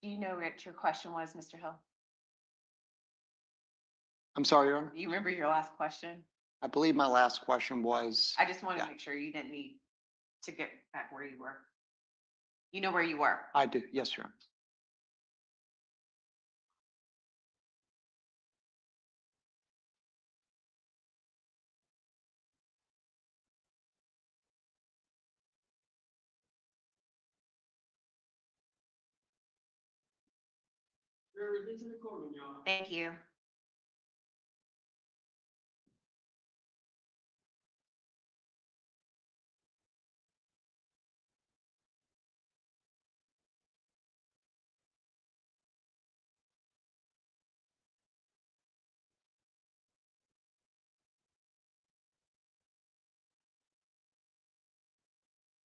Do you know what your question was, Mr. Hill? I'm sorry, Your Honor. Do you remember your last question? I believe my last question was, I just wanted Yeah. to make sure you didn't need to get back where you were. You know where you were. I do, yes, Your Honor. Thank you.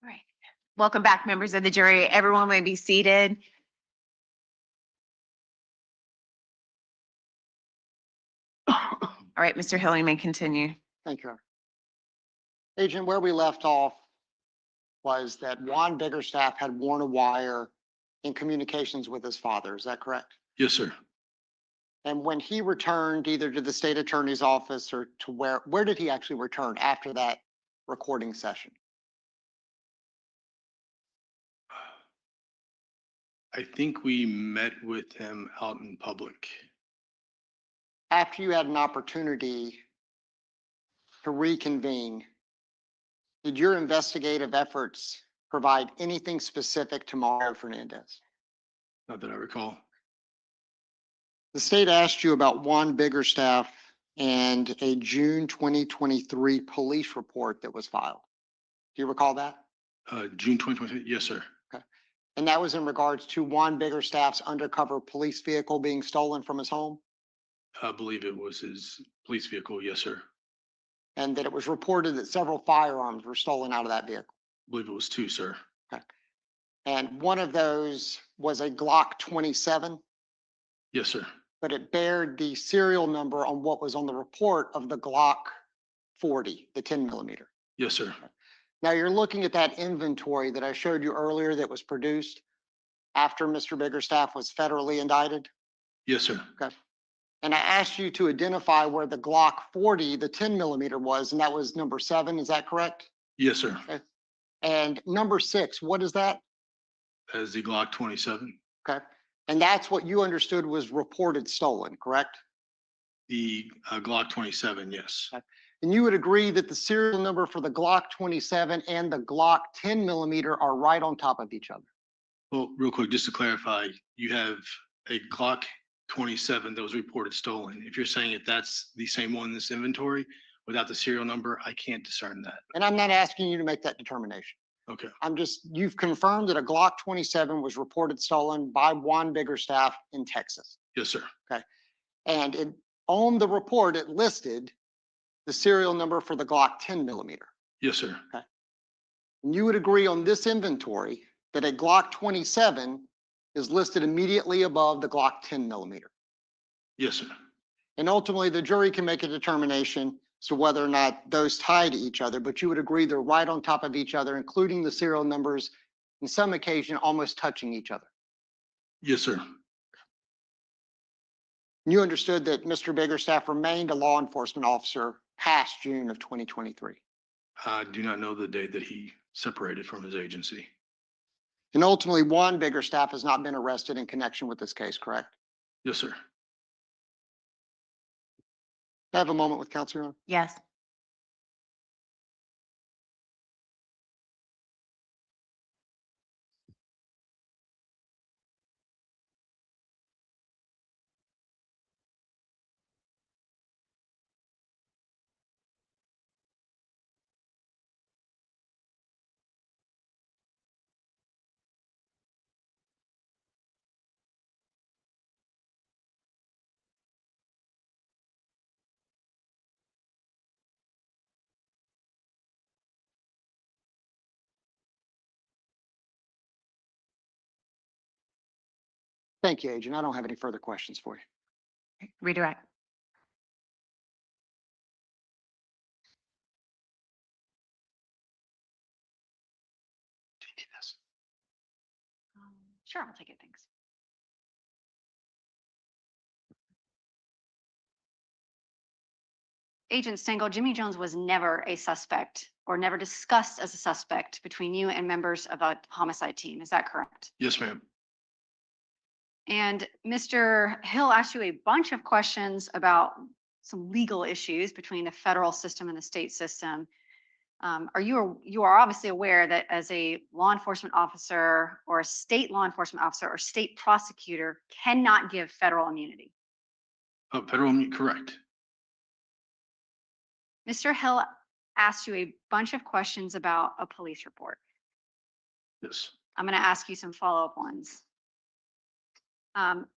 All right. Welcome back, members of the jury. Everyone may be seated. All right, Mr. Hill, you may continue. Thank you, Your Honor. Agent, where we left off was that Juan Biggerstaff had worn a wire in communications with his father. Is that correct? Yes, sir. And when he returned either to the state attorney's office or to where did he actually return after that recording session? I think we met with him out in public. After you had an opportunity to reconvene, did your investigative efforts provide anything specific to Mario Fernandez? Not that I recall. The state asked you about Juan Biggerstaff and a June 2023 police report that was filed. Do you recall that? June 2023. Yes, sir. And that was in regards to Juan Biggerstaff's undercover police vehicle being stolen from his home, I believe it was his police vehicle. Yes, sir. and that it was reported that several firearms were stolen out of that vehicle. I believe it was two, sir. And one of those was a Glock 27, Yes, sir. but it bared the serial number on what was on the report of the Glock 40, the 10 millimeter. Yes, sir. Now you're looking at that inventory that I showed you earlier that was produced after Mr. Biggerstaff was federally indicted. Yes, sir. And I asked you to identify where the Glock 40, the 10 millimeter was, and that was number 7. Is that correct? Yes, sir. And number 6, what is that? As the Glock 27. Okay. And that's what you understood was reported stolen, correct? The Glock 27. Yes. And you would agree that the serial number for the Glock 27 and the Glock 10 millimeter are right on top of each other. Well, real quick, just to clarify, you have a Glock 27 that was reported stolen. If you're saying if that's the same one in this inventory without the serial number, I can't discern that. And I'm not asking you to make that determination. Okay. You've confirmed that a Glock 27 was reported stolen by Juan Biggerstaff in Texas. Yes, sir. And on the report, it listed the serial number for the Glock 10 millimeter. Yes, sir. And you would agree on this inventory that a Glock 27 is listed immediately above the Glock 10 millimeter. Yes, sir. And ultimately, the jury can make a determination as to whether or not those tie to each other, but you would agree they're right on top of each other, including the serial numbers, in some occasion, almost touching each other. Yes, sir. You understood that Mr. Biggerstaff remained a law enforcement officer past June of 2023. I do not know the date that he separated from his agency. And ultimately, Juan Biggerstaff has not been arrested in connection with this case, correct? Yes, sir. Can I have a moment with counsel, Your Honor? Yes. Thank you, Agent. I don't have any further questions for you. Redirect. Sure, I'll take it. Thanks. Agent Stengel, Jimmy Jones was never a suspect or never discussed as a suspect between you and members of a homicide team. Is that correct? Yes, ma'am. And Mr. Hill asked you a bunch of questions about some legal issues between the federal system and the state system. You are obviously aware that as a law enforcement officer or a state law enforcement officer or state prosecutor cannot give federal immunity. Correct. Mr. Hill asked you a bunch of questions about a police report. Yes. I'm going to ask you some follow-up ones.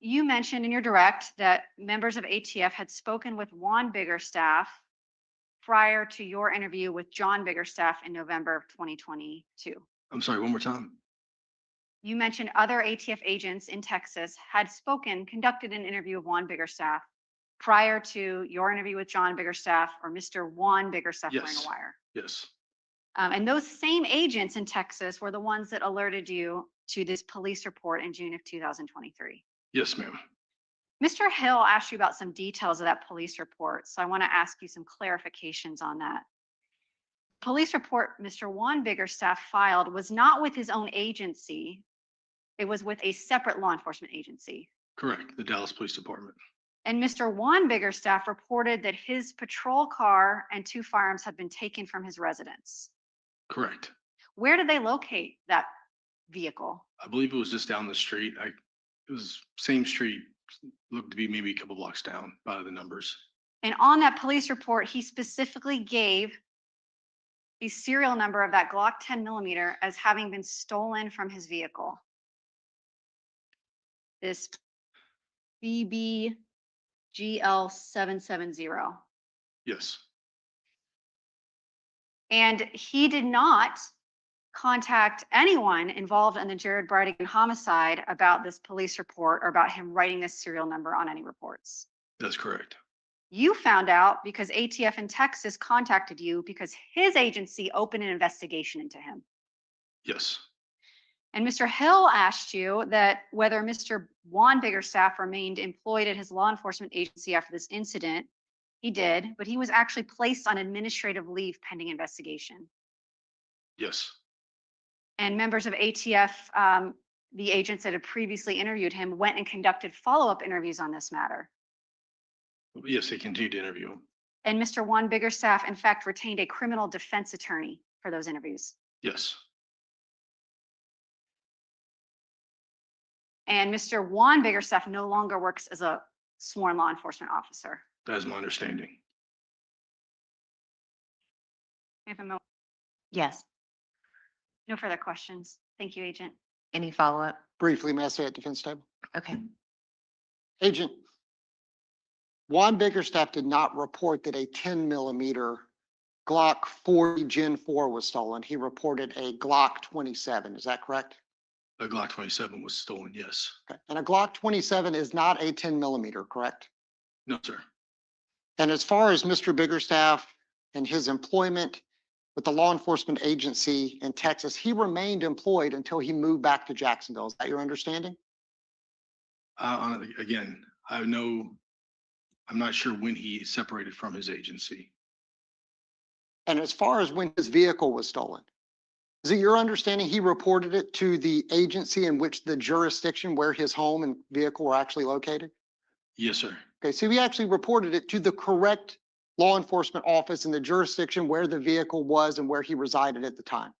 You mentioned in your direct that members of ATF had spoken with Juan Biggerstaff prior to your interview with John Biggerstaff in November of 2022. I'm sorry, one more time. You mentioned other ATF agents in Texas had conducted an interview with Juan Biggerstaff prior to your interview with John Biggerstaff or Mr. Juan Biggerstaff wearing Yes. a wire. Yes. And those same agents in Texas were the ones that alerted you to this police report in June of 2023. Yes, ma'am. Mr. Hill asked you about some details of that police report, so I want to ask you some clarifications on that. Police report Mr. Juan Biggerstaff filed was not with his own agency. It was with a separate law enforcement agency. Correct. The Dallas Police Department. And Mr. Juan Biggerstaff reported that his patrol car and 2 firearms had been taken from his residence. Correct. Where did they locate that vehicle? I believe it was just down the street. It was same street, looked to be maybe a couple blocks down by the numbers. And on that police report, he specifically gave the serial number of that Glock 10mm as having been stolen from his vehicle. This BBGL770. Yes. And he did not contact anyone involved in the Jared Bridegan homicide about this police report or about him writing this serial number on any reports. That's correct. You found out because ATF in Texas contacted you because his agency opened an investigation into him. Yes. And Mr. Hill asked you that whether Mr. Juan Biggerstaff remained employed at his law enforcement agency after this incident. He did, but he was actually placed on administrative leave pending investigation. Yes. And members of ATF, the agents that had previously interviewed him, went and conducted follow-up interviews on this matter. Yes, they continued to interview him. And Mr. Juan Biggerstaff, in fact, retained a criminal defense attorney for those interviews. Yes. And Mr. Juan Biggerstaff no longer works as a sworn law enforcement officer. That is my understanding. We have a moment. Yes. No further questions. Thank you, Agent. Any follow-up? Briefly, may I say at defense table? Okay. Agent, Juan Biggerstaff did not report that a 10mm Glock 40 Gen 4 was stolen. He reported a Glock 27. Is that correct? A Glock 27 was stolen. Yes. Okay. And a Glock 27 is not a 10mm, correct? No, sir. And as far as Mr. Biggerstaff and his employment with the law enforcement agency in Texas, he remained employed until he moved back to Jacksonville. Is that your understanding? Again, I'm not sure when he separated from his agency. And as far as when his vehicle was stolen, is it your understanding he reported it to the agency in which the jurisdiction where his home and vehicle were actually located? Yes, sir. Okay, so he actually reported it to the correct law enforcement office in the jurisdiction where the vehicle was and where he resided at the time.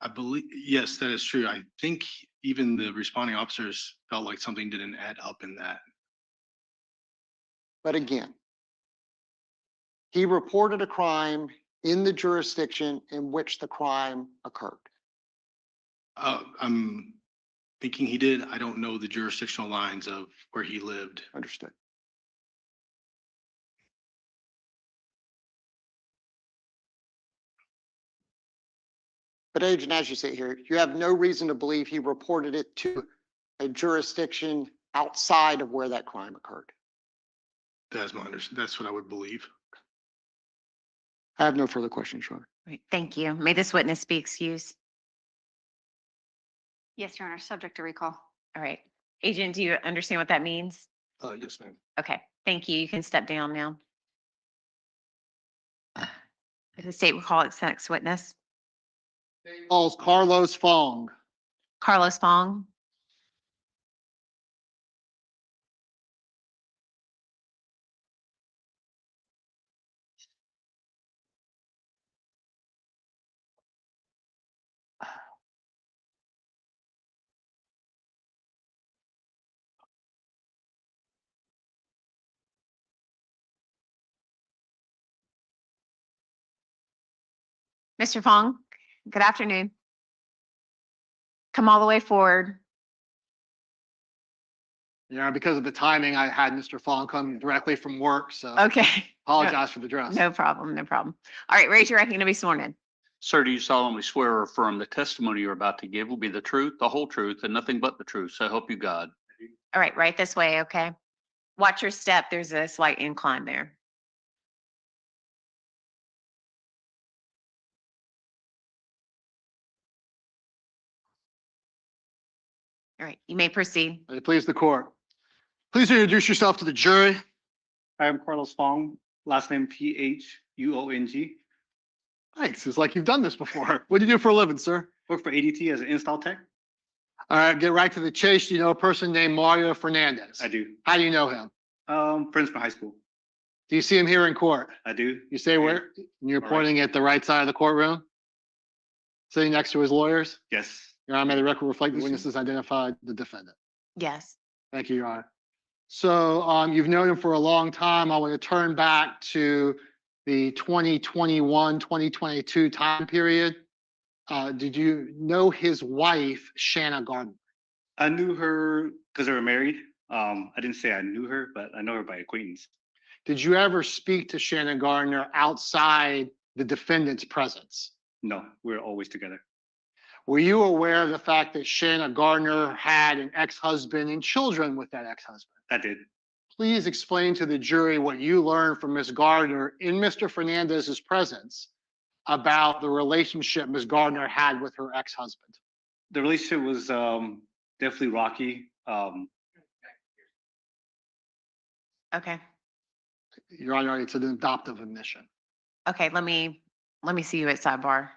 I believe, yes, that is true. I think even the responding officers felt like something didn't add up in that. But again, he reported a crime in the jurisdiction in which the crime occurred. I'm thinking he did. I don't know the jurisdictional lines of where he lived. Understood. But Agent, as you sit here, you have no reason to believe he reported it to a jurisdiction outside of where that crime occurred. That's that's what I would believe. I have no further questions, Your Honor. Great. Thank you. May this witness be excused? Yes, Your Honor, subject to recall. All right. Agent, do you understand what that means? Yes, ma'am. Okay. Thank you. You can step down now. The state will call its next witness. Calls Carlos Fong. Carlos Fong. Mr. Fong, good afternoon. Come all the way forward. Yeah, because of the timing, I had Mr. Fong come directly from work, so Okay. apologize for the dress. No problem, no problem. All right, raise your right hand to be sworn in. Sir, do you solemnly swear or affirm the testimony you're about to give will be the truth, the whole truth, and nothing but the truth? So help you God. All right, right this way, okay? Watch your step. There's a slight incline there. All right, you may proceed. May it please the court. Please introduce yourself to the jury. I am Carlos Fong, last name Phuong. Thanks. It's like you've done this before. What do you do for a living, sir? Work for ADT as an install tech. All right, get right to the chase. Do you know a person named Mario Fernandez? I do. How do you know him? Friends from high school. Do you see him here in court? I do. You say where? You're All right. pointing at the right side of the courtroom? Sitting next to his lawyers? Yes. Your Honor, may the record reflect the Yes, sir. witnesses identified the defendant. Yes. Thank you, Your Honor. So you've known him for a long time. I want to turn back to the 2021, 2022 time period. Did you know his wife, Shanna Gardner? I knew her because they were married. I didn't say I knew her, but I know her by acquaintance. Did you ever speak to Shanna Gardner outside the defendant's presence? No, we were always together. Were you aware of the fact that Shanna Gardner had an ex-husband and children with that ex-husband? I did. Please explain to the jury what you learned from Ms. Gardner in Mr. Fernandez's presence about the relationship Ms. Gardner had with her ex-husband. The relationship was definitely rocky. Okay. Your Honor, it's an adoptive admission. Okay, let me see you at sidebar.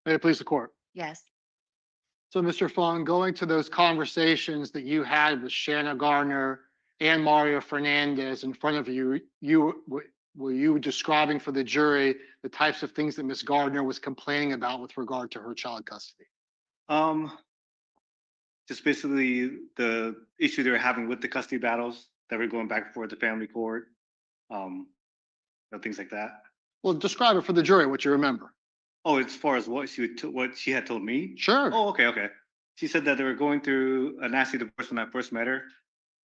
May it please the court. Yes. So, Mr. Fung, going to those conversations that you had with Shanna Gardner and Mario Fernandez in front of you, were you describing for the jury the types of things that Ms. Gardner was complaining about with regard to her child custody? Just basically the issue they were having with the custody battles that were going back and forth to family court, things like that. Well, describe it for the jury, what you remember. Oh, as far as what she had told me? Sure. Oh, okay. She said that they were going through a nasty divorce when I first met her.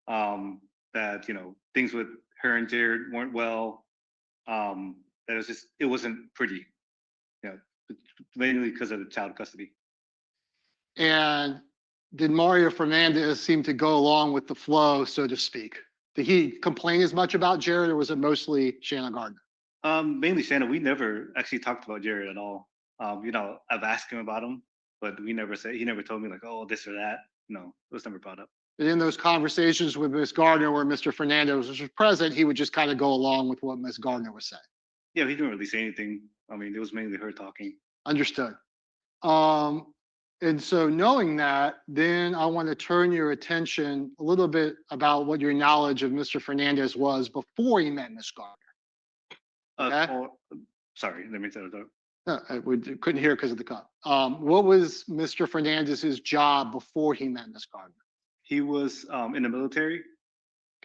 That, things with her and Jared weren't well. That it wasn't pretty, mainly because of the child custody. And did Mario Fernandez seem to go along with the flow, so to speak? Did he complain as much about Jared, or was it mostly Shanna Gardner? Mainly Shanna. We never actually talked about Jared at all. I've asked him about him, but he never told me like, oh, this or that. No, it was never brought up. But in those conversations with Ms. Gardner where Mr. Fernandez was present, he would just kind of go along with what Ms. Gardner was saying. Yeah, he didn't really say anything. I mean, it was mainly her talking. Understood. And so knowing that, then I want to turn your attention a little bit about what your knowledge of Mr. Fernandez was before he met Ms. Gardner. Okay? Sorry, let me tell you. No, we couldn't hear because of the cut. What was Mr. Fernandez's job before he met Ms. Gardner? He was in the military.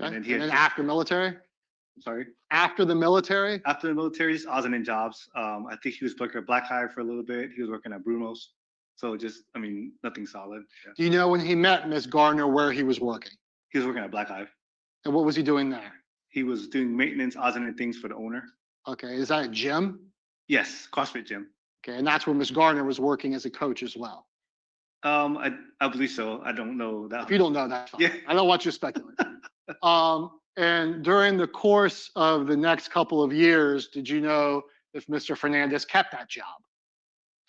Okay. And then after military? Sorry. After the military? After the military, I was in jobs. I think he was working at Black Hive for a little bit. He was working at Bruno's. So nothing solid. Yeah. Do you know when he met Ms. Gardner where he was working? He was working at Black Hive. And what was he doing there? He was doing maintenance, odds and things for the owner. Okay. Is that a gym? Yes, CrossFit gym. Okay. And that's where Ms. Gardner was working as a coach as well. I believe so. I don't know that. If you don't know, that's fine. Yeah. I don't want you to speculate. And during the course of the next couple of years, did you know if Mr. Fernandez kept that job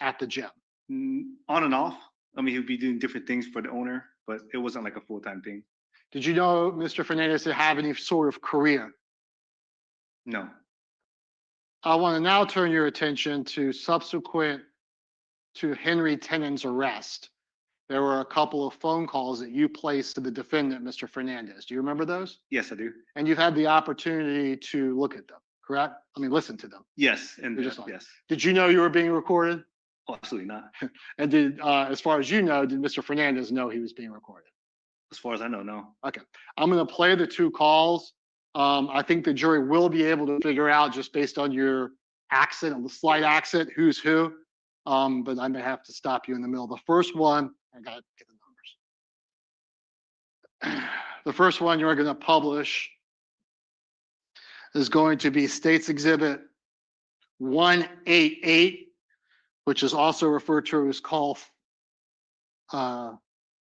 at the gym? On and off. He would be doing different things for the owner, but it wasn't like a full-time thing. Did you know Mr. Fernandez to have any sort of career? No. I want to now turn your attention to subsequent to Henry Tenon's arrest. There were a couple of phone calls that you placed to the defendant, Mr. Fernandez. Do you remember those? Yes, I do. And you've had the opportunity to look at them, correct? Listen to them. Yes, and Just like, yes. Did you know you were being recorded? Oh, absolutely not. And did, as far as you know, did Mr. Fernandez know he was being recorded? As far as I know, no. Okay. I'm going to play the two calls. I think the jury will be able to figure out just based on your accent, the slight accent, who's who. But I may have to stop you in the middle. The first one, I got to get the numbers. The first one you're going to publish is going to be State's Exhibit 188, which is also referred to as call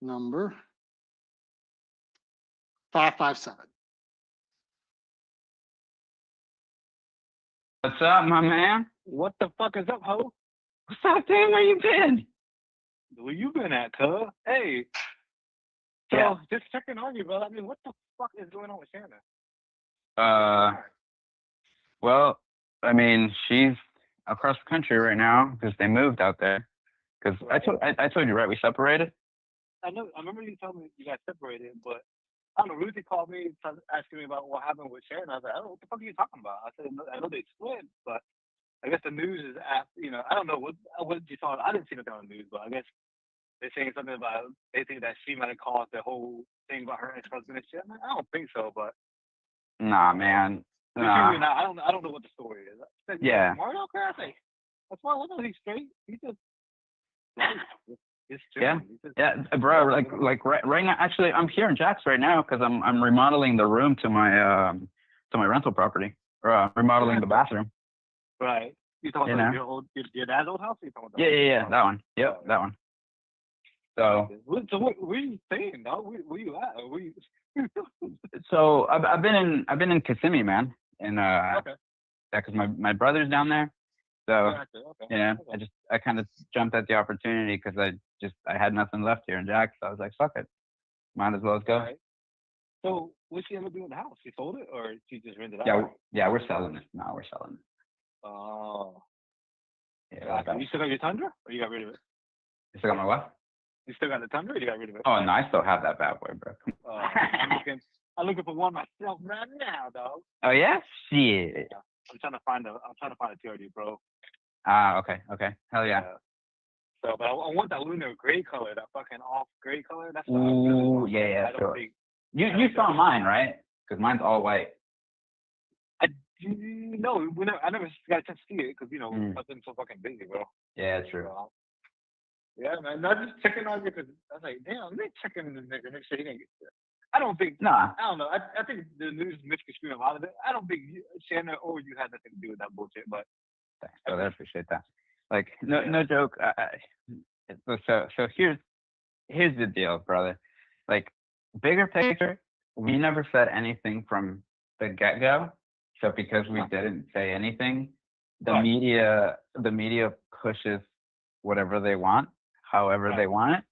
number 557. What's up, my man? What the fuck is up, ho? What's up, Tim? Where you been? Where you been at, cuz? Hey. So, Yeah. just checking on you, brother. What the fuck is going on with Shanna? Well, she's across the country right now because they moved out there. Because I told you, right? We separated. I know. I remember you told me you got separated, but I don't know. Ruthie called me asking me about what happened with Shanna. I was like, I don't know what the fuck are you talking about. I said, I know they split, but I guess the news is I don't know what you saw. I didn't see nothing on the news, but I guess they're saying something about they think that she might have caused the whole thing about her ex-husband and shit. I don't think so, but Nah, man. Nah. I don't know what the story is. I said, Yeah. Mario Fernandez. That's why I know he's straight. He's just Yeah. Yeah, bro. Like right now. Actually, I'm here in Jack's right now because I'm remodeling the room to my rental property, or remodeling the bathroom. Right. You talking about your dad's old house? Or you talking about Yeah. That one. Yep, that one. So what are you saying, dog? Where you at? Where you... So I've been in Kissimmee, man, and Okay. yeah, because my brother's down there. So Okay. yeah, I kind of jumped at the opportunity because I had nothing left here in Jack, so I was like, fuck it, might as well go. Right. So what she end up doing with the house? She sold it or she just rented it Yeah, out? we're selling it. No, we're selling it. Oh. Yeah, You still got your Tundra, or you got rid of it? you still got my what? You still got the Tundra, or you got rid of it? Oh no, I still have that bad boy, bro. I'm looking for one myself right now, dog. Oh yeah, shit. I'm trying to find a TRD, bro. Ah, okay, hell yeah. So, but I want that lunar gray color, that fucking off gray color. That's what I really Ooh, want. yeah, I don't sure. think. You saw mine, right? Because mine's all white. No, I never got a chance to see it because I've been so fucking busy, bro. Yeah, true. So, yeah, man. Not just checking on you because I was like, damn, let me check in the nigga. Make sure he didn't get there. I don't think. Nah. I don't know. I think the news misconstrued a lot of it. I don't think Shanna or you had nothing to do with that bullshit. But Thanks, brother. I appreciate that. Like, no joke. So here's the deal, brother. Like, bigger picture, we never said anything from the get-go. So because we didn't say anything, the media pushes whatever they want, however they want it,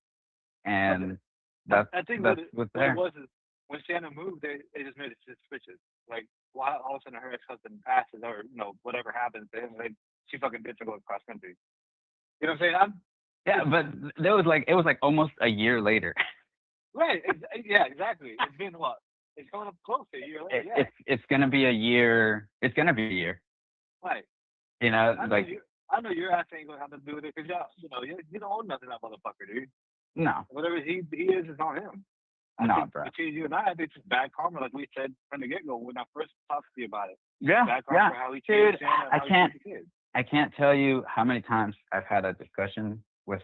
and that's what's there. What it was is when Shanna moved, they just made it suspicious. Like, why all of a sudden her ex-husband passes, or whatever happens to him, she fucking did to go across country. You know what I'm saying? Yeah, but it was like almost a year later. Right. Yeah, exactly. It's been what? It's coming up close to a year later. Yeah. It's gonna be a year. It's gonna be a year. Right. You know, I know your ass ain't gonna have to do with it because you don't own nothing, that motherfucker, dude. No. Whatever he is on him. No, bro. Between you and I think it's just bad karma, like we said from the get go when I first talked to you about it. Yeah. Bad karma for how he treated Shanna and how he treated the kids. I can't tell you how many times I've had a discussion with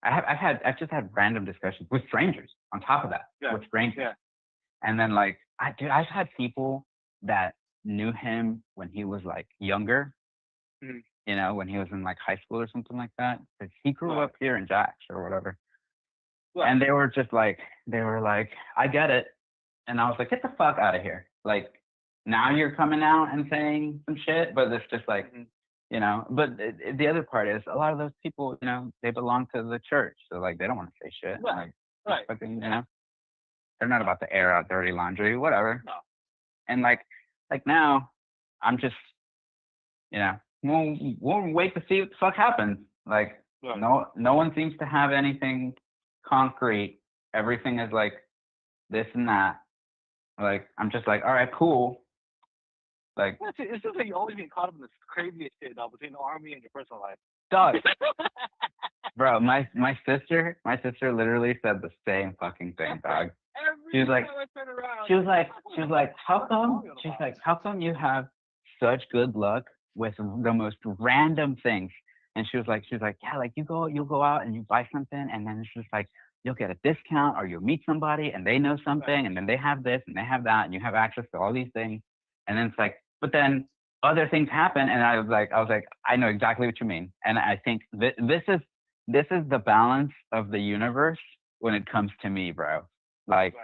I've just had random discussions with strangers on top of that, with strangers. Yeah. And then I've had people that knew him when he was like younger, when he was in like high school or something like that. Because he grew up here in Jax or whatever. Right. And they were like, I get it. And I was like, get the fuck out of here. Like, now you're coming out and saying some shit, but it's just like, but the other part is a lot of those people, they belong to the church. So like, they don't want to say shit. Right. Like, fucking, they're not about to air out dirty laundry, whatever. No. And like now, I'm just, we'll wait to see what the fuck happens. Like, no one seems to have anything concrete. Everything is like this and that. Like, I'm just like, all right, cool. Like, it's just like you always get caught up in this craziest shit, dog, between the army and your personal life. Dog. Bro, my sister literally said the same fucking thing, dog. She was like, how come you have such good luck with the most random things? And she was like, yeah, like you'll go out and you buy something, and then it's just like you'll get a discount, or you'll meet somebody and they know something, and then they have this and they have that, and you have access to all these things. And then it's like, but then other things happen, and I was like, I know exactly what you mean. And I think this is the balance of the universe when it comes to me, bro. Like,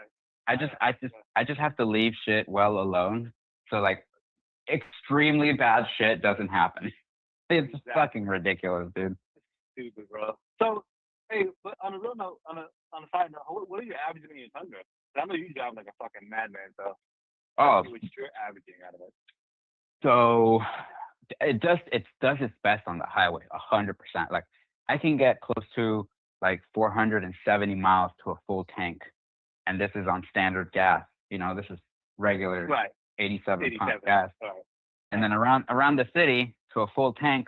I just have to leave shit well alone, so like extremely bad shit doesn't happen. It's fucking ridiculous, dude. Stupid, bro. So, hey, but on a real note, on a side note, what are you averaging in your Tundra? I know you drive like a fucking madman, so. Oh. What you're averaging out of it. So it does its best on the highway, 100%. Like, I can get close to like 470 miles to a full tank, and this is on standard gas. This is regular 87 pump gas. Right. And then around the city to a full tank,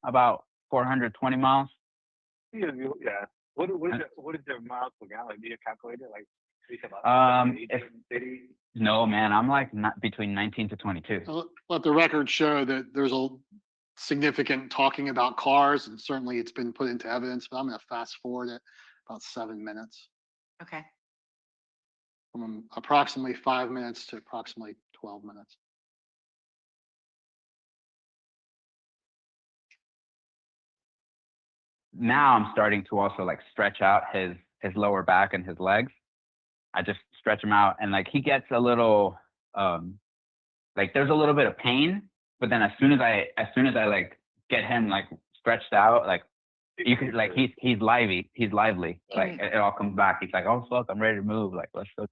about 420 miles. Yeah. What is their miles per gallon? Do you calculate it? Like, no, man, I'm like not between 19 to 22. Let the record show that there's a significant talking about cars, and certainly it's been put into evidence, but I'm going to fast forward it about 7 minutes. Okay. From approximately 5 minutes to approximately 12 minutes. Now I'm starting to also like stretch out his lower back and his legs. I just stretch him out, and like he gets a little like there's a little bit of pain, but then as soon as I like get him like stretched out, like you could like he's lively. Like it all comes back. He's like, oh fuck, I'm ready to move. Like, let's go.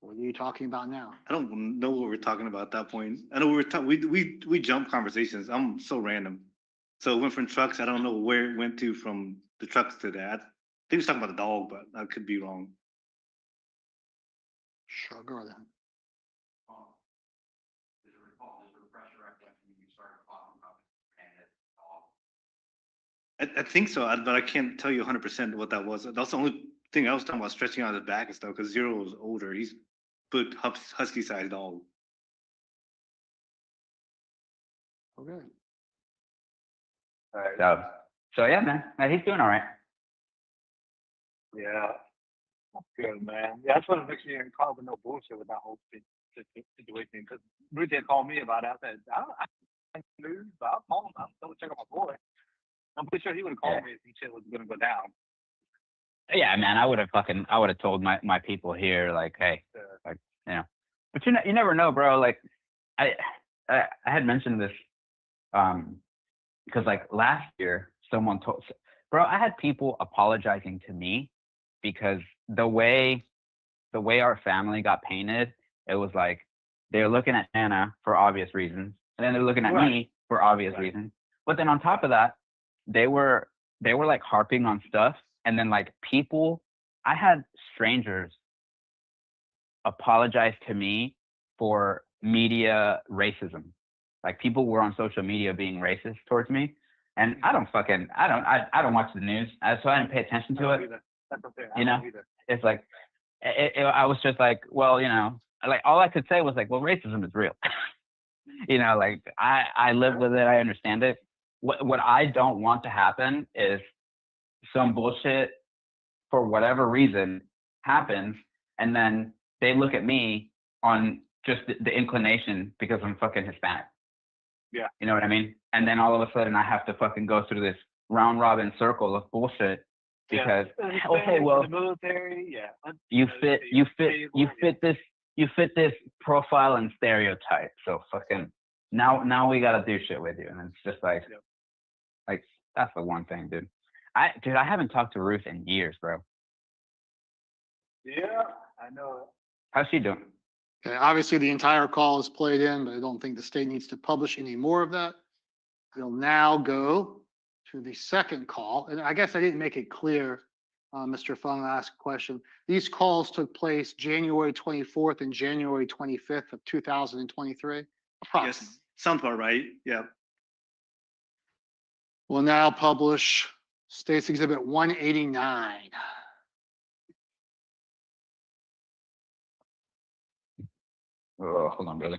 What are you talking about now? I don't know what we're talking about at that point. I know we jumped conversations. I'm so random. So it went from trucks. I don't know where it went to from the trucks to that. I think he was talking about the dog, but I could be wrong. Sugar then. I think so, but I can't tell you 100% what that was. That's the only thing I was talking about, stretching out his back and stuff, because Zero was older. He's big, husky-sized dog. Okay. So yeah, man, he's doing all right. Yeah. That's good, man. Yeah, I just want to make sure you didn't call with no bullshit with that whole situation. Because Ruth had called me about it. I said, I don't news, but I'll call him. I'm still checking my boy. I'm pretty sure he would have called me if he shit was gonna go down. Yeah, man, I would have told my people here, like, hey, like, you know, but you never know, bro. Like, I had mentioned this, because like last year, someone told, bro, I had people apologizing to me because the way our family got painted, it was like they're looking at Shanna for obvious reasons, and then they're looking at me for obvious reasons. But then on top of that, they were like harping on stuff, and then like people, I had strangers apologize to me for media racism. Like people were on social media being racist towards me, and I don't watch the news, so I didn't pay attention to it. That's okay. You know, it's like I was just like, well, you know, like all I could say was like, well, racism is real. You know, like I live with it, I understand it. What I don't want to happen is some bullshit for whatever reason happens, and then they look at me on just the inclination because I'm fucking Hispanic. Yeah. You know what I mean? And then all of a sudden I have to fucking go through this round robin circle of bullshit because okay, well, the military, you fit this profile and stereotype. So fucking now we gotta do shit with you, and it's just like, like that's the one thing, dude. I haven't talked to Ruth in years, bro. Yeah, I know. How's she doing? Okay, obviously, the entire call is played in, but I don't think the state needs to publish any more of that. We'll now go to the second call, and I guess I didn't make it clear. Mr. Fung asked a question. These calls took place January 24th and January 25th of 2023. Yes, sounds about right. Yeah. We'll now publish State's Exhibit 189. Oh, hold on, brother.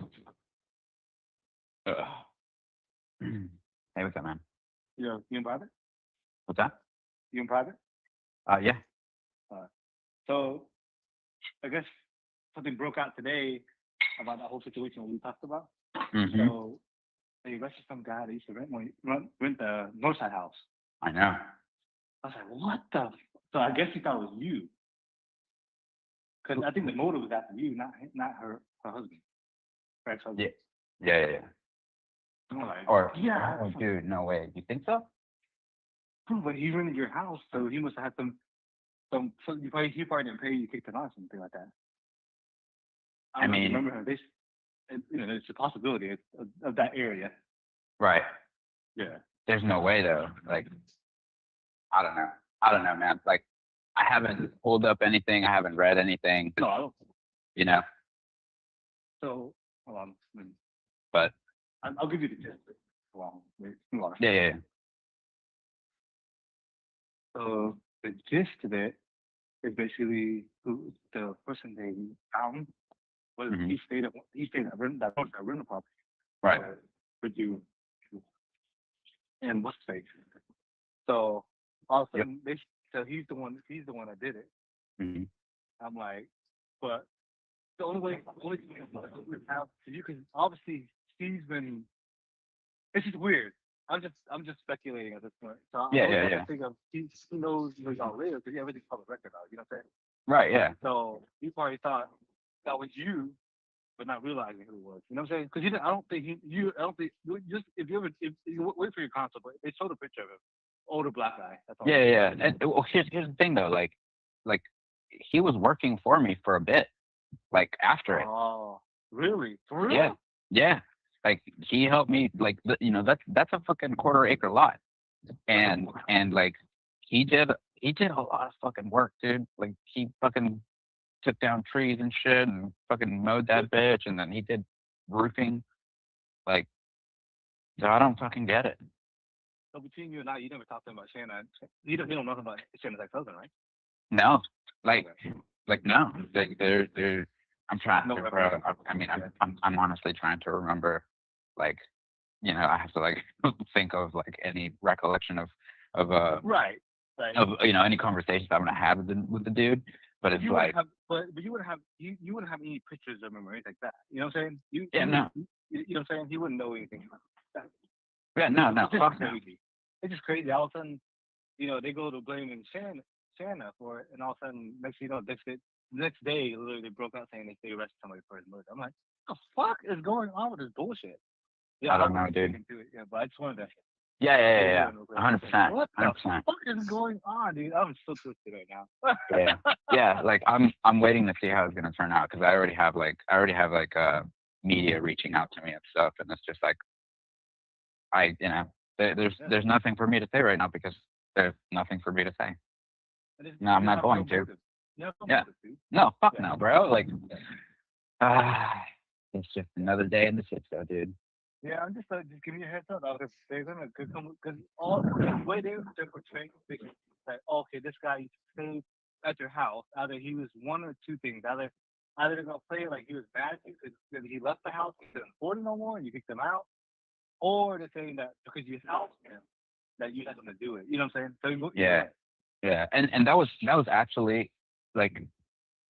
Hey, what's up, man? You in private? What's that? You in private? Yeah. So, I guess something broke out today about that whole situation we talked about. Mm-hmm. So, they arrested some guy that used to rent the Northside house. I know. I was like, what the? So I guess he thought it was you. Because I think the motive was after you, not her husband. Her ex-husband. Yeah. I'm like, Or yeah. oh, dude, no way. You think so? But he rented your house, so he must have had some. So he probably didn't pay you, kicked it on, something like that. I mean, remember this. You know, there's a possibility of that area. Right. Yeah. There's no way though. Like, I don't know, man. Like, I haven't pulled up anything. I haven't read anything. No, I don't. You know. So hold on. But I'll give you the gist. Hold on. Yeah. So the gist of it is basically who the person they found was. Mhm. He stayed at that rental property. Right. With you and what's fake. So all of a sudden so he's the one that did it. Mm-hmm. I'm like, but the only thing you can obviously Steve's been. It's just weird. I'm just speculating at this point. So Yeah. I think he knows where y'all live because everything's public record now. You know what I'm saying? Right. Yeah. So he probably thought that was you, but not realizing who it was. You know what I'm saying? Because I don't think if you wait for your console, but they showed a picture of him, older black guy. That's all. Yeah. And well, here's the thing though. Like he was working for me for a bit like after it. Oh, really? For real? Yeah, yeah. Like he helped me. Like that's a fucking quarter-acre lot, and like he did a lot of fucking work, dude. Like he fucking took down trees and shit, and fucking mowed that bitch, and then he did roofing. Like, so I don't fucking get it. So between you and I, you never talked to him about Shanna. You don't know nothing about Shanna's ex-husband, right? No, like no, like there. I'm trying No to. reference. I mean, I'm honestly trying to remember, like, I have to like think of like any recollection of Right. Right. of any conversations I'm gonna have with the dude. But it's you like, wouldn't have, but you wouldn't have you wouldn't have any pictures of him or anything like that. You know what I'm saying? yeah, no, You know what I'm saying? He wouldn't know anything about that. yeah, no, It's just fuck no. crazy. It's just crazy. All of a sudden, they go to blaming Shanna for it, and all of a sudden, next day, literally they broke out saying they arrested somebody for his murder. I'm like, what the fuck is going on with this bullshit? Yeah, I don't know, won't dude. get into it, but I just wanted to. Yeah, 100%, What the 100%. fuck is going on, dude? I'm so twisted right now. Yeah. Like I'm waiting to see how it's gonna turn out because I already have media reaching out to me and stuff, and it's just like there's nothing for me to say right now because there's nothing for me to say. No, I'm not going to. Yeah. No, fuck no, bro. Like, it's just another day in the shit show, dude. Yeah, I'm just giving you a heads up. Because they're gonna come because all the way they're portraying that okay, this guy stayed at your house. Either he was one or two things. Either they're gonna play like he was bad at you because he left the house, he couldn't afford it no more, and you kicked him out, or they're saying that because you helped him that you had him to do it. You know what I'm saying? So Yeah. Yeah, and that was actually like,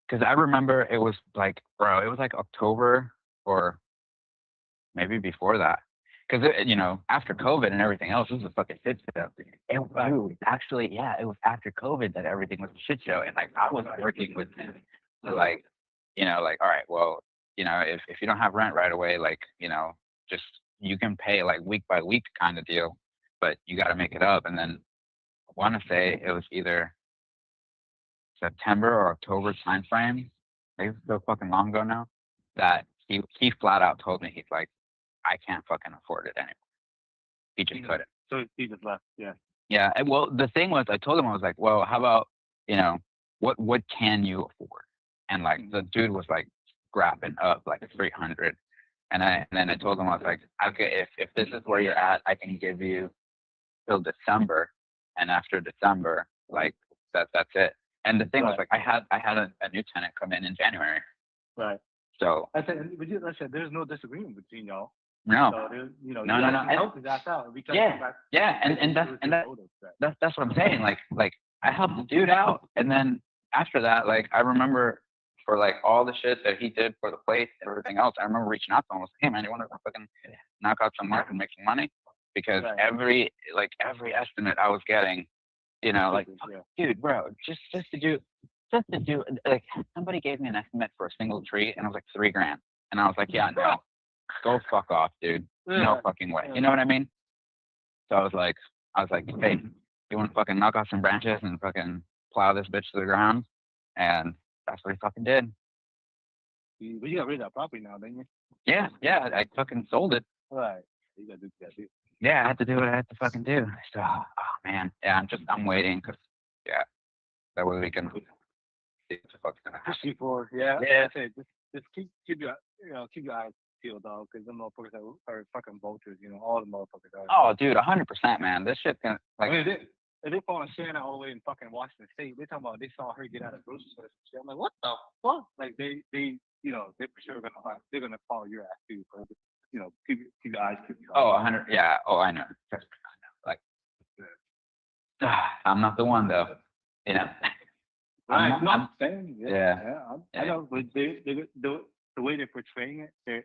because I remember it was like, bro, it was like October or maybe before that, because after COVID and everything else, this was a fucking shit show. Dude, actually, yeah, it was after COVID that everything was a shit show, and like I was working with him, so like, like all right, well, if you don't have rent right away, like just you can pay like week by week kind of deal, but you got to make it up, and then. I want to say it was either September or October timeframe. Maybe it's so fucking long ago now that he flat out told me, he's like, I can't fucking afford it anymore. He just couldn't. So he just left. Yeah. Yeah. And well, the thing was, I told him, I was like, well, how about what can you afford? And like the dude was like grabbing up like 300. And then I told him, I was like, okay, if this is where you're at, I can give you till December. And after December, like that's it. And the thing was like I had a new tenant come in January. Right. So I said, there's no disagreement between y'all. No. So No. Help his ass out. Yeah. And that's what I'm saying. Like I helped the dude out, and then after that, like I remember for like all the shit that he did for the place and everything else, I remember reaching out to him. I was like, hey man, you want to fucking knock out some work and make some money? Because every estimate I was getting, like, dude, bro, just to do, like, somebody gave me an estimate for a single tree, and it was like $3,000, and I was like, yeah, no, go fuck off, dude, no fucking way, you know what I mean? So I was like, hey, you want to fucking knock off some branches and fucking plow this bitch to the ground, and that's what he fucking did. But you got rid of that property now, didn't you? Yeah, I fucking sold it. Right. You gotta do that too. Yeah, I had to do what I had to fucking do. So, oh man, yeah, I'm waiting because, that way we can see what the fuck's gonna happen. Before, yeah. Just keep your keep your eyes peeled, dog, because them motherfuckers are fucking vultures. All the motherfuckers are. Oh, dude, 100%, man. This shit's gonna like. I mean, they following Shanna all the way in fucking Washington State. They talking about they saw her get out of the grocery store. I'm like, what the fuck? Like they for sure they're gonna follow your ass too. So keep your eyes peeled. Oh, 100. Yeah. Oh, I know. Like, I'm not the one though. I'm saying. Yeah. I know, but the way they're portraying it,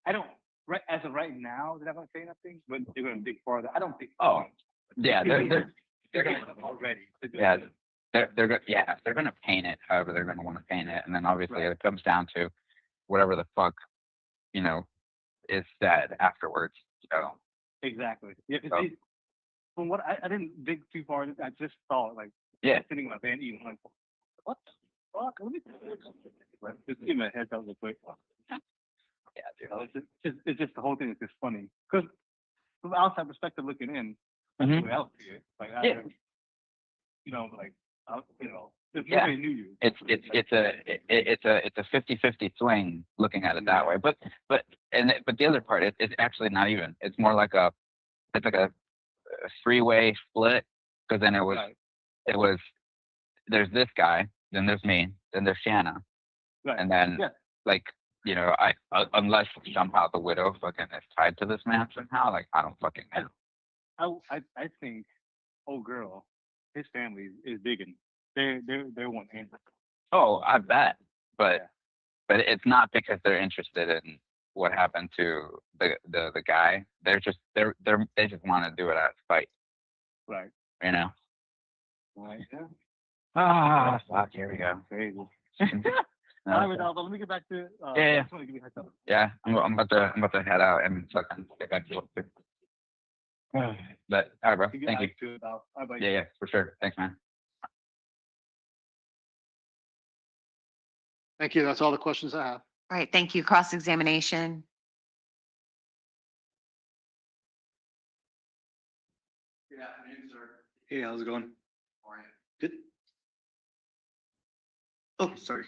I don't. Right as of right now, they're not gonna say nothing, but they're gonna dig farther. I don't think. Oh, yeah. They're already. Yeah. They're gonna paint it however they're gonna want to paint it, and then obviously it comes down to whatever the fuck, is said afterwards. So exactly. Yeah. From what I didn't dig too far. I just saw it like sitting in my van eating like, what the fuck? but just give me a heads up real quick. Yeah, dude. It's just the whole thing is just funny because from the outside perspective looking in, that's Mhm. the way I see it. Like, Yeah. you know, like, you know, if Yeah. nobody knew you. It's a 50-50 swing looking at it that way. But the other part, it's actually not even. It's more like it's like a three-way split, because then Right. there's this guy, then there's me, then there's Shanna, Right. and then Yeah. like, you know, unless somehow the widow fucking is tied to this man somehow, like I don't fucking know. I think old girl, his family is digging. They're one hand. Oh, I bet, but Yeah. but it's not because they're interested in what happened to the guy. They just want to do it out of spite, Right. you know. Right. Yeah. Ah, fuck. Here we go. Crazy. No, All right, but let me get back to. Yeah, yeah. I just want to give you a heads up. yeah, I'm about to head out and fucking get back to work. But all right, bro. To get Thank you. back to it about. All right, bye. Yeah, for sure. Thanks, man. Thank you. That's all the questions I have. All right, thank you. Cross-examination. Good afternoon, sir. Hey, how's it going? How are you? Good. Oh, sorry.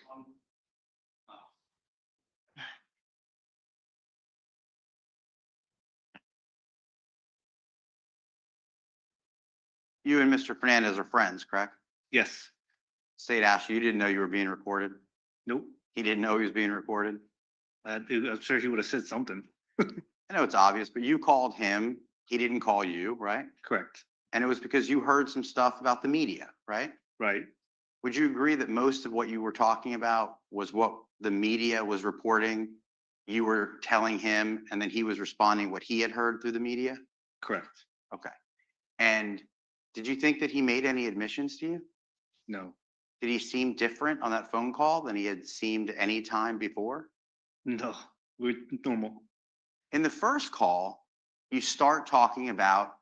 You and Mr. Fernandez are friends, correct? Yes. State asked you, you didn't know you were being recorded. Nope. He didn't know he was being recorded. I'm sure he would have said something. I know it's obvious, but you called him. He didn't call you, right? Correct. And it was because you heard some stuff about the media, right? Right. Would you agree that most of what you were talking about was what the media was reporting? You were telling him, and then he was responding what he had heard through the media? Correct. Okay. And did you think that he made any admissions to you? No. Did he seem different on that phone call than he had seemed any time before? No. We're normal. In the first call, you start talking about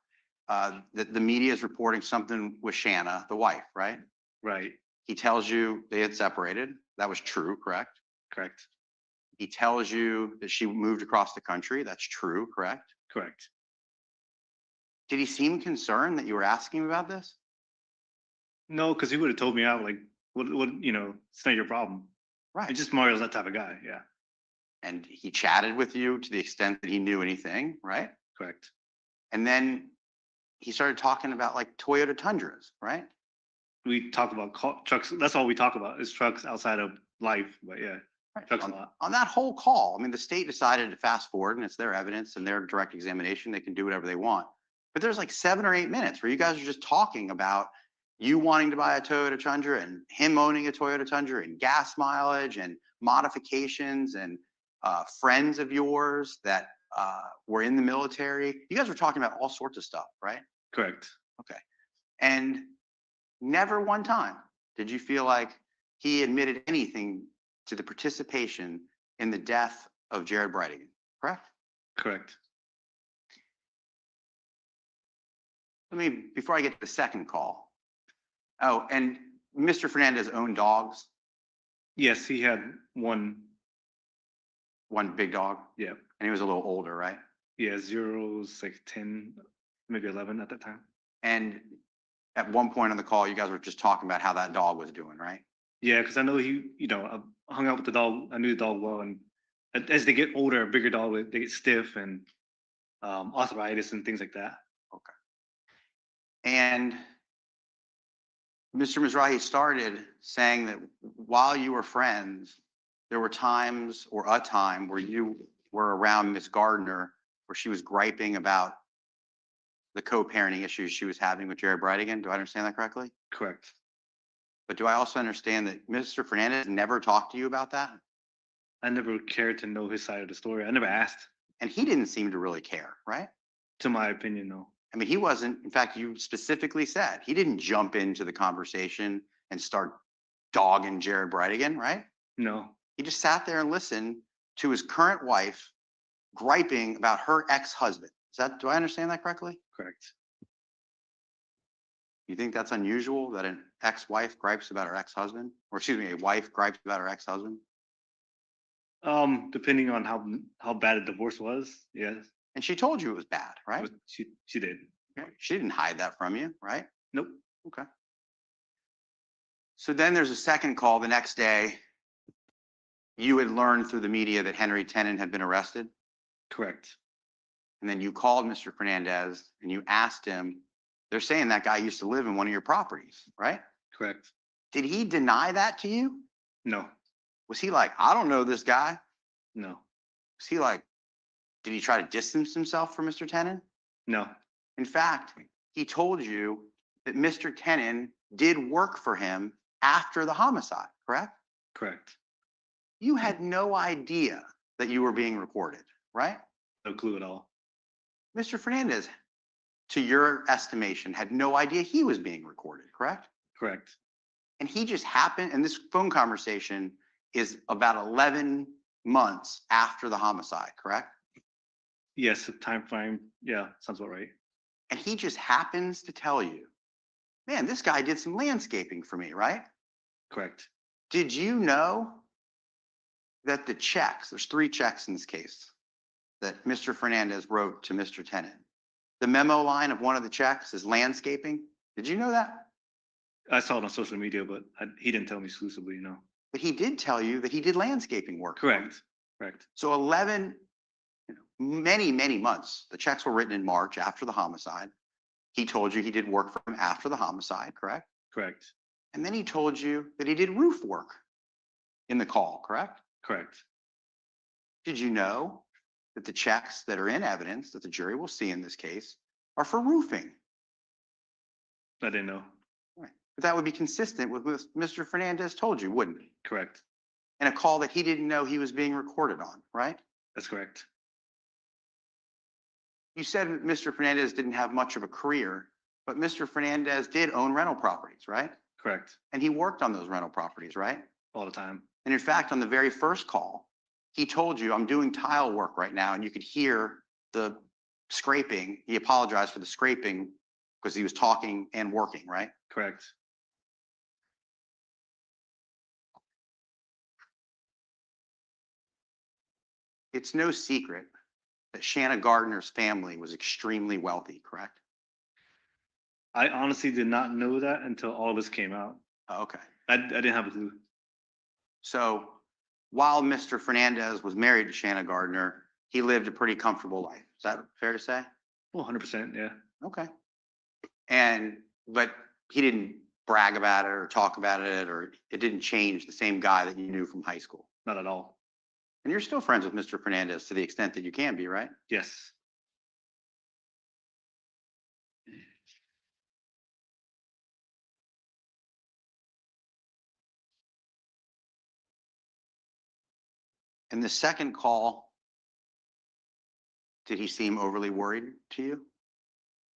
that the media is reporting something with Shanna, the wife, right? Right. He tells you they had separated. That was true, correct? Correct. He tells you that she moved across the country. That's true, correct? Correct. Did he seem concerned that you were asking about this? No, because he would have told me out like, what, it's not your problem. Right. It's just Mario's that type of guy. Yeah. And he chatted with you to the extent that he knew anything, right? Correct. And then he started talking about like Toyota Tundras, right? We talk about trucks. That's all we talk about is trucks outside of life. But yeah, Right. trucks a lot. On that whole call, I mean, the state decided to fast forward, and it's their evidence and their direct examination. They can do whatever they want. But there's like 7 or 8 minutes where you guys are just talking about you wanting to buy a Toyota Tundra and him owning a Toyota Tundra and gas mileage and modifications and friends of yours that were in the military. You guys were talking about all sorts of stuff, right? Correct. Okay. And never one time did you feel like he admitted anything to the participation in the death of Jared Bridegan, correct? Correct. Before I get to the second call. Oh, and Mr. Fernandez owned dogs, Yes, he had one. one big dog, Yeah. and he was a little older, right? Yeah. Zeros like 10, maybe 11 at that time. And at one point on the call, you guys were just talking about how that dog was doing, right? Yeah, because I know he, I hung out with the dog. I knew the dog well, and as they get older, a bigger dog, they get stiff and arthritis and things like that. Okay. And Mr. Mizrahi started saying that while you were friends, there were times or a time where you were around Miss Gardner where she was griping about the co-parenting issues she was having with Jared Bridegan. Do I understand that correctly? Correct. But do I also understand that Mr. Fernandez never talked to you about that? I never cared to know his side of the story. I never asked. And he didn't seem to really care, right? To my opinion, no. I mean, he wasn't, in fact, you specifically said, he didn't jump into the conversation and start dogging Jared Bridegan, right? No. He just sat there and listened to his current wife griping about her ex-husband. Do I understand that correctly? Correct. You think that's unusual that an ex-wife gripes about her ex-husband? Or excuse me, a wife gripes about her ex-husband? Depending on how bad the divorce was, yes. And she told you it was bad, right? But she did. Okay. She didn't hide that from you, right? Nope. Okay. So then there's a second call the next day. You had learned through the media that Henry Tenon had been arrested. Correct. And then you called Mr. Fernandez and you asked him, they're saying that guy used to live in one of your properties, right? Correct. Did he deny that to you? No. Was he like, I don't know this guy? No. Was he like, did he try to distance himself from Mr. Tenon? No. In fact, he told you that Mr. Tenon did work for him after the homicide, correct? Correct. You had no idea that you were being recorded, right? No clue at all. Mr. Fernandez, to your estimation, had no idea he was being recorded, correct? Correct. And he just happened, and this phone conversation is about 11 months after the homicide, correct? Yes, the time frame. Yeah, sounds about right. And he just happens to tell you, man, this guy did some landscaping for me, right? Correct. Did you know that the checks, there's 3 checks in this case, that Mr. Fernandez wrote to Mr. Tenon? The memo line of one of the checks is landscaping. Did you know that? I saw it on social media, but he didn't tell me exclusively, no. But he did tell you that he did landscaping work. Correct. Correct. So 11, many, many months. The checks were written in March after the homicide. He told you he did work for him after the homicide, correct? Correct. And then he told you that he did roof work in the call, correct? Correct. Did you know that the checks that are in evidence that the jury will see in this case are for roofing? I didn't know. Right. But that would be consistent with what Mr. Fernandez told you, wouldn't it? Correct. In a call that he didn't know he was being recorded on, right? That's correct. You said Mr. Fernandez didn't have much of a career, but Mr. Fernandez did own rental properties, right? Correct. And he worked on those rental properties, right? All the time. And in fact, on the very first call, he told you, I'm doing tile work right now, and you could hear the scraping. He apologized for the scraping because he was talking and working, right? Correct. It's no secret that Shanna Gardner's family was extremely wealthy, correct? I honestly did not know that until all this came out. Oh, okay. I didn't have a clue. So while Mr. Fernandez was married to Shanna Gardner, he lived a pretty comfortable life. Is that fair to say? Well, 100%, yeah. Okay. But he didn't brag about it or talk about it, or it didn't change the same guy that you knew from high school. Not at all. And you're still friends with Mr. Fernandez to the extent that you can be, right? Yes. In the second call, did he seem overly worried to you?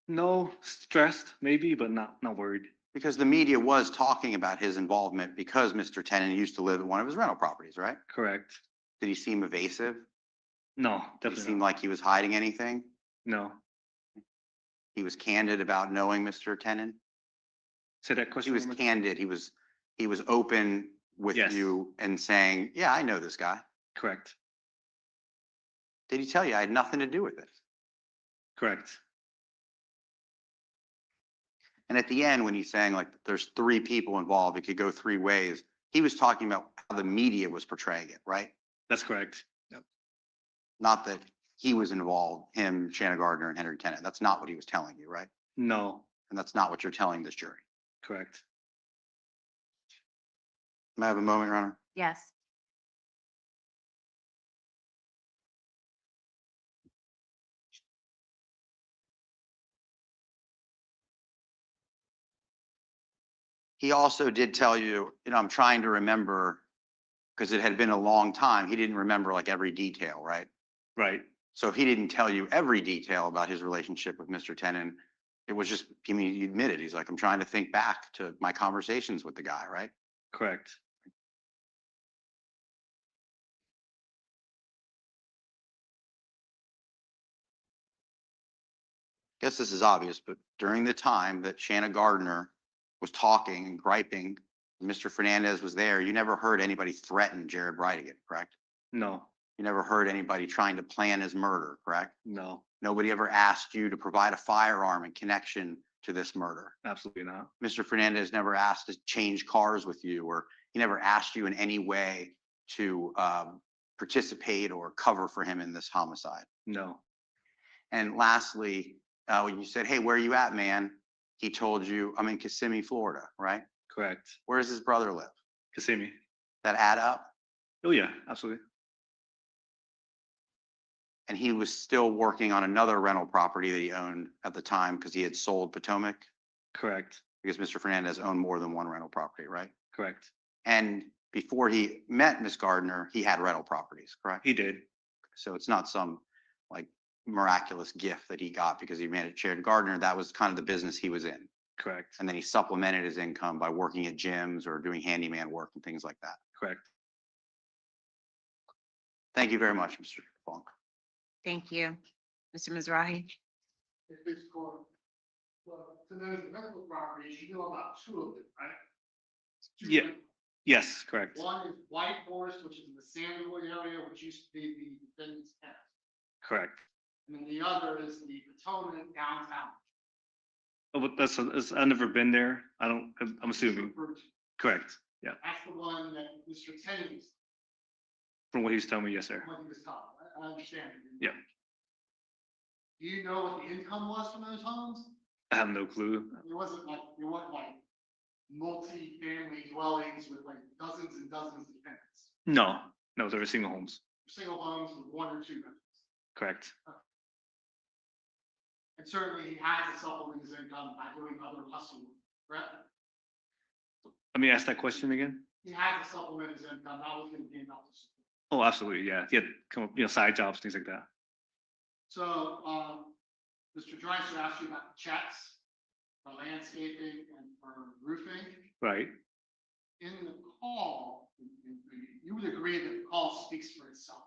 No, stressed maybe, but not worried. Because the media was talking about his involvement because Mr. Tenon used to live at one of his rental properties, right? Correct. Did he seem evasive? No, Did he definitely seem not. like he was hiding anything? No. He was candid about knowing Mr. Tenon? Say that He question. was one more time. candid. He was open with Yes. you and saying, yeah, I know this guy. Correct. Did he tell you I had nothing to do with it? Correct. And at the end, when he's saying like there's 3 people involved, it could go 3 ways. He was talking about how the media was portraying it, right? That's correct. Not that he was involved, him, Shanna Gardner, and Henry Tenon. That's not what he was telling you, right? No. And that's not what you're telling this jury. Correct. May I have a moment, Your Honor? Yes. He also did tell you, I'm trying to remember, because it had been a long time, he didn't remember like every detail, right? Right. So if he didn't tell you every detail about his relationship with Mr. Tenon, it was just, he admitted, he's like, I'm trying to think back to my conversations with the guy, right? Correct. Guess this is obvious, but during the time that Shanna Gardner was talking and griping, Mr. Fernandez was there, you never heard anybody threaten Jared Bridegan, correct? No, You never heard anybody trying to plan his murder, correct? no, Nobody ever asked you to provide a firearm in connection to this murder. absolutely not. Mr. Fernandez never asked to change cars with you, or he never asked you in any way to participate or cover for him in this homicide. No, And lastly, when you said, "Hey, where are you at, man?" He told you, "I'm in Kissimmee, Florida," right? correct. Where does his brother live? Kissimmee. That add up? Oh, yeah, absolutely. And he was still working on another rental property that he owned at the time because he had sold Potomac, Correct, because Mr. Fernandez owned more than one rental property, right? correct. And before he met Miss Gardner, he had rental properties, correct? He did. So it's not some like miraculous gift that he got because he married Jared Gardner. That was kind of the business he was in. Correct, And then he supplemented his income by working at gyms or doing handyman work and things like that. correct. Thank you very much, Mr. Funk. Thank you. Mr. Mizrahi? If it's called, well, to those medical properties, you know about two of them, right? Two Yeah. rental- Yes, correct, One is White Forest, which is in the Sandalwood area, which used to be the defendant's house. correct. And then the other is the Potomac downtown. Oh, but I've never been there. I'm assuming. Correct, yeah. That's the one that Mr. Tenon was, From what he was telling me, yes, sir. what he was talking. I understand. Yeah. Do you know what the income was from those homes? I have no clue. It wasn't like, they weren't like multi-family dwellings with like dozens and dozens of tenants. No, no, there were single homes. Single homes with one or two rentals. Correct, And certainly he has to supplement his income by doing other hustle work, correct? let me ask that question again. He had to supplement his income, not with him being able to support. Oh, absolutely, yeah. He had come up, side jobs, things like that. So, Mr. Dreiser asked you about the checks for landscaping and for roofing. Right, In the call, you would agree that the call speaks for itself.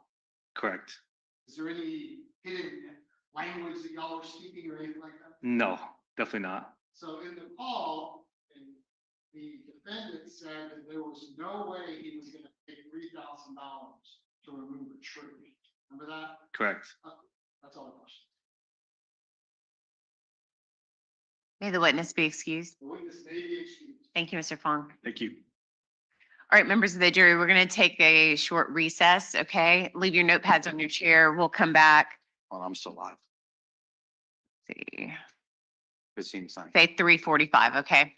correct. Is there any hidden language that y'all are speaking or anything like that? No, definitely not. So in the call, the defendant said that there was no way he was gonna pay $3,000 to remove a tree. Remember that? Correct. That's all the question. May the witness be excused. The witness may be excused. Thank you, Mr. Fong. Thank you. All right, members of the jury, we're going to take a short recess, okay? Leave your notepads on your chair. We'll come back. Well, I'm still alive. See, Good seeing you, Sonny. say 3:45, okay?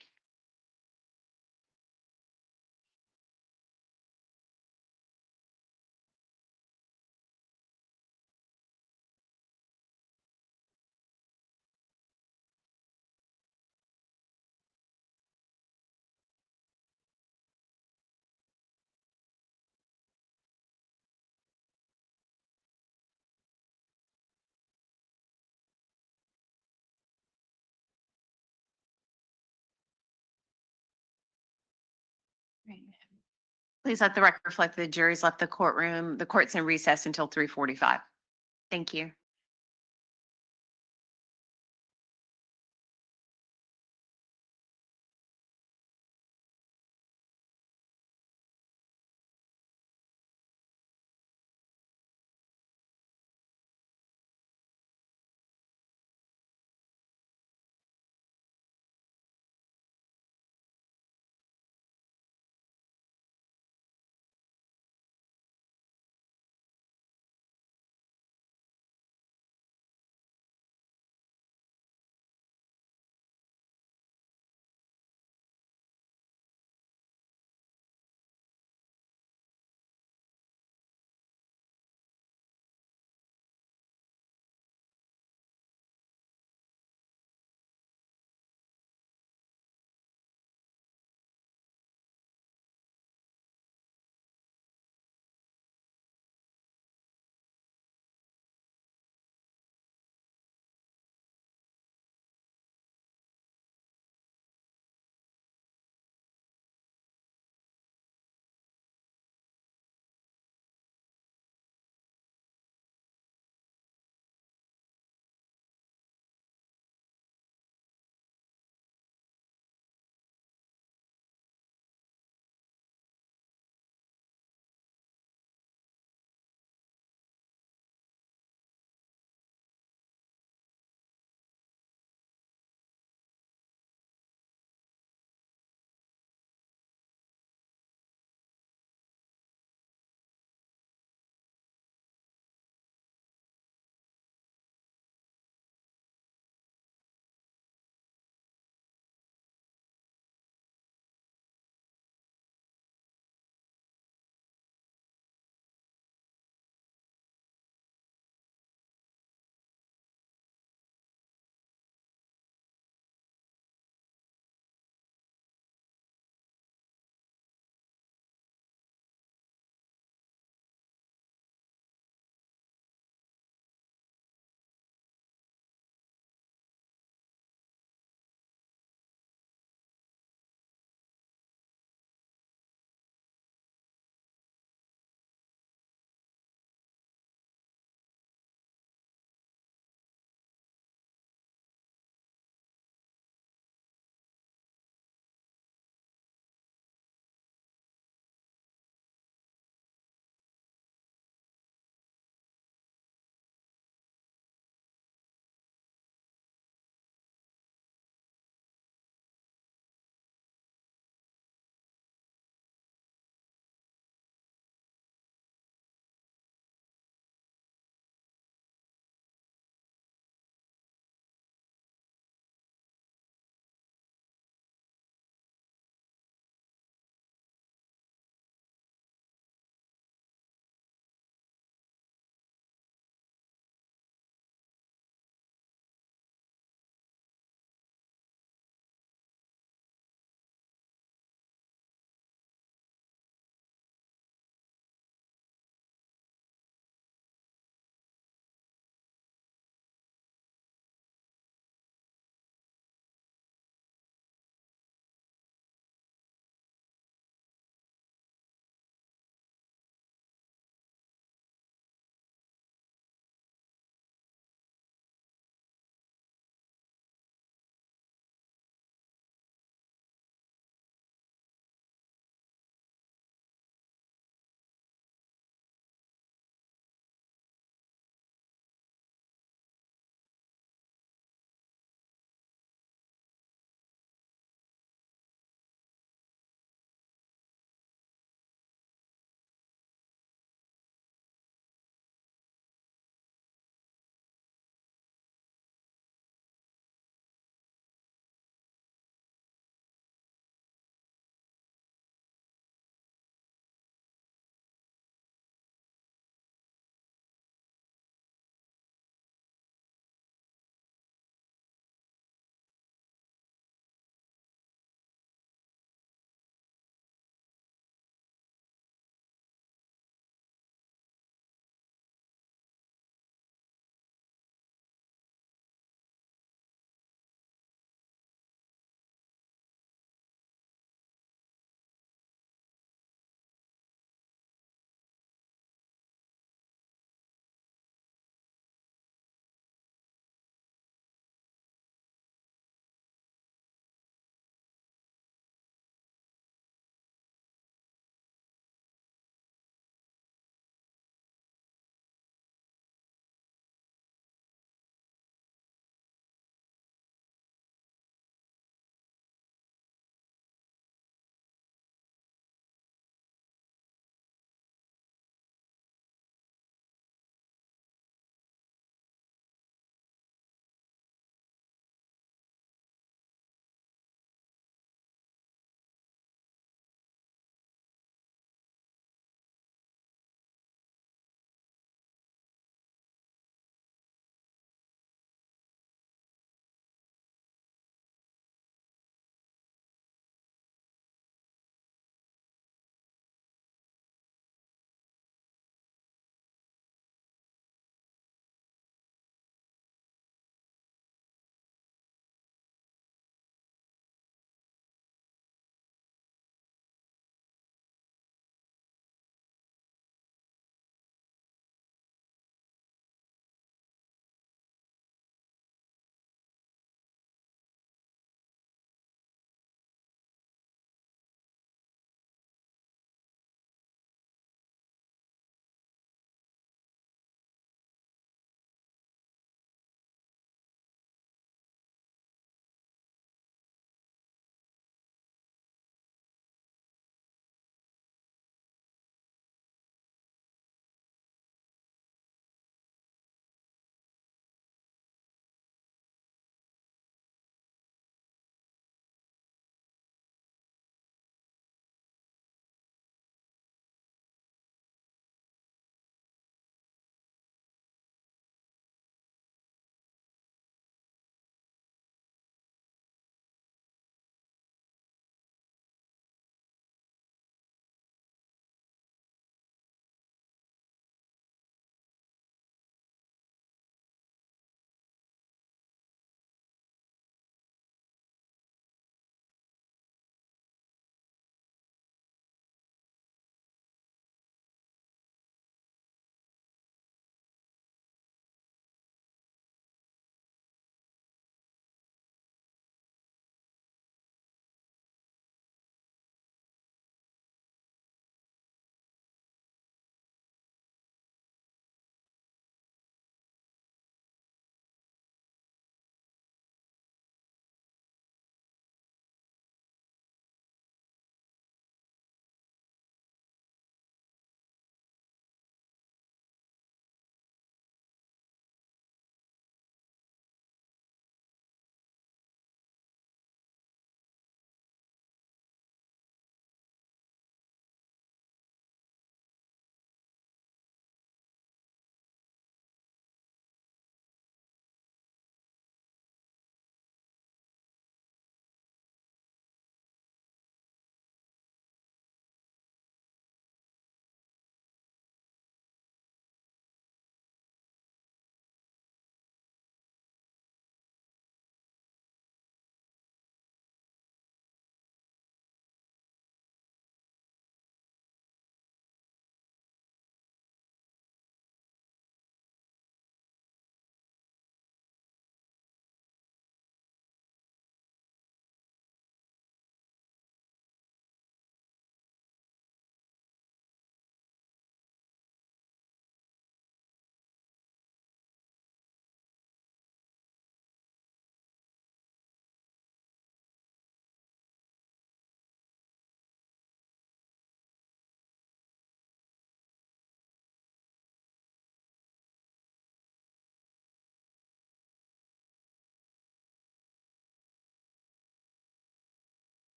Please let the record reflect the jury's left the courtroom. The court's in recess until 3:45. Thank you.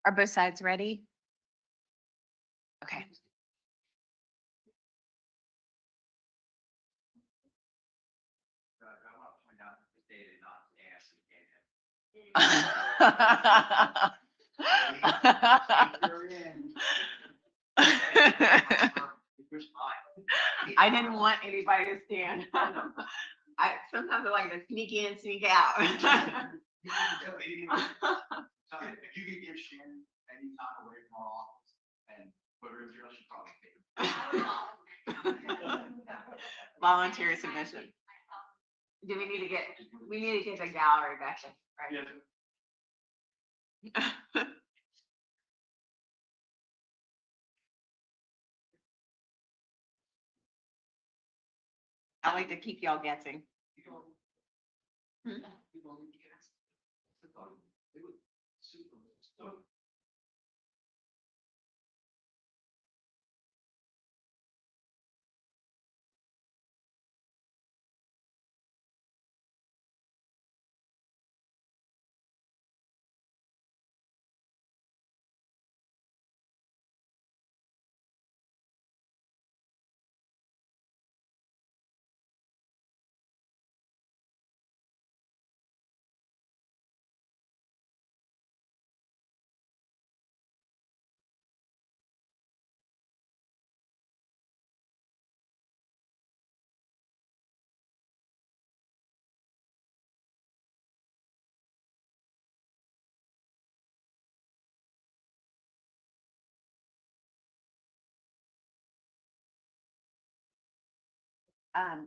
Are both sides ready? Okay. I didn't want anybody to stand. Sometimes I like to sneak in, sneak out. If you could give Shannon any time away from our office and put her in jail, she'd probably take it. Volunteer submission. Do we need to get the gallery back in, right? I like to keep y'all guessing. Hmm?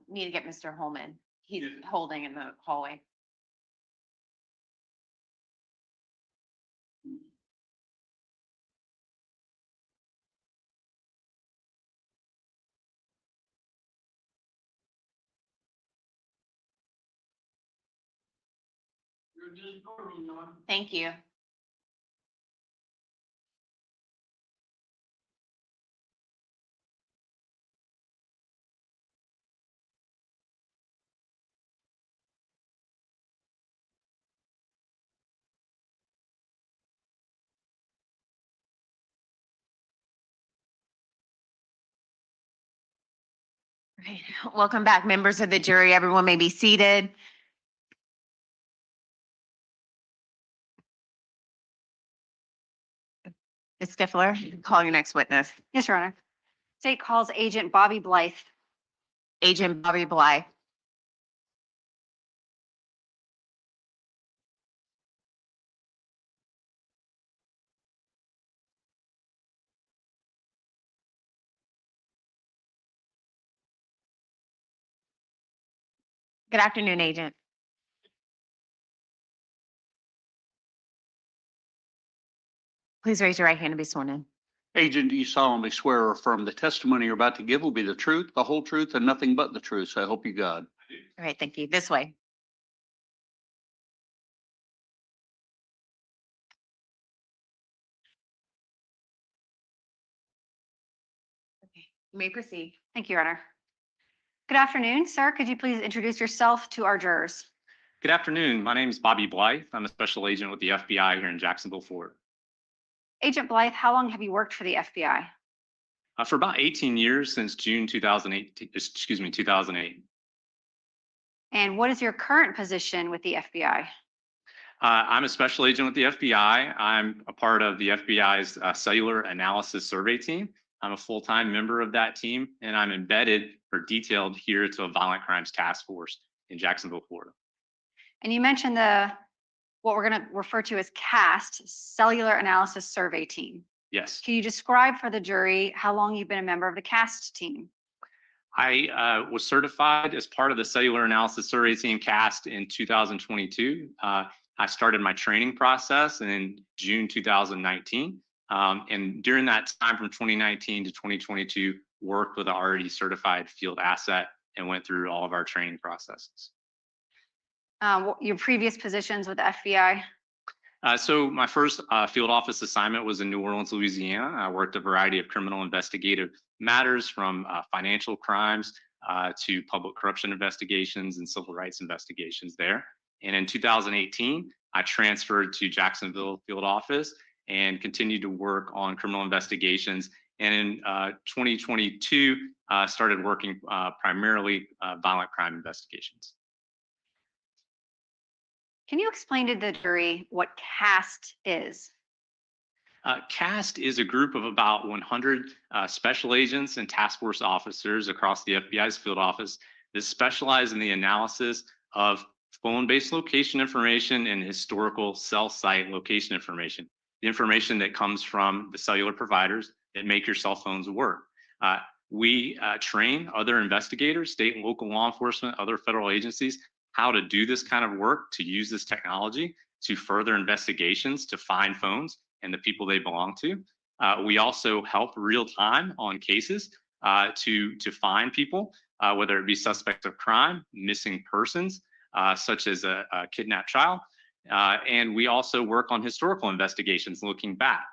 Need to get Mr. Holman. He's holding in the hallway. Thank you. Right. Welcome back, members of the jury. Everyone may be seated. Ms. Stifler, call your next witness. Yes, Your Honor. State calls Agent Bobby Blythe. Agent Bobby Bly. Good afternoon, Agent. Please raise your right hand to be sworn in. Agent, do you solemnly swear or affirm the testimony you're about to give will be the truth, the whole truth, and nothing but the truth? So help you God. All right, thank you. This way. Okay, you may proceed. Thank you, Your Honor. Good afternoon, sir. Could you please introduce yourself to our jurors? Good afternoon. My name is Bobby Blythe. I'm a special agent with the FBI here in Jacksonville, Florida. Agent Blythe, how long have you worked for the FBI? For about 18 years, since June 2008. And what is your current position with the FBI? I'm a special agent with the FBI. I'm a part of the FBI's cellular analysis survey team. I'm a full-time member of that team, and I'm embedded or detailed here to a violent crimes task force in Jacksonville, Florida. And you mentioned what we're going to refer to as CAST, Cellular Analysis Survey Team. Yes. Can you describe for the jury how long you've been a member of the CAST team? I was certified as part of the cellular analysis survey team CAST in 2022. I started my training process in June 2019. And during that time from 2019 to 2022, worked with an already certified field asset and went through all of our training processes. Your previous positions with the FBI? So my first field office assignment was in New Orleans, Louisiana. I worked a variety of criminal investigative matters from financial crimes to public corruption investigations and civil rights investigations there. And in 2018, I transferred to Jacksonville field office and continued to work on criminal investigations. And in 2022, started working primarily violent crime investigations. Can you explain to the jury what CAST is? CAST is a group of about 100 special agents and task force officers across the FBI's field office that specialize in the analysis of phone-based location information and historical cell site location information, the information that comes from the cellular providers that make your cell phones work. We train other investigators, state and local law enforcement, other federal agencies, how to do this kind of work, to use this technology to further investigations, to find phones and the people they belong to. We also help real time on cases to find people, whether it be suspects of crime, missing persons, such as a kidnapped child. And we also work on historical investigations, looking back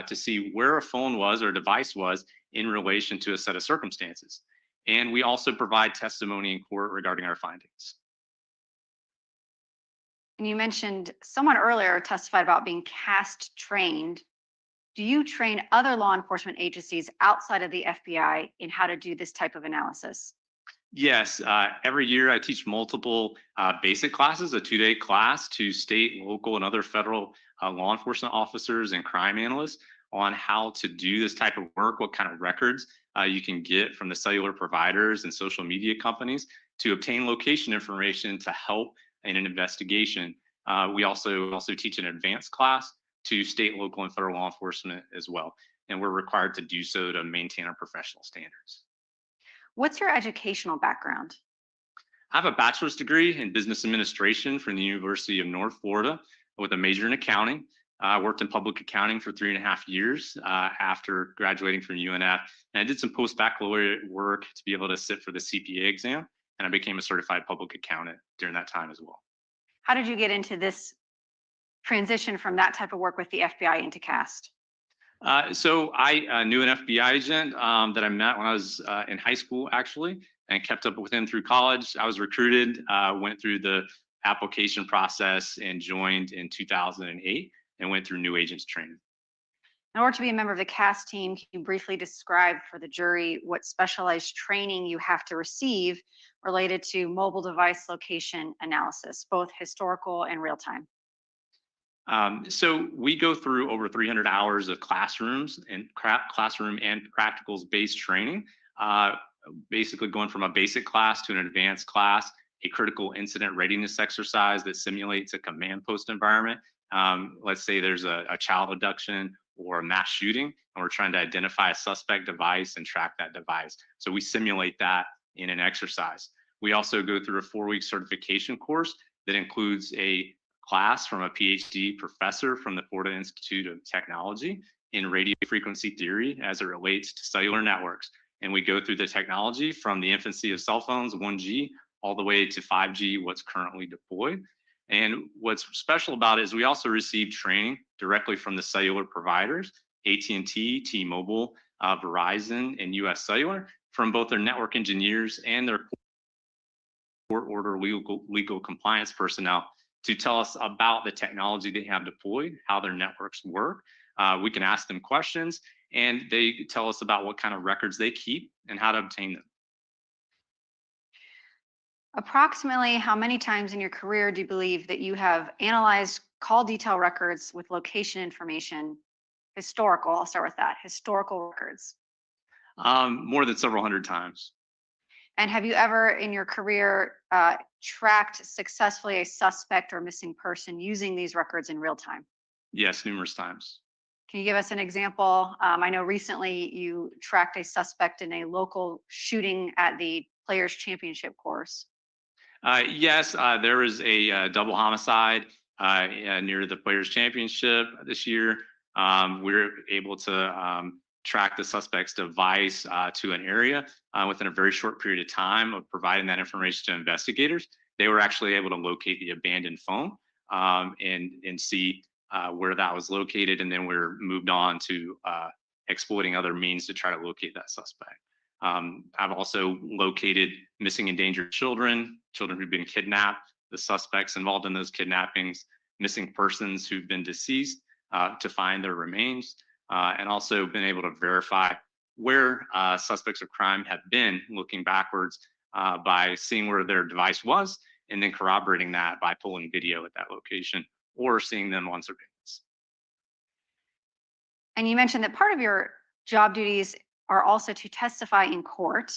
to see where a phone was or device was in relation to a set of circumstances. And we also provide testimony in court regarding our findings. And you mentioned someone earlier testified about being CAST trained. Do you train other law enforcement agencies outside of the FBI in how to do this type of analysis? Yes, every year I teach multiple basic classes, a 2-day class to state, local, and other federal law enforcement officers and crime analysts on how to do this type of work, what kind of records you can get from the cellular providers and social media companies to obtain location information to help in an investigation. We also teach an advanced class to state, local, and federal law enforcement as well. And we're required to do so to maintain our professional standards. What's your educational background? I have a bachelor's degree in business administration from the University of North Florida with a major in accounting. I worked in public accounting for 3.5 years after graduating from UNF. And I did some post-baccalaureate work to be able to sit for the CPA exam. And I became a certified public accountant during that time as well. How did you get into this transition from that type of work with the FBI into CAST? So I knew an FBI agent that I met when I was in high school, actually, and kept up with him through college. I was recruited, went through the application process and joined in 2008 and went through new agents training. In order to be a member of the CAST team, can you briefly describe for the jury what specialized training you have to receive related to mobile device location analysis, both historical and real time? So we go through over 300 hours of classroom and practicals based training, basically going from a basic class to an advanced class, a critical incident readiness exercise that simulates a command post environment. Let's say there's a child abduction or a mass shooting, and we're trying to identify a suspect device and track that device. So we simulate that in an exercise. We also go through a 4-week certification course that includes a class from a PhD professor from the Florida Institute of Technology in radio frequency theory as it relates to cellular networks. And we go through the technology from the infancy of cell phones, 1G, all the way to 5G, what's currently deployed. And what's special about it is we also receive training directly from the cellular providers, AT&T, T-Mobile, Verizon, and US Cellular, from both their network engineers and their court order legal compliance personnel to tell us about the technology they have deployed, how their networks work. We can ask them questions, and they tell us about what kind of records they keep and how to obtain them. Approximately how many times in your career do you believe that you have analyzed call detail records with location information, historical, I'll start with that, historical records? More than several hundred times. And have you ever in your career tracked successfully a suspect or missing person using these records in real time? Yes, numerous times. Can you give us an example? I know recently you tracked a suspect in a local shooting at the Players Championship course. Yes, there was a double homicide near the Players Championship this year. We were able to track the suspect's device to an area within a very short period of time of providing that information to investigators. They were actually able to locate the abandoned phone and see where that was located, and then we're moved on to exploiting other means to try to locate that suspect. I've also located missing endangered children who've been kidnapped, the suspects involved in those kidnappings, missing persons who've been deceased, to find their remains, and also been able to verify where suspects of crime have been looking backwards by seeing where their device was and then corroborating that by pulling video at that location or seeing them on surveillance. And you mentioned that part of your job duties are also to testify in court.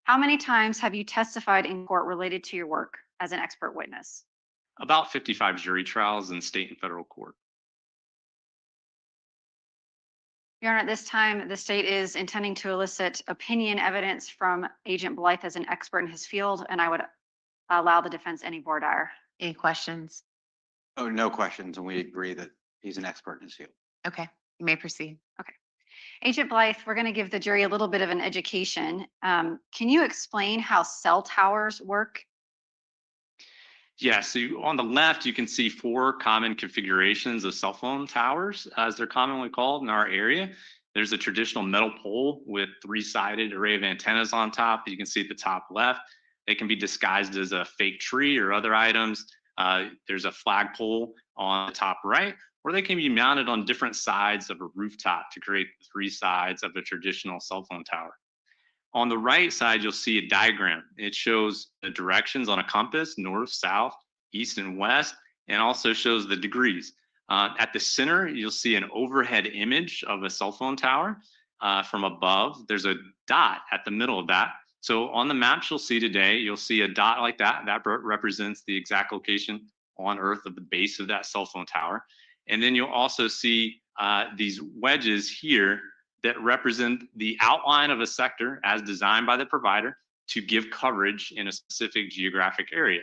How many times have you testified in court related to your work as an expert witness? About 55 jury trials in state and federal court. Your Honor, at this time, the state is intending to elicit opinion evidence from Agent Blythe as an expert in his field, and I would allow the defense any voir dire. Any questions? Oh, no questions, and we agree that he's an expert in his field. Okay, you may proceed. Agent Blythe, we're going to give the jury a little bit of an education. Can you explain how cell towers work? Yeah, so on the left, you can see 4 common configurations of cell phone towers, as they're commonly called in our area. There's a traditional metal pole with 3-sided array of antennas on top that you can see at the top left. They can be disguised as a fake tree or other items. There's a flagpole on the top right, or they can be mounted on different sides of a rooftop to create the 3 sides of a traditional cell phone tower. On the right side, you'll see a diagram. It shows the directions on a compass, north, south, east, and west, and also shows the degrees. At the center, you'll see an overhead image of a cell phone tower from above. There's a dot at the middle of that. So on the maps you'll see today, you'll see a dot like that. That represents the exact location on Earth of the base of that cell phone tower. And then you'll also see these wedges here that represent the outline of a sector as designed by the provider to give coverage in a specific geographic area.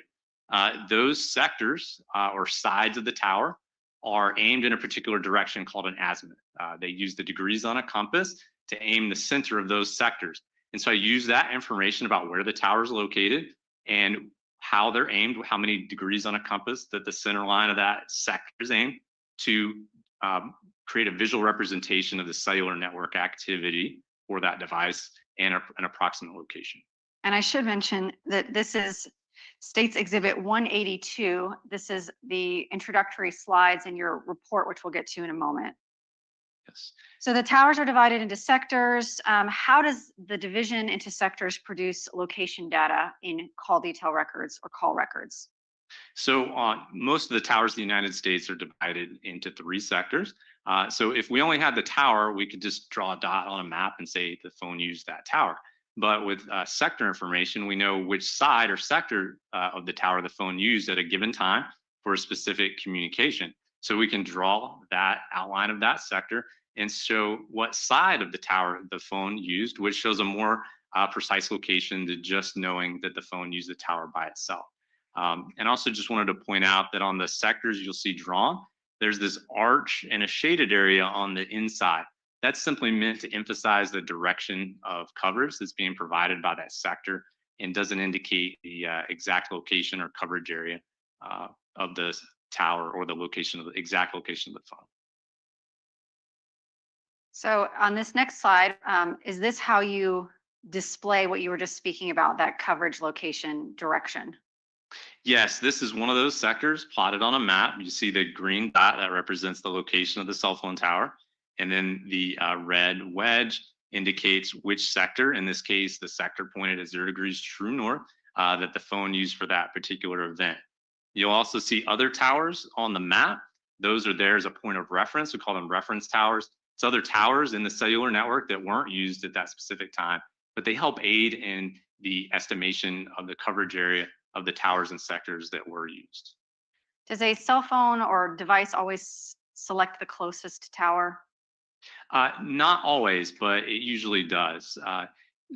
Those sectors or sides of the tower are aimed in a particular direction called an azimuth. They use the degrees on a compass to aim the center of those sectors. And so I use that information about where the tower is located and how they're aimed, how many degrees on a compass that the center line of that sector is aimed to create a visual representation of the cellular network activity for that device and an approximate location. And I should mention that this is State's Exhibit 182. This is the introductory slides in your report, which we'll get to in a moment. Yes. So the towers are divided into sectors. How does the division into sectors produce location data in call detail records or call records? So most of the towers in the United States are divided into 3 sectors. So if we only had the tower, we could just draw a dot on a map and say the phone used that tower. But with sector information, we know which side or sector of the tower the phone used at a given time for a specific communication. So we can draw that outline of that sector and show what side of the tower the phone used, which shows a more precise location than just knowing that the phone used the tower by itself. And also just wanted to point out that on the sectors you'll see drawn, there's this arch and a shaded area on the inside. That's simply meant to emphasize the direction of coverage that's being provided by that sector and doesn't indicate the exact location or coverage area of the tower or the location of the exact location of the phone. So on this next slide, is this how you display what you were just speaking about, that coverage location direction? Yes, this is one of those sectors plotted on a map. You see the green dot that represents the location of the cell phone tower. And then the red wedge indicates which sector, in this case, the sector pointed at 0 degrees true north, that the phone used for that particular event. You'll also see other towers on the map. Those are there as a point of reference. We call them reference towers. It's other towers in the cellular network that weren't used at that specific time, but they help aid in the estimation of the coverage area of the towers and sectors that were used. Does a cell phone or device always select the closest tower? Not always, but it usually does.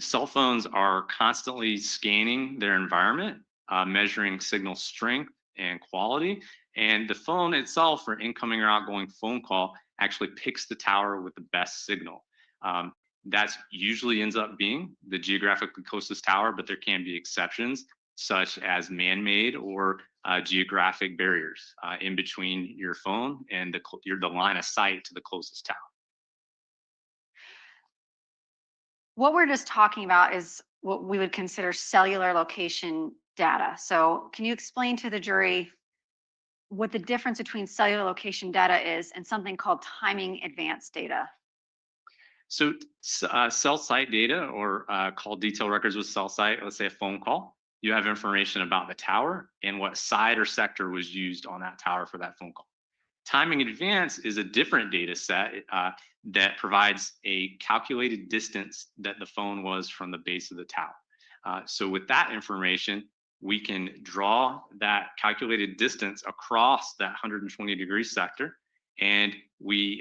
Cell phones are constantly scanning their environment, measuring signal strength and quality. And the phone itself, for incoming or outgoing phone call, actually picks the tower with the best signal. That usually ends up being the geographically closest tower, but there can be exceptions, such as man-made or geographic barriers in between your phone and the line of sight to the closest tower. What we're just talking about is what we would consider cellular location data. So can you explain to the jury what the difference between cellular location data is and something called timing advance data. So cell site data or call detail records with cell site, let's say a phone call, you have information about the tower and what side or sector was used on that tower for that phone call. Timing advance is a different data set that provides a calculated distance that the phone was from the base of the tower. So with that information, we can draw that calculated distance across that 120-degree sector. And we,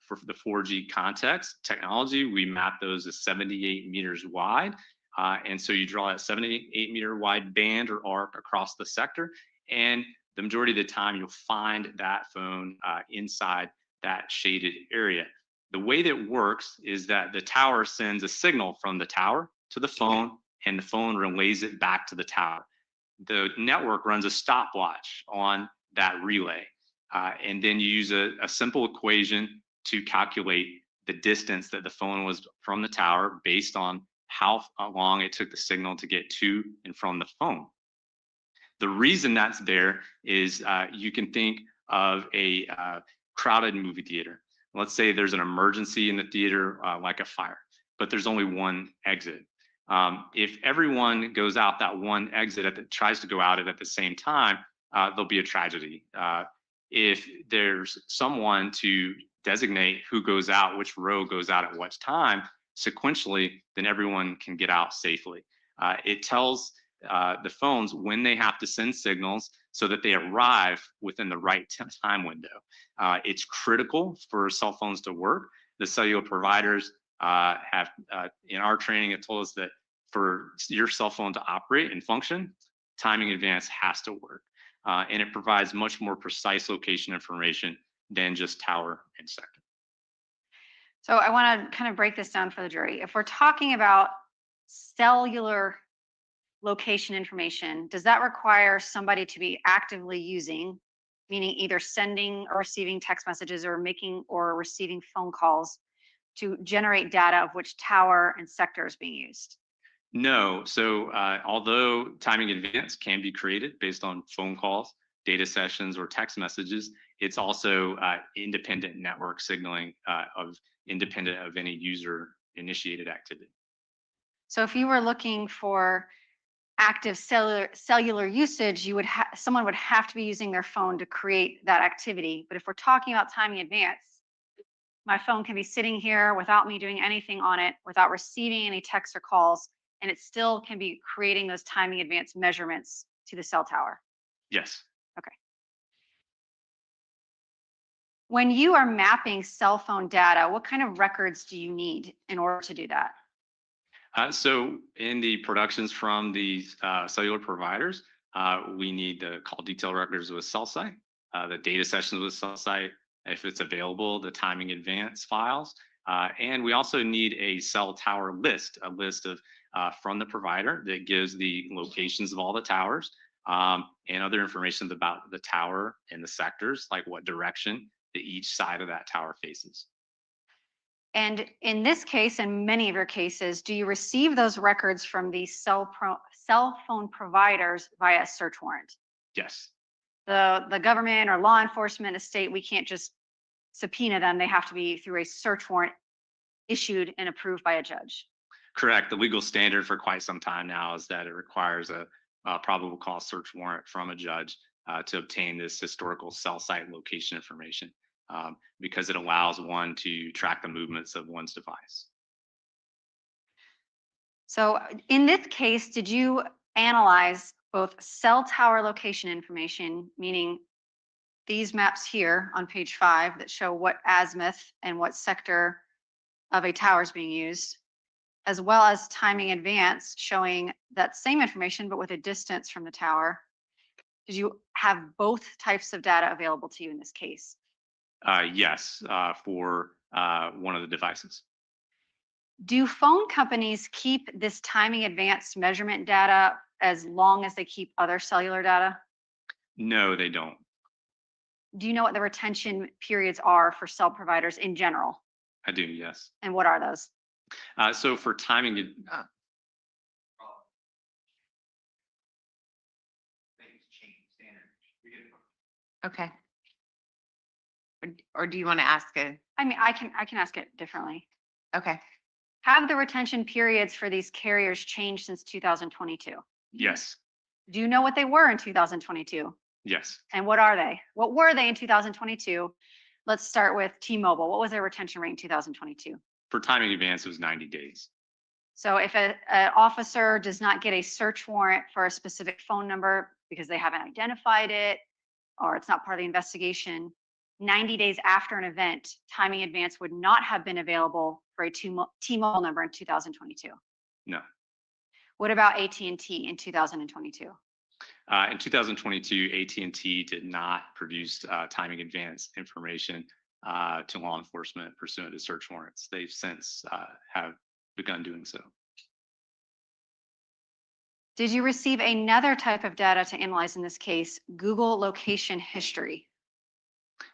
for the 4G context technology, we map those as 78 meters wide. And so you draw that 78-meter wide band or arc across the sector. And the majority of the time, you'll find that phone inside that shaded area. The way that works is that the tower sends a signal from the tower to the phone, and the phone relays it back to the tower. The network runs a stopwatch on that relay. And then you use a simple equation to calculate the distance that the phone was from the tower based on how long it took the signal to get to and from the phone. The reason that's there is you can think of a crowded movie theater. Let's say there's an emergency in the theater, like a fire, but there's only one exit. If everyone goes out that one exit tries to go out at the same time, there'll be a tragedy. If there's someone to designate who goes out, which row goes out at what time, sequentially, then everyone can get out safely. It tells the phones when they have to send signals so that they arrive within the right time window. It's critical for cell phones to work. The cellular providers have, in our training, have told us that for your cell phone to operate and function, timing advance has to work. And it provides much more precise location information than just tower and sector. So I want to kind of break this down for the jury. If we're talking about cellular location information, does that require somebody to be actively using, meaning either sending or receiving text messages or making or receiving phone calls to generate data of which tower and sector is being used? No. So although timing advance can be created based on phone calls, data sessions, or text messages, it's also independent network signaling independent of any user initiated activity. So if you were looking for active cellular usage, someone would have to be using their phone to create that activity. But if we're talking about timing advance, my phone can be sitting here without me doing anything on it, without receiving any texts or calls, and it still can be creating those timing advance measurements to the cell tower. Yes. Okay. When you are mapping cell phone data, what kind of records do you need in order to do that? So in the productions from the cellular providers, we need the call detail records with cell site, the data sessions with cell site, if it's available, the timing advance files. And we also need a cell tower list, a list of from the provider that gives the locations of all the towers and other information about the tower and the sectors, like what direction that each side of that tower faces. And in this case, and many of your cases, do you receive those records from the cell phone providers via a search warrant? Yes. The government or law enforcement, a state, we can't just subpoena them. They have to be through a search warrant issued and approved by a judge. Correct. The legal standard for quite some time now is that it requires a probable cause search warrant from a judge to obtain this historical cell site location information. Because it allows one to track the movements of one's device. So in this case, did you analyze both cell tower location information, meaning these maps here on page 5 that show what azimuth and what sector of a tower is being used, as well as timing advance showing that same information but with a distance from the tower? Did you have both types of data available to you in this case? Yes, for one of the devices. Do phone companies keep this timing advanced measurement data as long as they keep other cellular data? No, they don't. Do you know what the retention periods are for cell providers in general? I do, yes. And what are those? So for timing, Okay. Or do you want to ask a, I mean, I can ask it differently. okay. Have the retention periods for these carriers changed since 2022? Yes, Do you know what they were in 2022? yes. And what are they? What were they in 2022? Let's start with T-Mobile. What was their retention rate in 2022? For timing advance, it was 90 days. So if an officer does not get a search warrant for a specific phone number because they haven't identified it or it's not part of the investigation, 90 days after an event, timing advance would not have been available for a T-Mobile number in 2022. No. What about AT&T in 2022? In 2022, AT&T did not produce timing advance information to law enforcement pursuant to search warrants. They've since have begun doing so. Did you receive another type of data to analyze in this case, Google location history?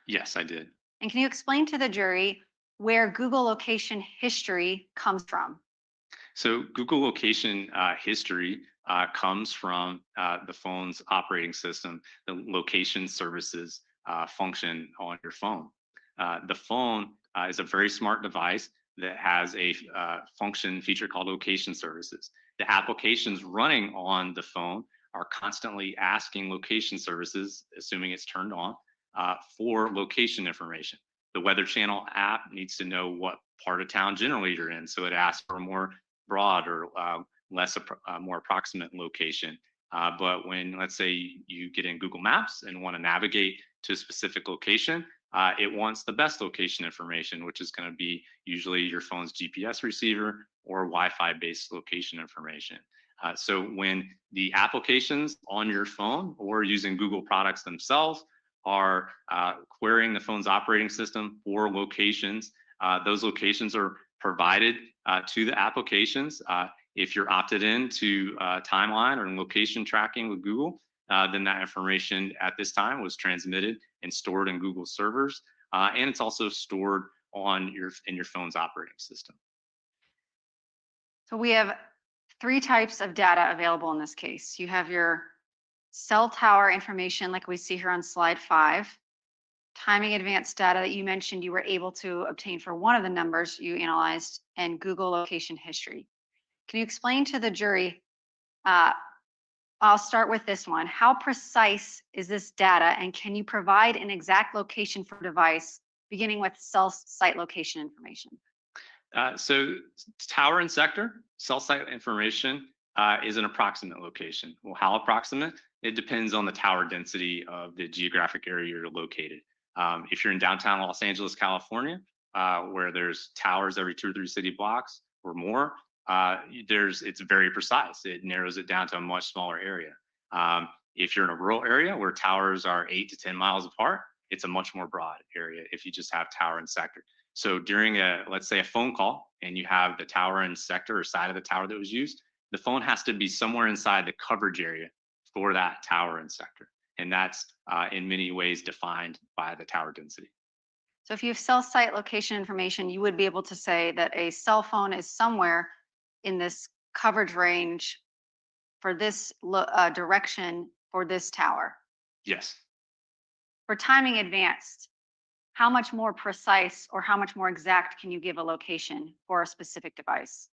Yes, I did. And can you explain to the jury where Google location history comes from? So Google location history comes from the phone's operating system, the location services function on your phone. The phone is a very smart device that has a function feature called location services. The applications running on the phone are constantly asking location services, assuming it's turned on, for location information. The Weather Channel app needs to know what part of town generally you're in, so it asks for a more broad or more approximate location. But when, let's say, you get in Google Maps and want to navigate to a specific location, it wants the best location information, which is going to be usually your phone's GPS receiver or Wi-Fi based location information. So when the applications on your phone or using Google products themselves are querying the phone's operating system for locations, those locations are provided to the applications. If you're opted in to timeline or location tracking with Google, then that information at this time was transmitted and stored in Google servers, and it's also stored on in your phone's operating system. So we have three types of data available in this case. You have your cell tower information, like we see here on slide 5, timing advanced data that you mentioned you were able to obtain for one of the numbers you analyzed, and Google location history. Can you explain to the jury, I'll start with this one. How precise is this data, and can you provide an exact location for device, beginning with cell site location information? So tower and sector, cell site information is an approximate location. Well, how approximate? It depends on the tower density of the geographic area you're located. If you're in downtown Los Angeles, California, where there's towers every 2 or 3 city blocks or more, it's very precise. It narrows it down to a much smaller area. If you're in a rural area where towers are 8 to 10 miles apart, it's a much more broad area if you just have tower and sector. So during let's say a phone call, and you have the tower and sector or side of the tower that was used, the phone has to be somewhere inside the coverage area for that tower and sector. And that's in many ways defined by the tower density. So if you have cell site location information, you would be able to say that a cell phone is somewhere in this coverage range for this direction for this tower. Yes. For timing advanced, how much more precise or how much more exact can you give a location for a specific device?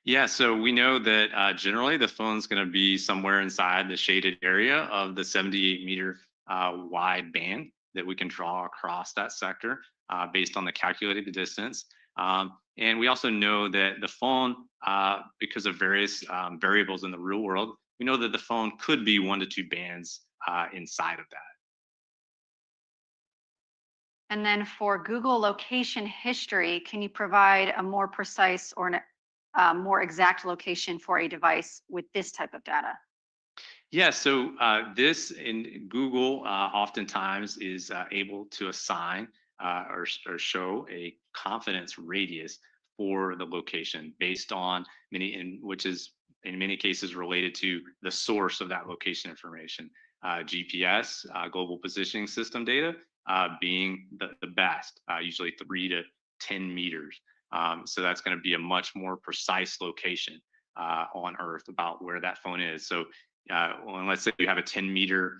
Yeah, so we know that generally the phone's going to be somewhere inside the shaded area of the 78 meter wide band that we can draw across that sector based on the calculated distance. And we also know that the phone, because of various variables in the real world, we know that the phone could be 1 to 2 bands inside of that. And then for Google location history, can you provide a more precise or more exact location for a device with this type of data? Yeah, so this in Google oftentimes is able to assign or show a confidence radius for the location based on which is in many cases related to the source of that location information. GPS, global positioning system data, being the best, usually 3 to 10 meters. So that's going to be a much more precise location on Earth about where that phone is. So let's say you have a 10 meter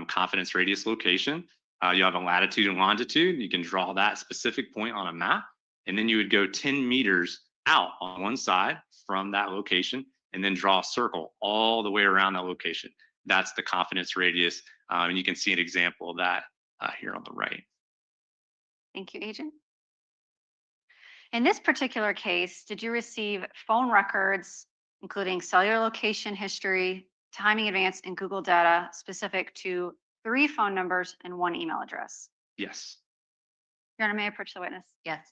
confidence radius location, You have a latitude and longitude. You can draw that specific point on a map, and then you would go 10 meters out on one side from that location, and then draw a circle all the way around that location. That's the confidence radius, and you can see an example of that here on the right. Thank you, Agent. In this particular case, did you receive phone records, including cellular location history, timing advance, and Google data specific to 3 phone numbers and 1 email address? Yes. Your Honor, may I approach the witness? Yes.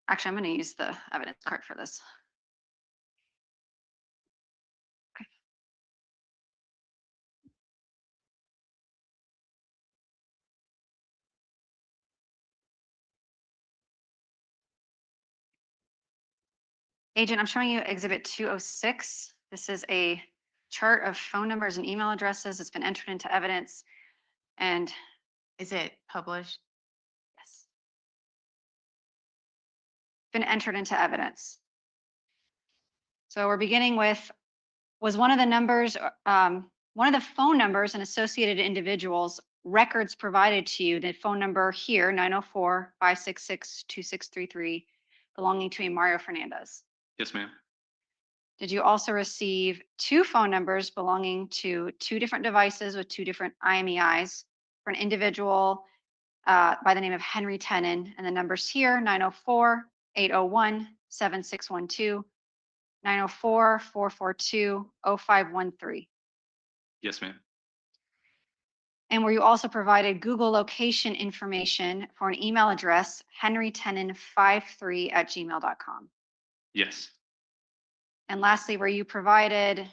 Actually, I'm going to use the evidence card for this. Agent, I'm showing you Exhibit 206. This is a chart of phone numbers and email addresses. It's been entered into evidence. And Is it published? yes, been entered into evidence. So we're beginning with, was one of the numbers, one of the phone numbers and associated individuals records provided to you, the phone number here, 904-566-2633, belonging to a Mario Fernandez? Yes, ma'am. Did you also receive 2 phone numbers belonging to 2 different devices with 2 different IMEIs for an individual by the name of Henry Tenon? And the numbers here, 904-801-7612, 904-442-0513. Yes, ma'am. And were you also provided Google location information for an email address, henrytenon53@gmail.com? Yes. And lastly, were you provided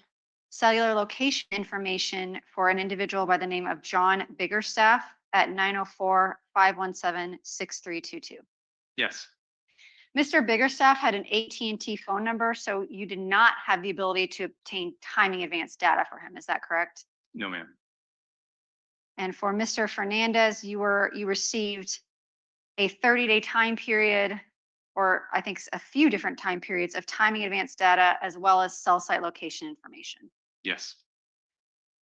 cellular location information for an individual by the name of John Biggerstaff at 904-517-6322? Yes. Mr. Biggerstaff had an AT&T phone number, so you did not have the ability to obtain timing advance data for him. Is that correct? No, ma'am. And for Mr. Fernandez, you received a 30-day time period, or I think a few different time periods of timing advance data, as well as cell site location information. Yes.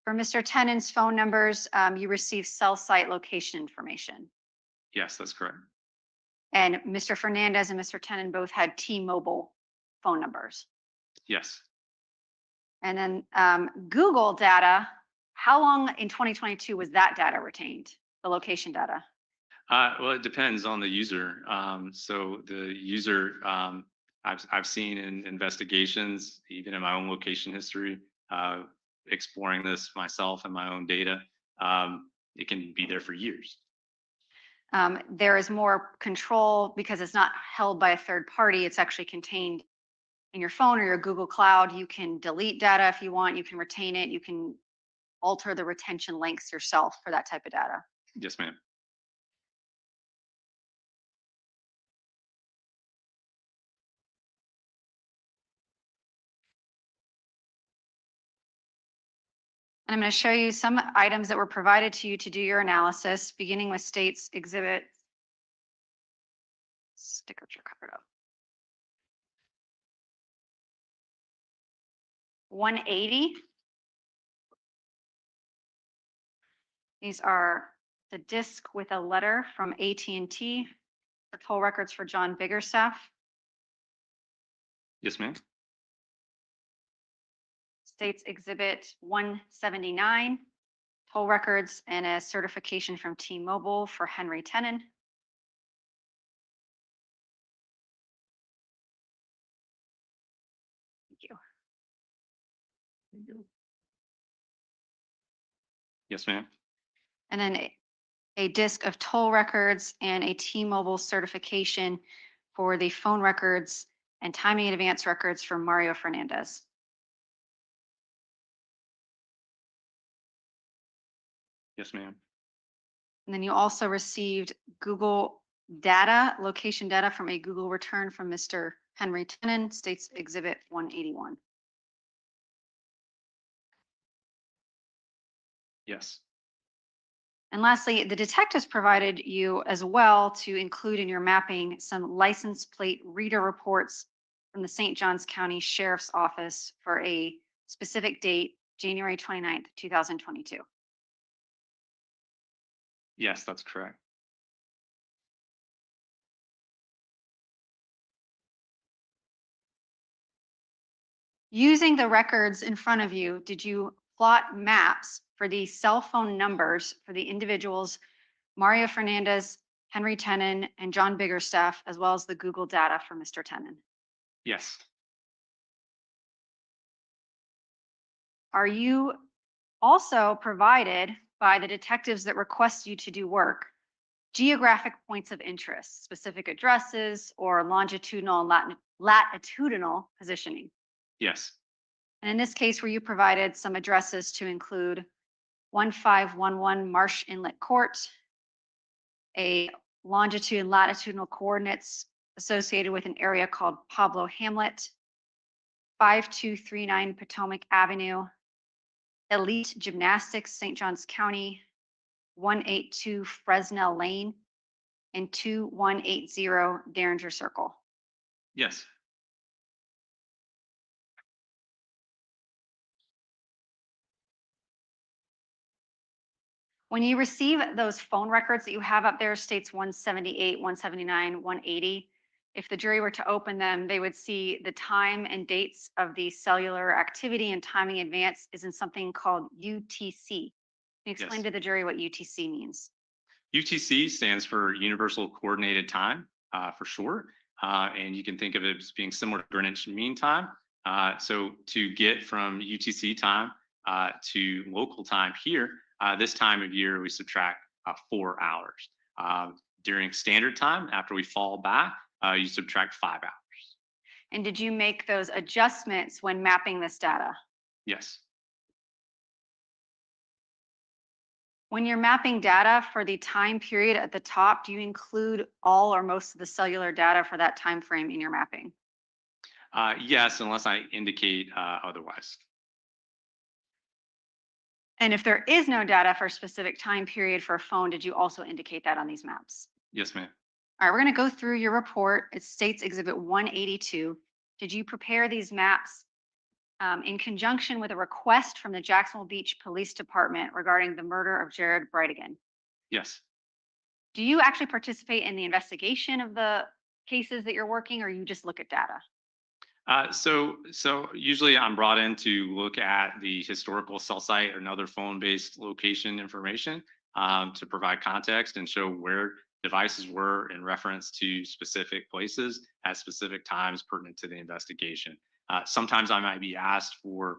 For Mr. Tenon's phone numbers, you received cell site location information. Yes, that's correct. And Mr. Fernandez and Mr. Tenon both had T-Mobile phone numbers. Yes. And then Google data, how long in 2022 was that data retained, the location data? Well, it depends on the user. So the user, I've seen in investigations, even in my own location history, exploring this myself and my own data, it can be there for years. There is more control because it's not held by a third party. It's actually contained in your phone or your Google Cloud. You can delete data if you want. You can retain it. You can alter the retention lengths yourself for that type of data. Yes, ma'am. And I'm going to show you some items that were provided to you to do your analysis, beginning with State's Exhibit. Stickers are covered up. 180. These are the disc with a letter from AT&T for toll records for John Biggerstaff. Yes, ma'am. State's Exhibit 179, toll records and a certification from T-Mobile for Henry Tenon. Thank you. Yes, ma'am. And then a disc of toll records and a T-Mobile certification for the phone records and timing in advance records for Mario Fernandez. Yes, ma'am. And then you also received Google data, location data from a Google return from Mr. Henry Tenon, State's Exhibit 181. Yes. And lastly, the detectives provided you as well to include in your mapping some license plate reader reports from the St. Johns County Sheriff's Office for a specific date, January 29th, 2022. Yes, that's correct. Using the records in front of you, did you plot maps for the cell phone numbers for the individuals Mario Fernandez, Henry Tenon, and John Biggerstaff, as well as the Google data for Mr. Tenon? Yes. Are you also provided by the detectives that request you to do work geographic points of interest, specific addresses, or longitudinal and latitudinal positioning? Yes. And in this case, were you provided some addresses to include 1511 Marsh Inlet Court, a longitude and latitudinal coordinates associated with an area called Pablo Hamlet, 5239 Potomac Avenue, Elite Gymnastics, St. Johns County, 182 Fresnel Lane, and 2180 Derringer Circle? Yes. When you receive those phone records that you have up there, states 178, 179, 180, if the jury were to open them, they would see the time and dates of the cellular activity and timing advance is in something called UTC. Can you explain Yes. to the jury what UTC means? UTC stands for Universal Coordinated Time, for short. And you can think of it as being similar to Greenwich Mean Time. So to get from UTC time to local time here, this time of year, we subtract 4 hours. During standard time, after we fall back, you subtract 5 hours. And did you make those adjustments when mapping this data? Yes. When you're mapping data for the time period at the top, do you include all or most of the cellular data for that time frame in your mapping? Yes, unless I indicate otherwise. And if there is no data for a specific time period for a phone, did you also indicate that on these maps? Yes, ma'am. All right, we're going to go through your report. It states Exhibit 182. Did you prepare these maps in conjunction with a request from the Jacksonville Beach Police Department regarding the murder of Jared Bridegan? Yes. Do you actually participate in the investigation of the cases that you're working, or you just look at data? So usually I'm brought in to look at the historical cell site or another phone-based location information to provide context and show where devices were in reference to specific places at specific times pertinent to the investigation. Sometimes I might be asked for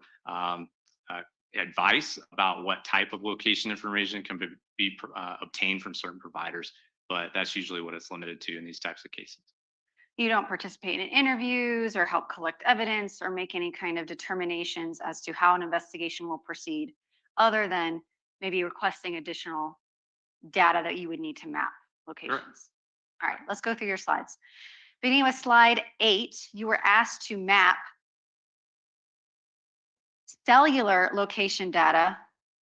advice about what type of location information can be obtained from certain providers, but that's usually what it's limited to in these types of cases. You don't participate in interviews or help collect evidence or make any kind of determinations as to how an investigation will proceed, other than maybe requesting additional data that you would need to map locations. Sure. All right, let's go through your slides. Beginning with slide 8, you were asked to map cellular location data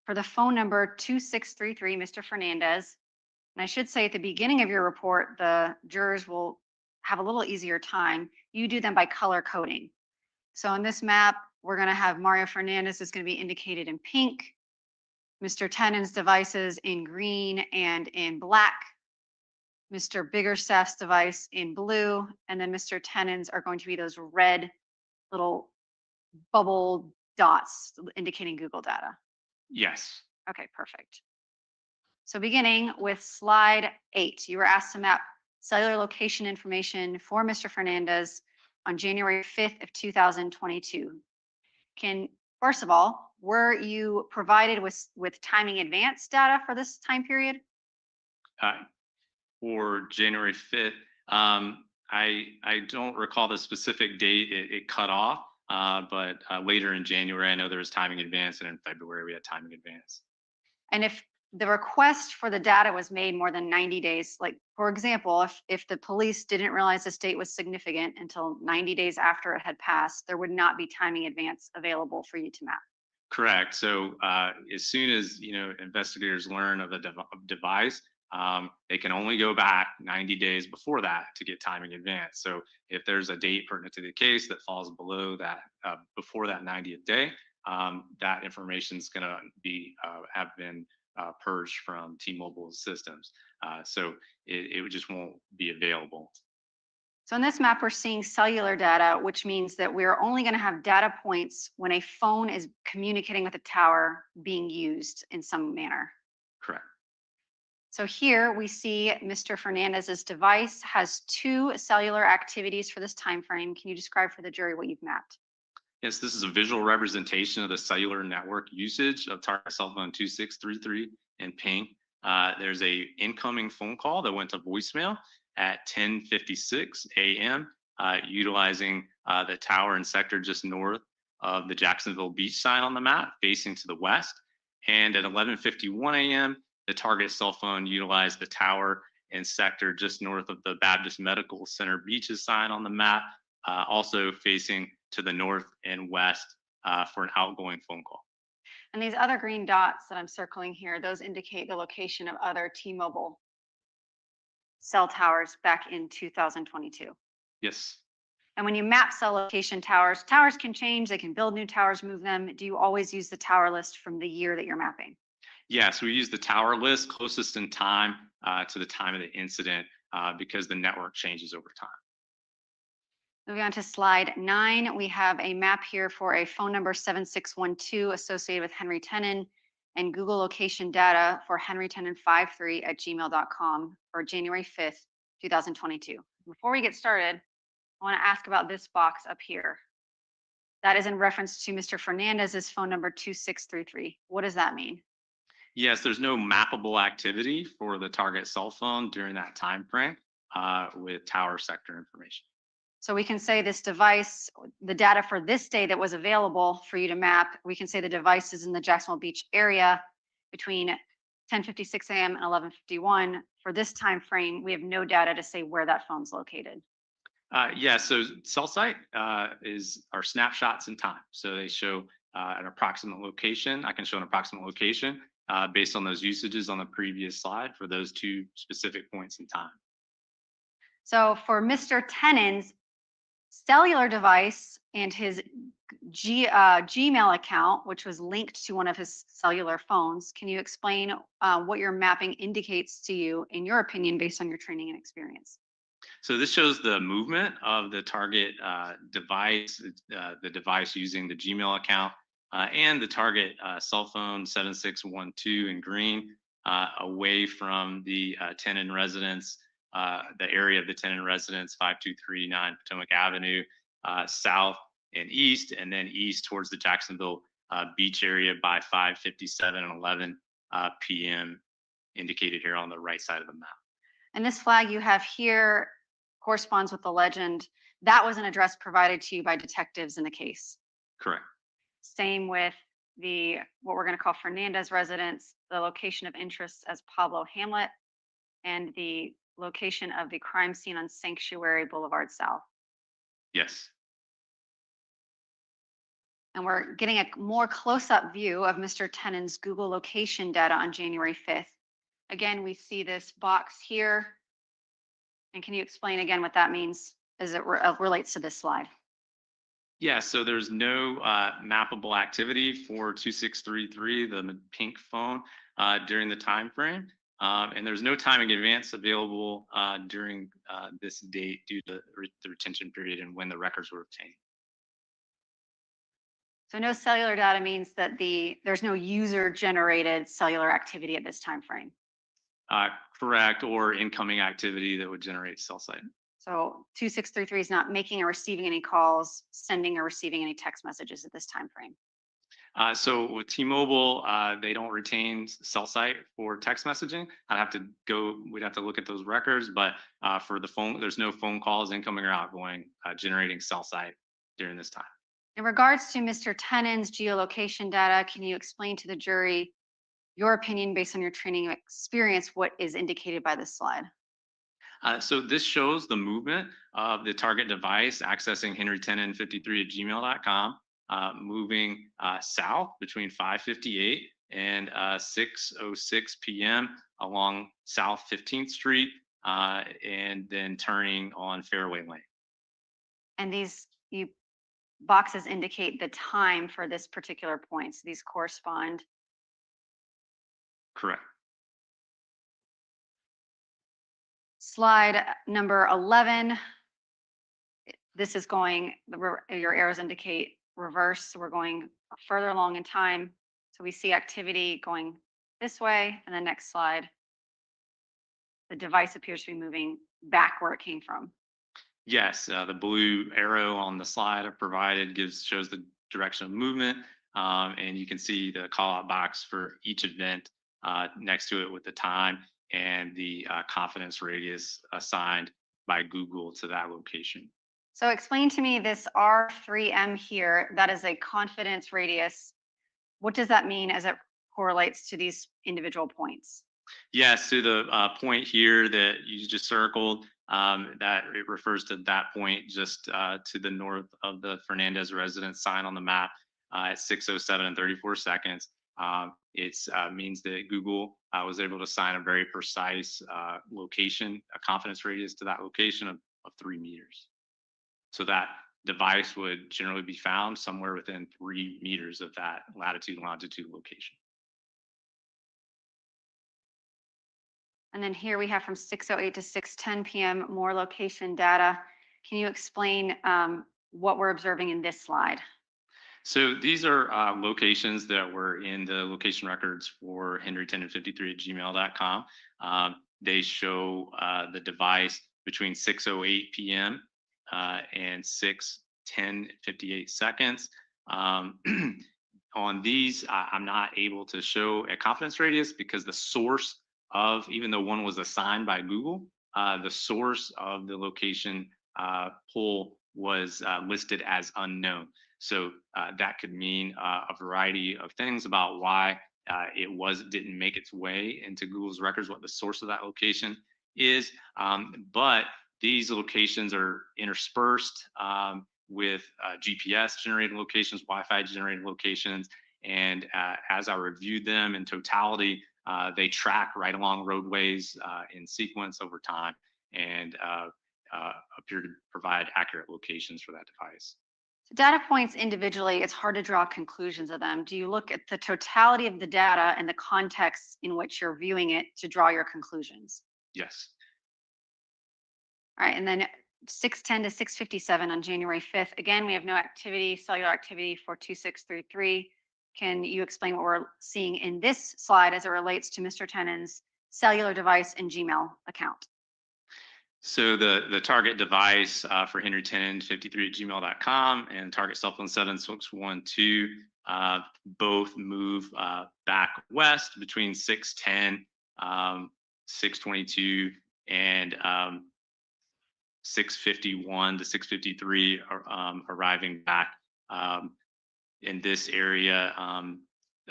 for the phone number 2633, Mr. Fernandez. And I should say at the beginning of your report, the jurors will have a little easier time. You do them by color coding. So on this map, we're going to have Mario Fernandez is going to be indicated in pink, Mr. Tenon's devices in green and in black, Mr. Biggerstaff's device in blue, and then Mr. Tenon's are going to be those red little bubble dots indicating Google data. Yes. Okay, perfect. So beginning with slide 8, you were asked to map cellular location information for Mr. Fernandez on January 5th of 2022. First of all, were you provided with timing advance data for this time period? For January 5th, I don't recall the specific date it cut off, but later in January, I know there was timing advance, and in February, we had timing advance. And if the request for the data was made more than 90 days, like for example, if the police didn't realize this date was significant until 90 days after it had passed, there would not be timing advance available for you to map. Correct. So as soon as investigators learn of a device, they can only go back 90 days before that to get timing advance. So if there's a date pertinent to the case that falls below that, before that 90th day, that information is going to be have been purged from T-Mobile's systems. So it just won't be available. So in this map, we're seeing cellular data, which means that we're only going to have data points when a phone is communicating with a tower being used in some manner. Correct. So here we see Mr. Fernandez's device has 2 cellular activities for this time frame. Can you describe for the jury what you've mapped? Yes, this is a visual representation of the cellular network usage of target cell phone 2633 and ping. There's a incoming phone call that went to voicemail at 10:56 a.m. Utilizing the tower and sector just north of the Jacksonville Beach sign on the map, facing to the west. And at 11:51 a.m., the target cell phone utilized the tower and sector just north of the Baptist Medical Center Beaches sign on the map, also facing to the north and west for an outgoing phone call. And these other green dots that I'm circling here, those indicate the location of other T-Mobile cell towers back in 2022. Yes. And when you map cell location towers, towers can change, they can build new towers, move them. Do you always use the tower list from the year that you're mapping? Yes, we use the tower list closest in time to the time of the incident because the network changes over time. Moving on to slide 9, we have a map here for a phone number 7612 associated with Henry Tenon and Google location data for henrytenon53@gmail.com for January 5th, 2022. Before we get started, I want to ask about this box up here. That is in reference to Mr. Fernandez's phone number 2633. What does that mean? Yes, there's no mappable activity for the target cell phone during that time frame with tower sector information. So we can say this device, the data for this day that was available for you to map, we can say the device is in the Jacksonville Beach area between 10:56 a.m. and 11:51. For this time frame, we have no data to say where that phone's located. Yeah, so cell site is our snapshots in time. So they show an approximate location. I can show an approximate location based on those usages on the previous slide for those 2 specific points in time. So for Mr. Tenon's cellular device and his Gmail account, which was linked to one of his cellular phones, can you explain what your mapping indicates to you, in your opinion, based on your training and experience? So this shows the movement of the target device, the device using the Gmail account and the target cell phone 7612 in green away from the Tenon residence, the area of the Tenon residence, 5239 Potomac Avenue, south and east, and then east towards the Jacksonville Beach area by 5:57 and 11 p.m. indicated here on the right side of the map. And this flag you have here corresponds with the legend. That was an address provided to you by detectives in the case. Correct. Same with what we're going to call Fernandez residence, the location of interest as Pablo Hamlet, and the location of the crime scene on Sanctuary Boulevard South. Yes. And we're getting a more close-up view of Mr. Tenon's Google location data on January 5th. Again, we see this box here. And can you explain again what that means as it relates to this slide? Yeah, so there's no mappable activity for 2633, the pink phone, during the time frame. And there's no timing advance available during this date due to the retention period and when the records were obtained. So no cellular data means that there's no user-generated cellular activity at this time frame. Correct, or incoming activity that would generate cell site. So 2633 is not making or receiving any calls, sending or receiving any text messages at this time frame. So with T-Mobile, they don't retain cell site for text messaging. We'd have to look at those records, but for the phone, there's no phone calls incoming or outgoing generating cell site during this time. In regards to Mr. Tenon's geolocation data, can you explain to the jury your opinion based on your training experience, what is indicated by this slide? So this shows the movement of the target device accessing henrytenon53@gmail.com moving south between 5:58 and 6:06 p.m. along South 15th Street, and then turning on Fairway Lane. And these boxes indicate the time for this particular point. So these correspond. Correct. Slide number 11. This is going, your arrows indicate reverse. So we're going further along in time. So we see activity going this way, and the next slide, the device appears to be moving back where it came from. Yes, the blue arrow on the slide I provided shows the direction of movement, and you can see the call out box for each event next to it with the time and the confidence radius assigned by Google to that location. So explain to me this R3M here, that is a confidence radius. What does that mean as it correlates to these individual points? Yes, so the point here that you just circled, that it refers to that point just to the north of the Fernandez residence sign on the map at 6:07 and 34 seconds. It means that Google was able to assign a very precise location, a confidence radius to that location of 3 meters. So that device would generally be found somewhere within 3 meters of that latitude and longitude location. And then here we have from 6:08 to 6:10 p.m. more location data. Can you explain what we're observing in this slide? So these are locations that were in the location records for Henry Tenon 53 at gmail.com. They show the device between 6:08 p.m. And 6:10:58 seconds. On these, I'm not able to show a confidence radius because the source of, even though one was assigned by Google, the source of the location pull was listed as unknown. So that could mean a variety of things about why it didn't make its way into Google's records, what the source of that location is. But these locations are interspersed with GPS generated locations, Wi-Fi generated locations. And as I reviewed them in totality, they track right along roadways in sequence over time and appear to provide accurate locations for that device. So data points individually, it's hard to draw conclusions of them. Do you look at the totality of the data and the context in which you're viewing it to draw your conclusions? Yes. All right, and then 6:10 to 6:57 on January 5th. Again, we have no activity, cellular activity for 2633. Can you explain what we're seeing in this slide as it relates to Mr. Tenon's cellular device and Gmail account? So the target device for Henry Tenon 53 at gmail.com and target cell phone 7612 both move back west between 6:10, 6:22, and 6:51 to 6:53, arriving back in this area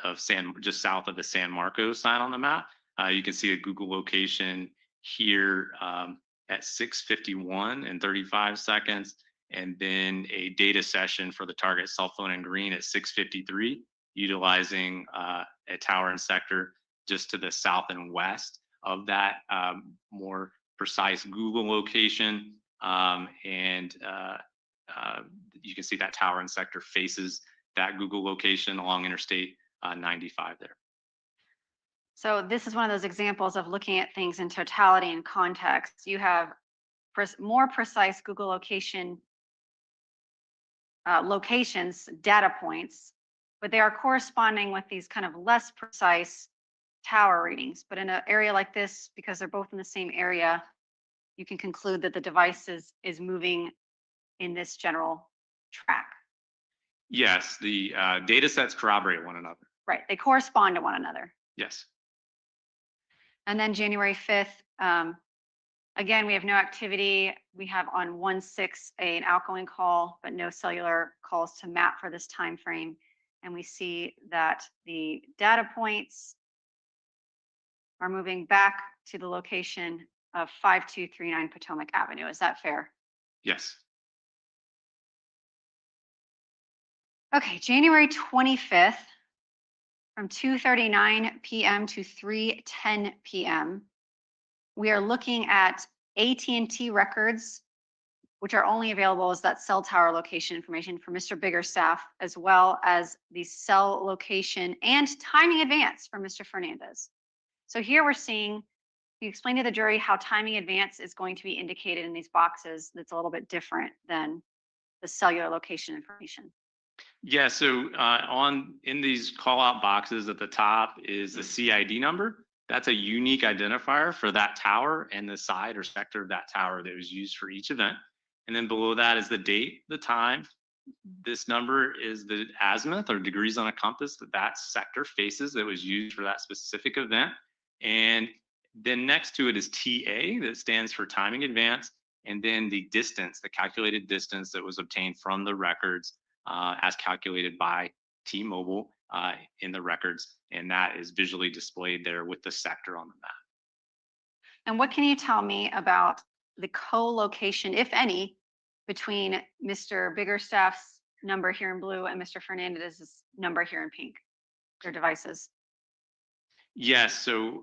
of just south of the San Marcos sign on the map. You can see a Google location here at 6:51 and 35 seconds, and then a data session for the target cell phone in green at 6:53, utilizing a tower and sector just to the south and west of that more precise Google location. And you can see that tower and sector faces that Google location along Interstate 95 there. So this is one of those examples of looking at things in totality and context. You have more precise Google locations, data points, but they are corresponding with these kind of less precise tower readings. But in an area like this, because they're both in the same area, you can conclude that the device is moving in this general track. Yes, the data sets corroborate one another. Right, they correspond to one another. Yes. And then January 5th, again, we have no activity. We have on 1/6 an outgoing call, but no cellular calls to map for this time frame. And we see that the data points are moving back to the location of 5239 Potomac Avenue. Is that fair? Yes. Okay, January 25th, from 2:39 PM to 3:10 PM. We are looking at AT&T records, which are only available as that cell tower location information for Mr. Biggerstaff, as well as the cell location and timing advance for Mr. Fernandez. So here we're seeing, you explain to the jury how timing advance is going to be indicated in these boxes. That's a little bit different than the cellular location information. Yeah, so in these call out boxes at the top is the CID number. That's a unique identifier for that tower and the side or sector of that tower that was used for each event. And then below that is the date, the time. This number is the azimuth or degrees on a compass that that sector faces that was used for that specific event. And then next to it is TA, that stands for timing advance. And then the distance, the calculated distance that was obtained from the records as calculated by T-Mobile in the records. And that is visually displayed there with the sector on the map. And what can you tell me about the co-location, if any, between Mr. Biggerstaff's number here in blue and Mr. Fernandez's number here in pink, their devices? Yes, so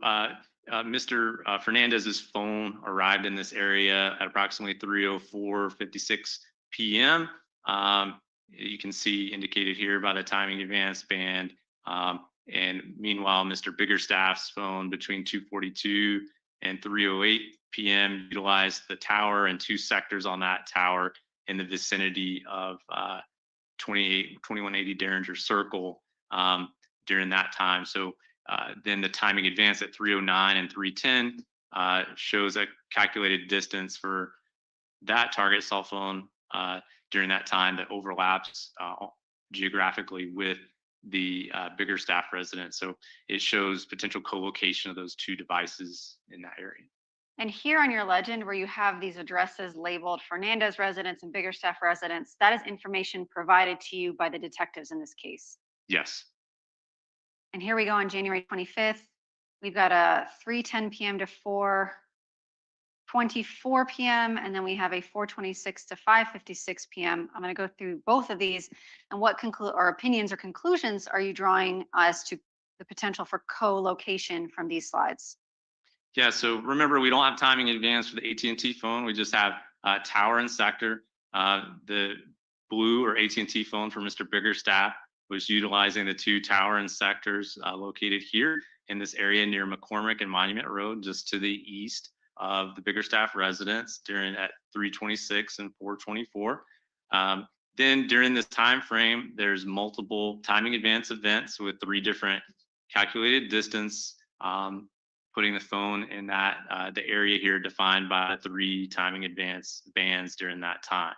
Mr. Fernandez's phone arrived in this area at approximately 3:04:56 p.m. You can see indicated here by the timing advance band. And meanwhile, Mr. Biggerstaff's phone between 2:42 and 3:08 p.m. utilized the tower and two sectors on that tower in the vicinity of 2180 Derringer Circle during that time. So then the timing advance at 3:09 and 3:10 shows a calculated distance for that target cell phone during that time that overlaps geographically with the Biggerstaff residence. So it shows potential co-location of those two devices in that area. And here on your legend, where you have these addresses labeled Fernandez residence and Biggerstaff residence, that is information provided to you by the detectives in this case. Yes. And here we go on January 25th. We've got a 3:10 p.m. to 4:24 p.m. and then we have a 4:26 to 5:56 p.m. I'm going to go through both of these and what opinions or conclusions are you drawing as to the potential for co-location from these slides? Yeah, so remember, we don't have timing advance for the AT&T phone. We just have tower and sector. The blue or AT&T phone for Mr. Biggerstaff was utilizing the two tower and sectors located here in this area near McCormick and Monument Road, just to the east of the Biggerstaff residence at 3:26 and 4:24. Then during this time frame, there's multiple timing advance events with 3 different calculated distance, putting the phone in that the area here defined by 3 timing advance bands during that time.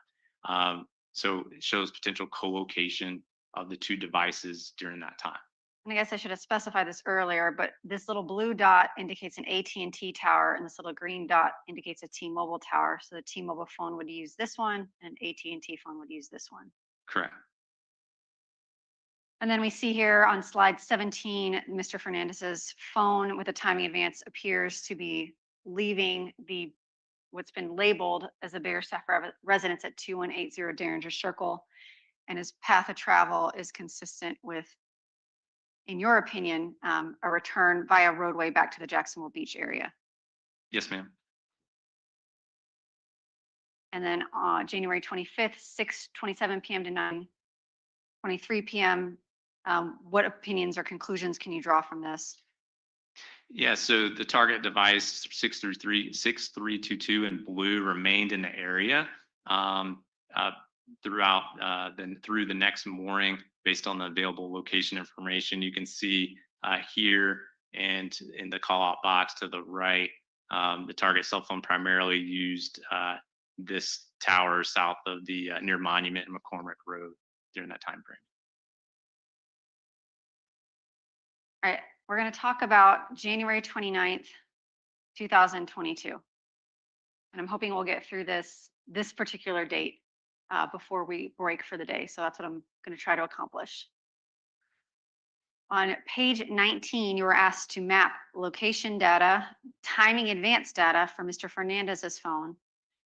So it shows potential co-location of the 2 devices during that time. And I guess I should have specified this earlier, but this little blue dot indicates an AT&T tower and this little green dot indicates a T-Mobile tower. So the T-Mobile phone would use this one and an AT&T phone would use this one. Correct. And then we see here on slide 17, Mr. Fernandez's phone with a timing advance appears to be leaving what's been labeled as a Biggerstaff residence at 2180 Derringer Circle. And his path of travel is consistent with, in your opinion, a return via roadway back to the Jacksonville Beach area. Yes, ma'am. And then on January 25th, 6:27 p.m. to 9:23 p.m., what opinions or conclusions can you draw from this? Yeah, so the target device 6322 in blue remained in the area through the next morning based on the available location information. You can see here and in the call out box to the right, the target cell phone primarily used this tower south of the near Monument and McCormick Road during that time frame. All right, we're going to talk about January 29th, 2022. And I'm hoping we'll get through this particular date before we break for the day. So that's what I'm going to try to accomplish. On page 19, you were asked to map location data, timing advance data for Mr. Fernandez's phone,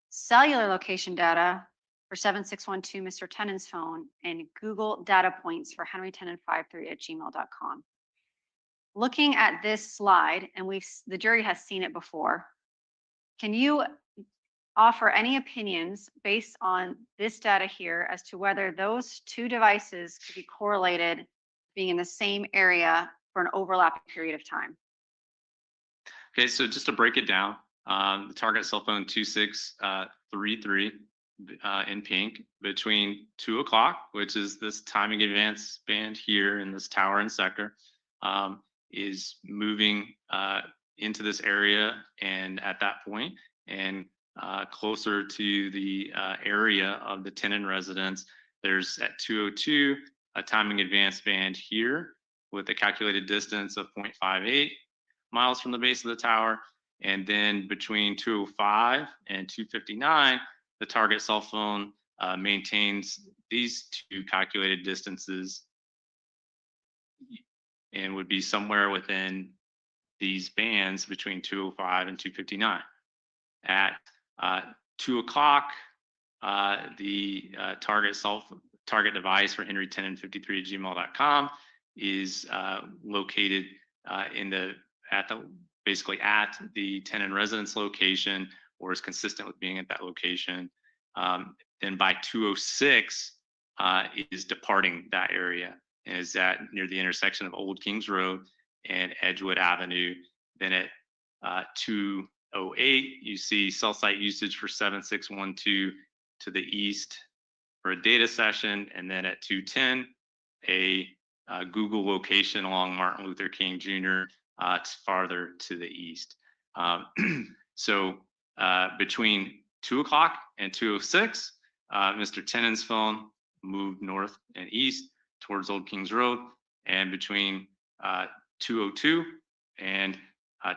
cellular location data for 7612 Mr. Tenon's phone and Google data points for Henry Tenon 53@gmail.com. Looking at this slide, and the jury has seen it before, can you offer any opinions based on this data here as to whether those two devices could be correlated being in the same area for an overlapping period of time? Okay, so just to break it down, the target cell phone 2633 in pink between 2 o'clock, which is this timing advance band here in this tower and sector, is moving into this area and at that point, and closer to the area of the tenant residence, there's at 202 a timing advance band here with a calculated distance of 0.58 miles from the base of the tower. And then between 205 and 259, the target cell phone maintains these two calculated distances and would be somewhere within these bands between 205 and 259. At 2 o'clock, the target device for Henry Tenon 53@gmail.com is located basically at the tenant residence location, or is consistent with being at that location. Then by 206 is departing that area, and is at near the intersection of Old Kings Road and Edgewood Avenue. Then at 208, you see cell site usage for 7612 to the east for a data session. And then at 210, a Google location along Martin Luther King Jr. Farther to the east. So between 2 o'clock and 206, Mr. Tenon's phone moved north and east towards Old Kings Road. And between 202 and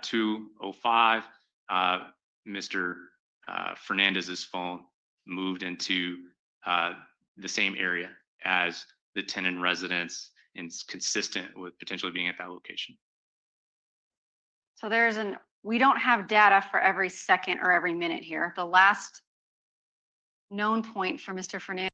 205, Mr. Fernandez's phone moved into the same area as the tenant residence, and is consistent with potentially being at that location. So we don't have data for every second or every minute here. The last known point for Mr. Fernandez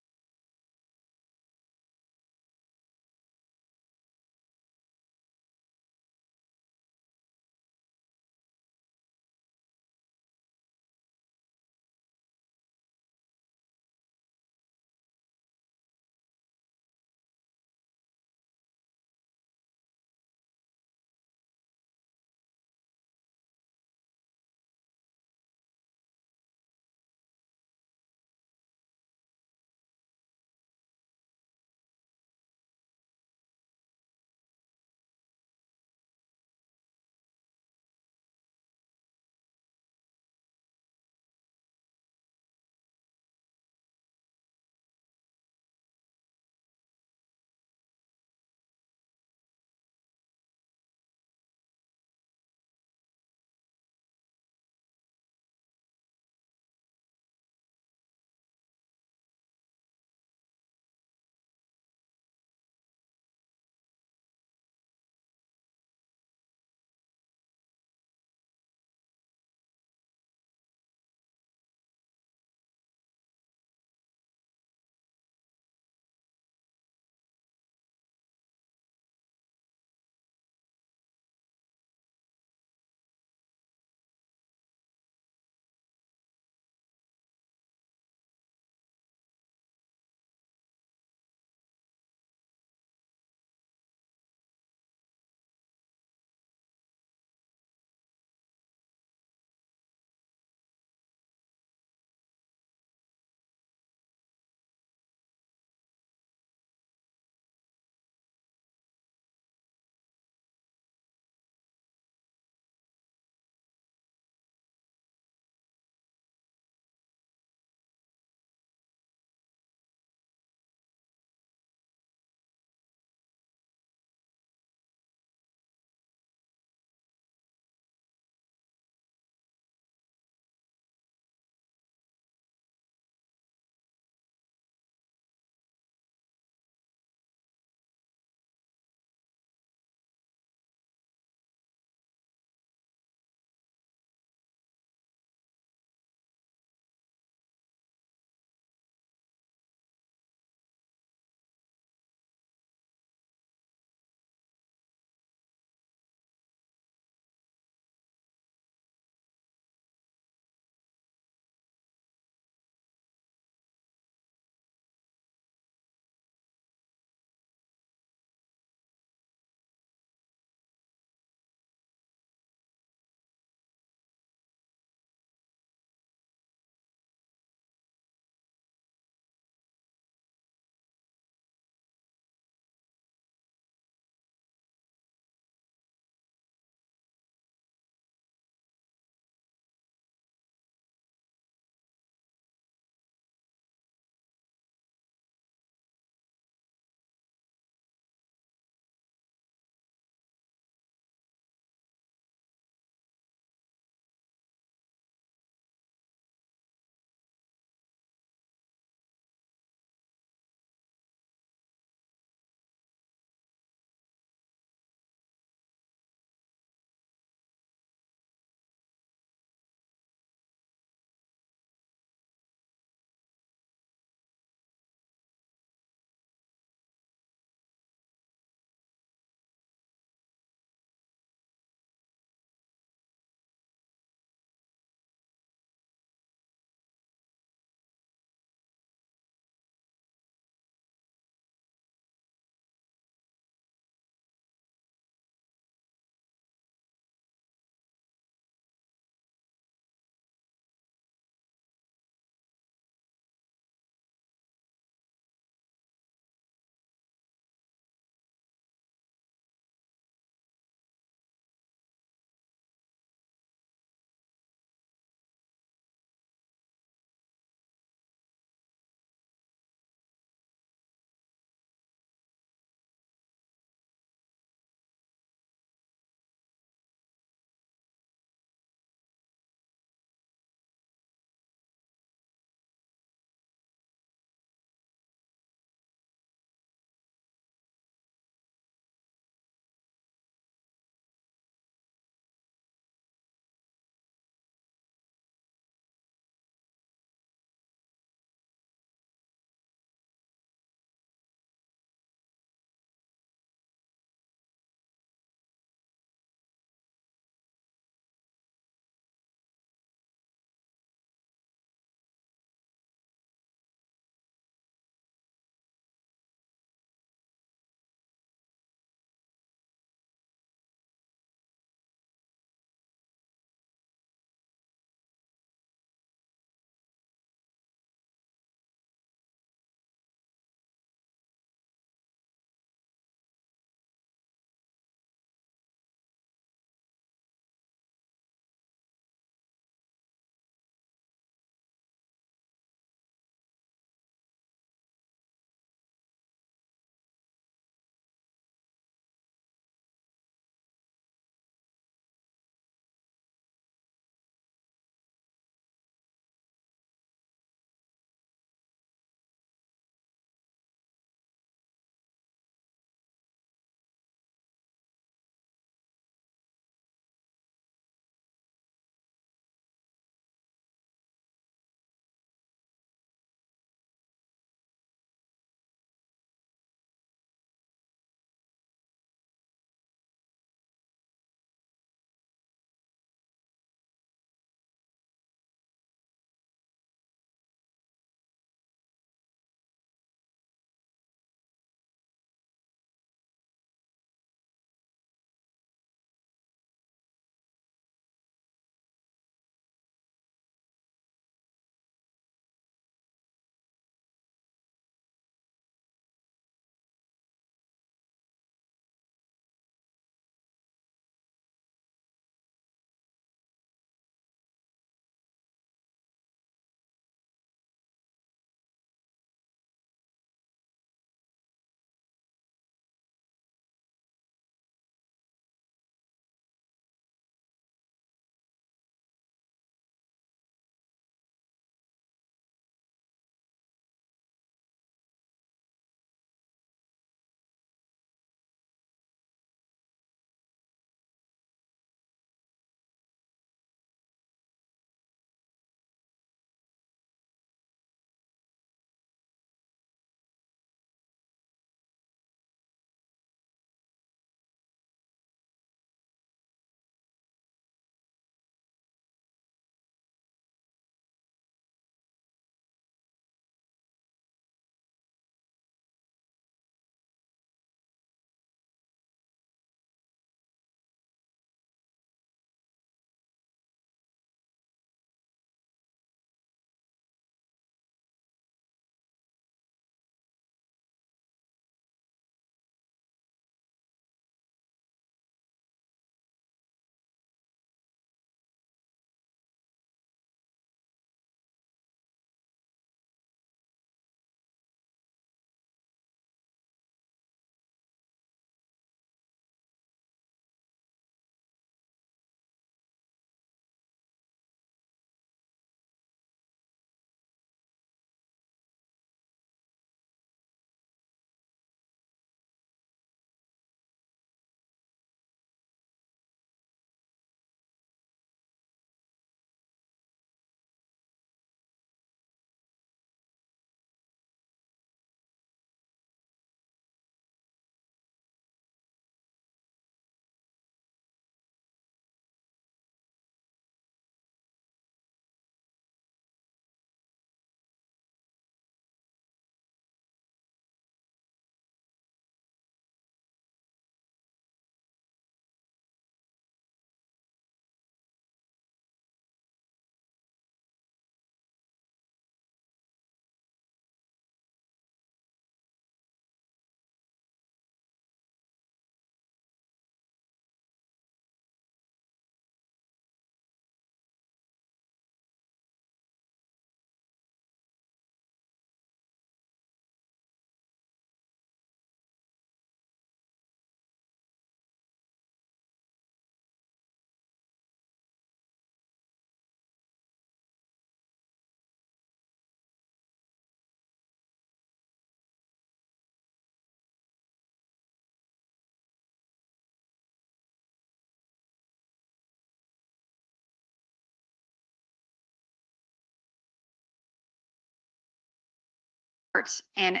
and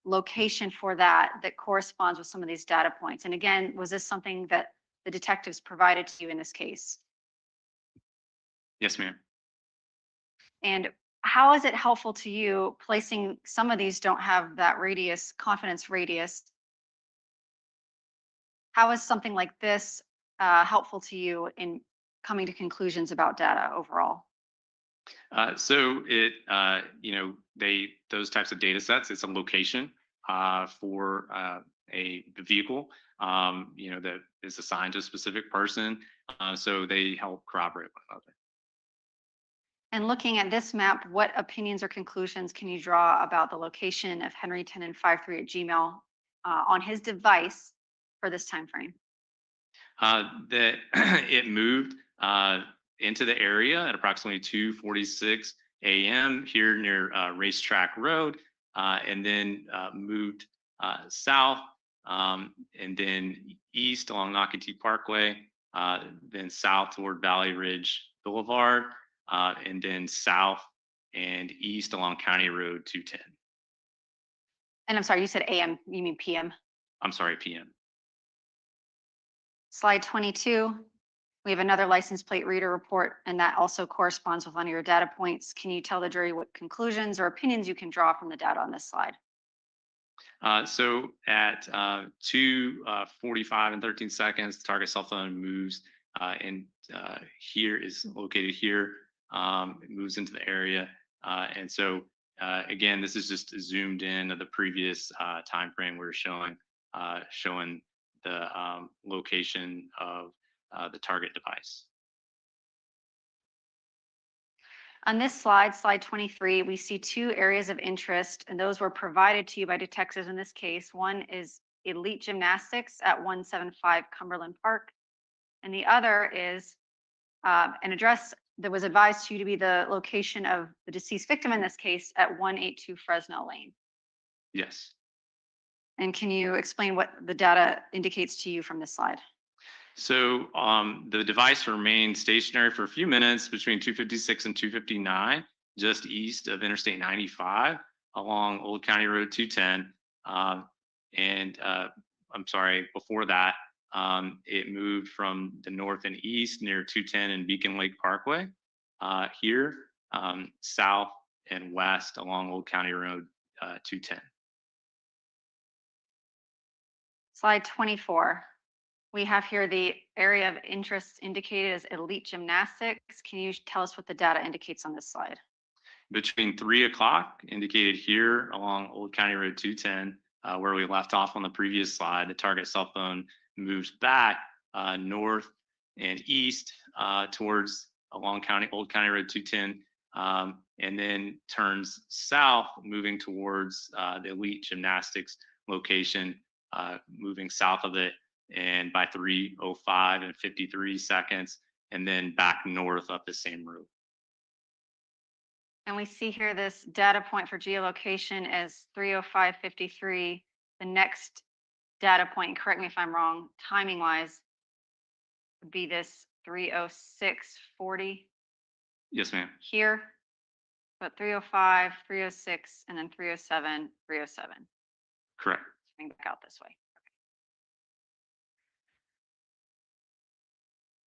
location for that corresponds with some of these data points? And again, was this something that the detectives provided to you in this case? Yes, ma'am. And how is it helpful to you placing some of these don't have that radius, confidence radius? How is something like this helpful to you in coming to conclusions about data overall? So it, those types of data sets, it's a location for a vehicle, that is assigned to a specific person. So they help corroborate one another. And looking at this map, what opinions or conclusions can you draw about the location of Henry Tenon 53 at Gmail on his device for this time frame? That it moved into the area at approximately 2:46 a.m. here near Racetrack Road, and then moved south, and then east along Nocatee Parkway, then south toward Valley Ridge Boulevard, and then south and east along County Road 210. And I'm sorry, you said AM, you mean PM? I'm sorry, PM. Slide 22, we have another license plate reader report, and that also corresponds with one of your data points. Can you tell the jury what conclusions or opinions you can draw from the data on this slide? So at 2:45 and 13 seconds, the target cell phone moves, and here is located here. It moves into the area, and so again, this is just zoomed in of the previous time frame we're showing the location of the target device. On this slide, slide 23, we see two areas of interest, and those were provided to you by detectives in this case. One is elite gymnastics at 175 Cumberland Park, and the other is an address that was advised to you to be the location of the deceased victim in this case at 182 Fresno Lane. Yes. And can you explain what the data indicates to you from this slide? So the device remained stationary for a few minutes between 2:56 and 2:59, just east of Interstate 95 along Old County Road 210. And I'm sorry, before that, it moved from the north and east near 210 and Beacon Lake Parkway, here, south and west along Old County Road 210. Slide 24. We have here the area of interest indicated as elite gymnastics. Can you tell us what the data indicates on this slide? Between 3 o'clock, indicated here along Old County Road 210, where we left off on the previous slide, the target cell phone moves back north and east towards along Old County Road 210, and then turns south, moving towards the elite gymnastics location, moving south of it, and by 3:05 and 53 seconds, and then back north up the same road. And we see here this data point for geolocation as 3:05:53. The next data point, correct me if I'm wrong, timing wise, would be this 3:06:40 Yes, ma'am. here, but 3:05, 3:06, and then 3:07, 3:07. Correct. Bring back out this way.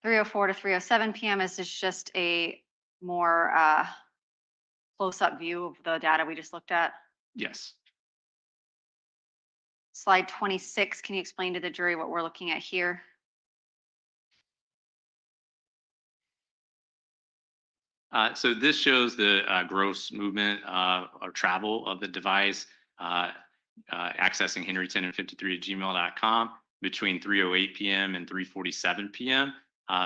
3:04 to 3:07 p.m. is just a more close-up view of the data we just looked at. Yes. Slide 26, can you explain to the jury what we're looking at here? So this shows the gross movement or travel of the device accessing Henry Tenon 53 at gmail.com between 3:08 p.m. and 3:47 p.m.,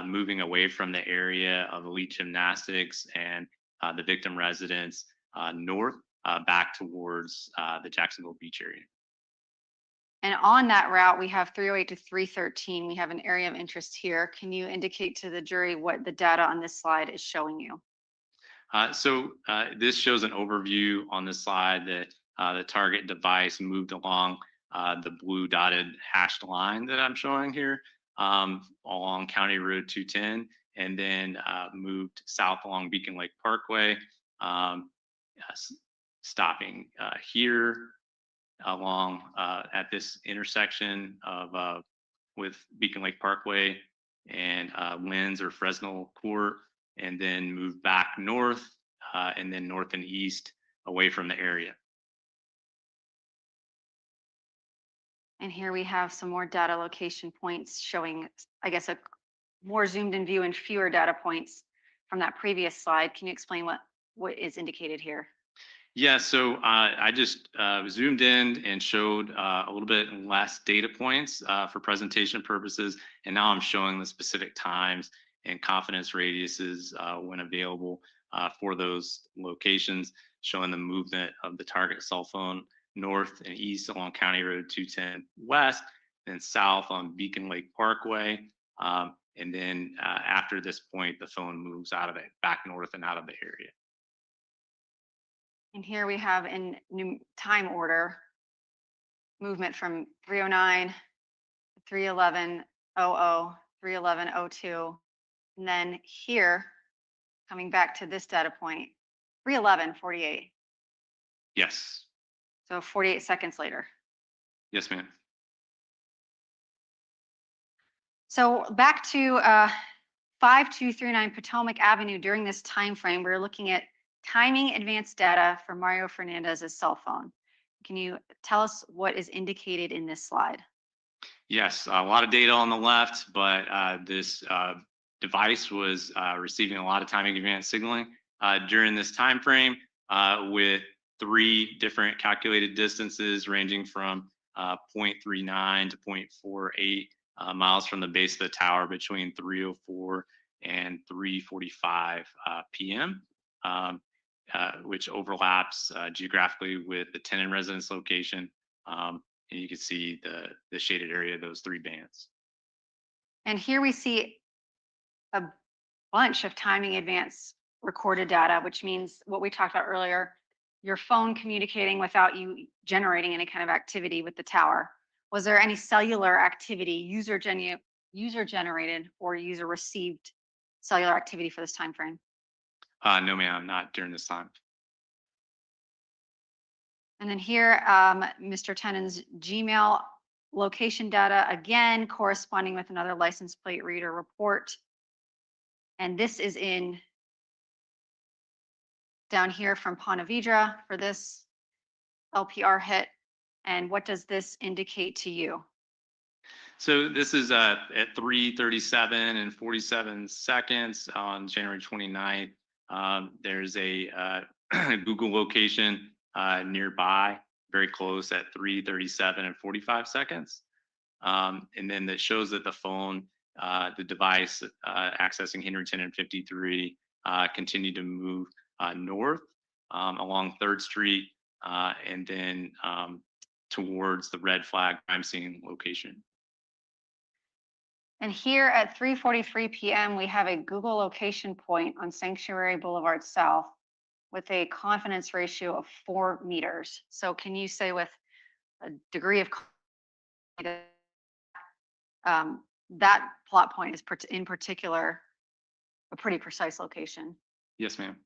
moving away from the area of elite gymnastics and the victim residence north back towards the Jacksonville Beach area. And on that route, we have 3:08 to 3:13. We have an area of interest here. Can you indicate to the jury what the data on this slide is showing you? So this shows an overview on the slide that the target device moved along the blue dotted hashed line that I'm showing here along County Road 210, and then moved south along Beacon Lake Parkway, stopping here along at this intersection of with Beacon Lake Parkway and Linz or Fresno Court, and then move back north and then north and east away from the area. And here we have some more data location points showing, I guess, a more zoomed in view and fewer data points from that previous slide. Can you explain what is indicated here? Yeah, so I just zoomed in and showed a little bit less data points for presentation purposes. And now I'm showing the specific times and confidence radiuses when available for those locations, showing the movement of the target cell phone north and east along County Road 210 west, then south on Beacon Lake Parkway. And then after this point, the phone moves out of it, back north and out of the area. And here we have in new time order movement from 309, 311, 00, 311, 02. And then here, coming back to this data point, 311, 48. Yes. So 48 seconds later. Yes, ma'am. So back to 5239 Potomac Avenue during this time frame, we're looking at timing advanced data for Mario Fernandez's cell phone. Can you tell us what is indicated in this slide? Yes, a lot of data on the left, but this device was receiving a lot of timing advanced signaling during this time frame with 3 different calculated distances ranging from 0.39 to 0.48 miles from the base of the tower between 3:04 and 3:45 p.m. Which overlaps geographically with the tenant residence location. And you can see the shaded area of those 3 bands. And here we see a bunch of timing advance recorded data, which means what we talked about earlier, your phone communicating without you generating any kind of activity with the tower. Was there any cellular activity, user generated or user received cellular activity for this time frame? No, ma'am, not during this time. And then here, Mr. Tenon's Gmail location data, again, corresponding with another license plate reader report. And this is in down here from Ponte Vedra for this LPR hit. And what does this indicate to you? So this is at 3:37 and 47 seconds on January 29th. There's a Google location nearby, very close at 3:37 and 45 seconds. And then that shows that the phone, the device accessing Henry Tenon 53 continued to move north along 3rd Street and then towards the red flag crime scene location. And here at 3:43 p.m., we have a Google location point on Sanctuary Boulevard South with a confidence ratio of 4 meters. So can you say with a degree of that plot point is in particular a pretty precise location, Yes, ma'am.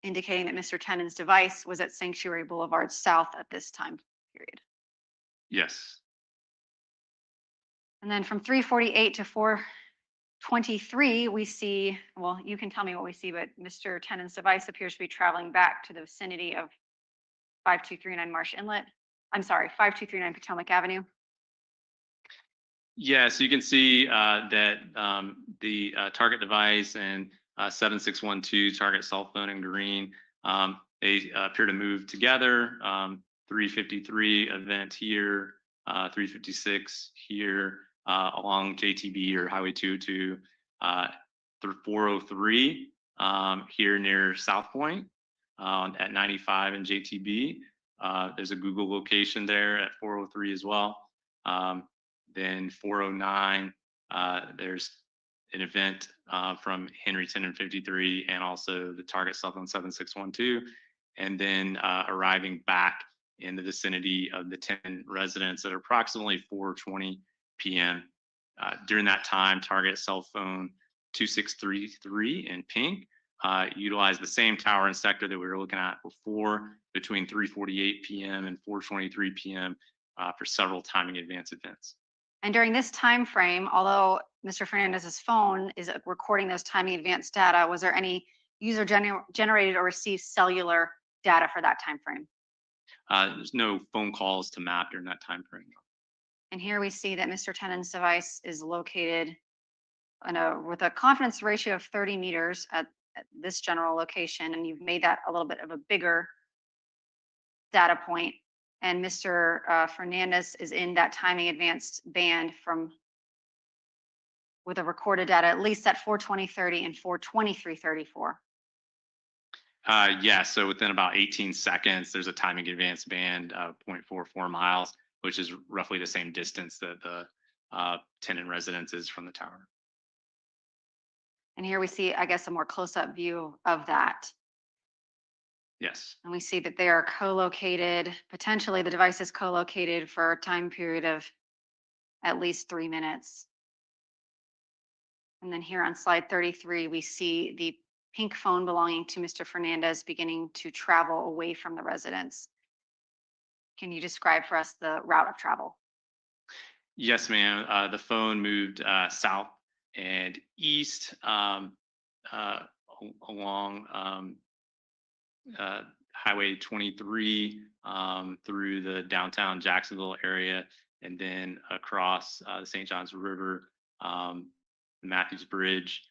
indicating that Mr. Tenon's device was at Sanctuary Boulevard South at this time period. Yes. And then from 3:48 to 4:23, we see, well, you can tell me what we see, but Mr. Tenon's device appears to be traveling back to the vicinity of 5239 Marsh Inlet. I'm sorry, 5239 Potomac Avenue. Yeah, so you can see that the target device and 7612 target cell phone in green, they appear to move together. 353 event here, 356 here along JTB or Highway 202, through 403 here near South Point at 95 and JTB. There's a Google location there at 403 as well. Then 409, there's an event from Henry Tenon 53 and also the target cell phone 7612. And then arriving back in the vicinity of the 10 residents at approximately 4:20 p.m. During that time, target cell phone 2633 in pink utilized the same tower and sector that we were looking at before between 3:48 p.m. and 4:23 p.m. For several timing advance events. And during this time frame, although Mr. Fernandez's phone is recording those timing advance data, was there any user generated or received cellular data for that time frame? There's no phone calls to map during that time frame. And here we see that Mr. Tenon's device is located with a confidence ratio of 30 meters at this general location, and you've made that a little bit of a bigger data point. And Mr. Fernandez is in that timing advanced band with a recorded data, at least at 4:20:30 and 4:23:34. Yeah, so within about 18 seconds, there's a timing advance band of 0.44 miles, which is roughly the same distance that the tenant residence is from the tower. And here we see, I guess, a more close-up view of that. Yes. And we see that they are co-located, potentially the device is co-located for a time period of at least 3 minutes. And then here on slide 33, we see the pink phone belonging to Mr. Fernandez beginning to travel away from the residence. Can you describe for us the route of travel? Yes, ma'am. The phone moved south and east along Highway 23 through the downtown Jacksonville area, and then across the St. Johns River, Matthews Bridge,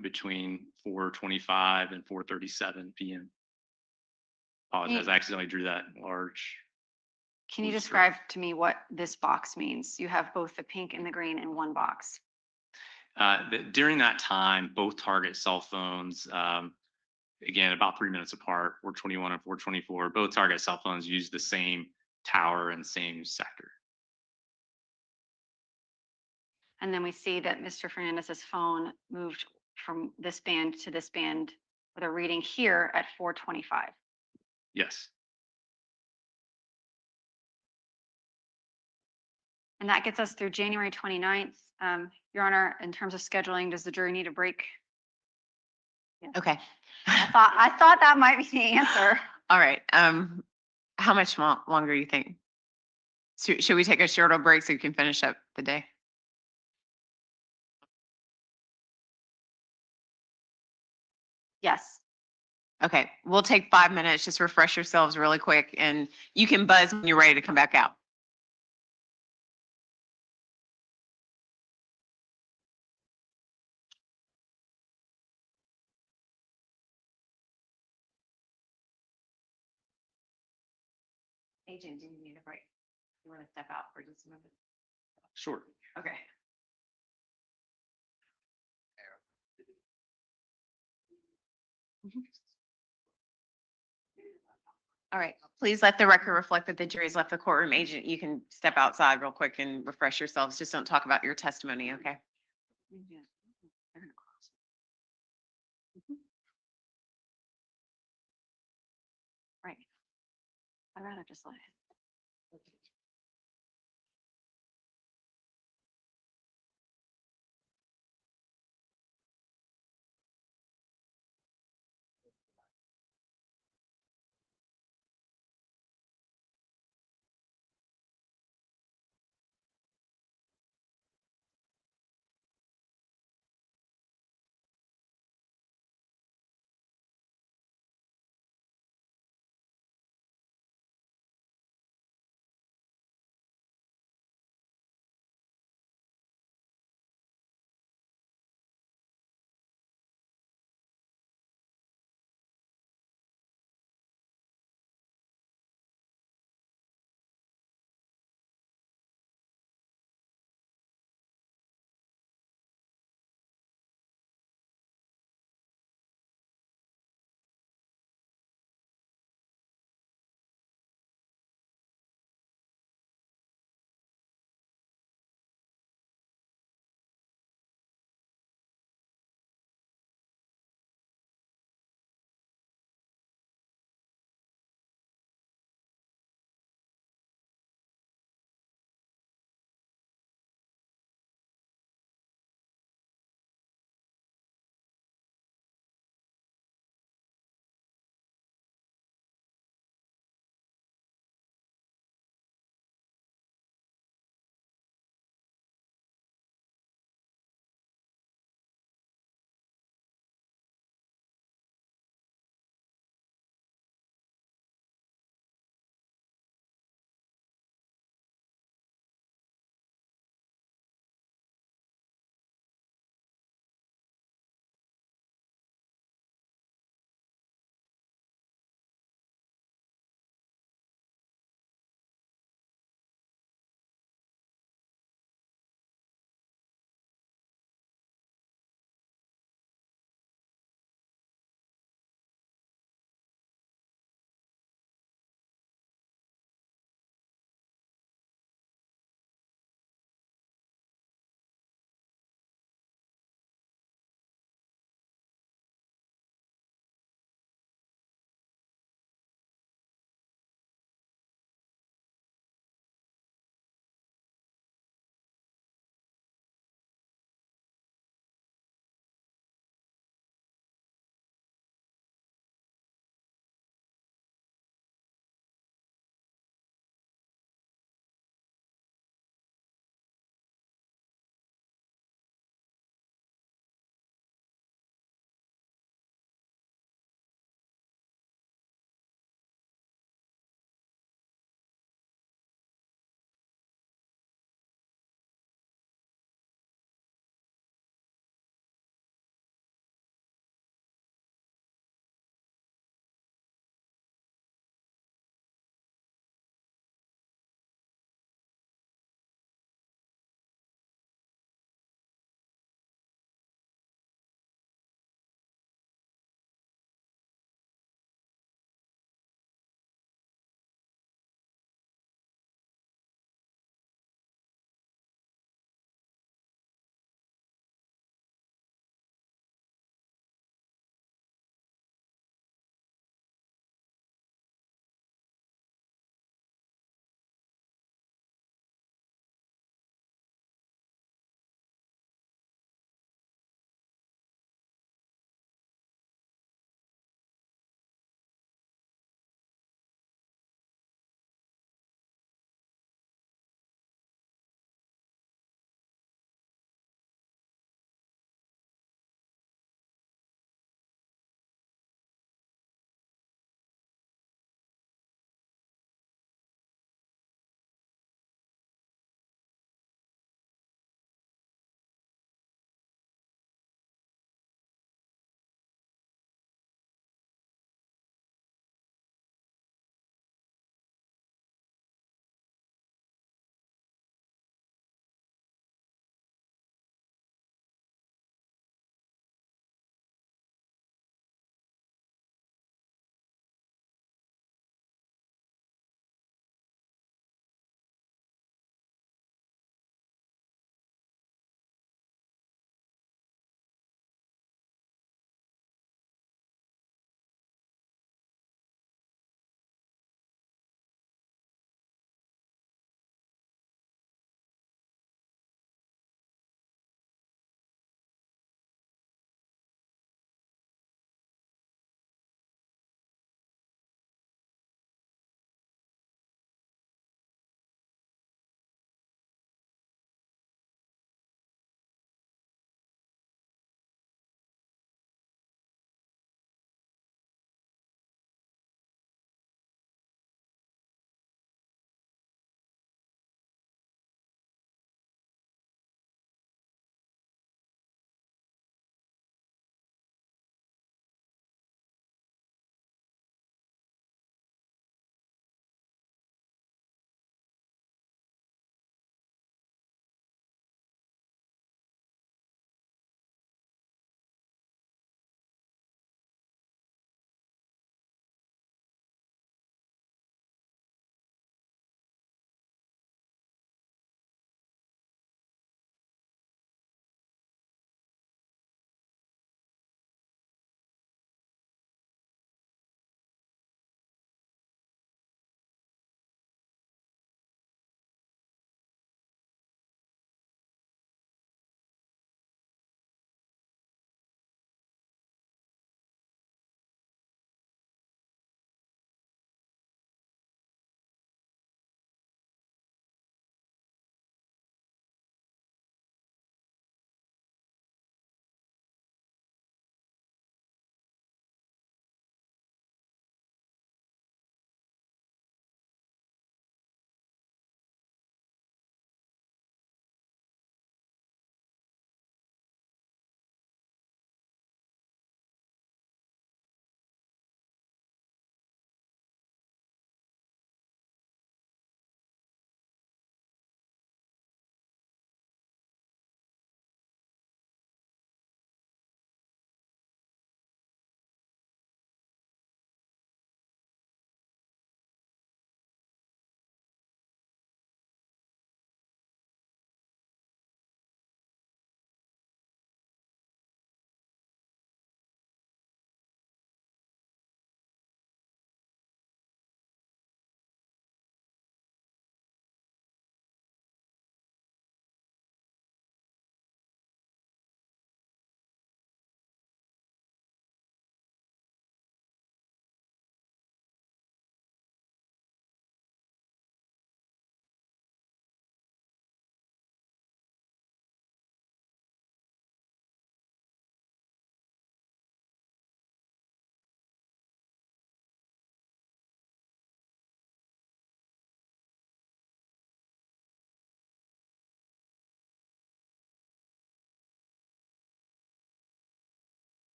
between 4:25 and 4:37 p.m. Apologize, I accidentally drew that large. Can you describe to me what this box means? You have both the pink and the green in one box. During that time, both target cell phones, again, about 3 minutes apart, 4:21 and 4:24, both target cell phones use the same tower and same sector. And then we see that Mr. Fernandez's phone moved from this band to this band with a reading here at 4:25. Yes. And that gets us through January 29th. Your Honor, in terms of scheduling, does the jury need a break? Yes. Okay. I thought that might be the answer. All right. How much longer do you think? Should we take a shorter break so you can finish up the day? Yes. Okay, we'll take 5 minutes, just refresh yourselves really quick, and you can buzz when you're ready to come back out. Agent, do you need a break? You want to step out for just a moment? Sure. Okay. All right, please let the record reflect that the jury's left the courtroom. Agent, you can step outside real quick and refresh yourselves. Just don't talk about your testimony, okay? Right. I'd rather just let it.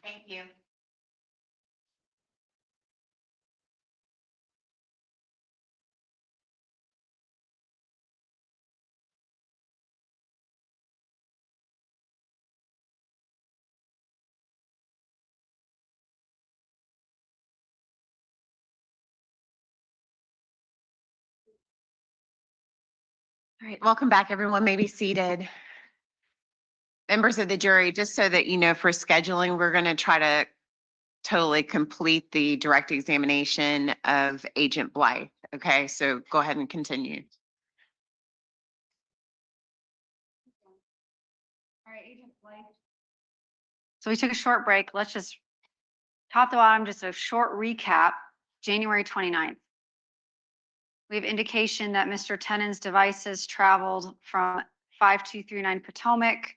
Thank you. All right, welcome back, everyone. May be seated. Members of the jury, just so that you know, for scheduling, we're going to try to totally complete the direct examination of Agent Blythe. Okay, so go ahead and continue. All right, Agent Blythe. So we took a short break. Let's just top to bottom, just a short recap. January 29th. We have indication that Mr. Tenon's devices traveled from 5239 Potomac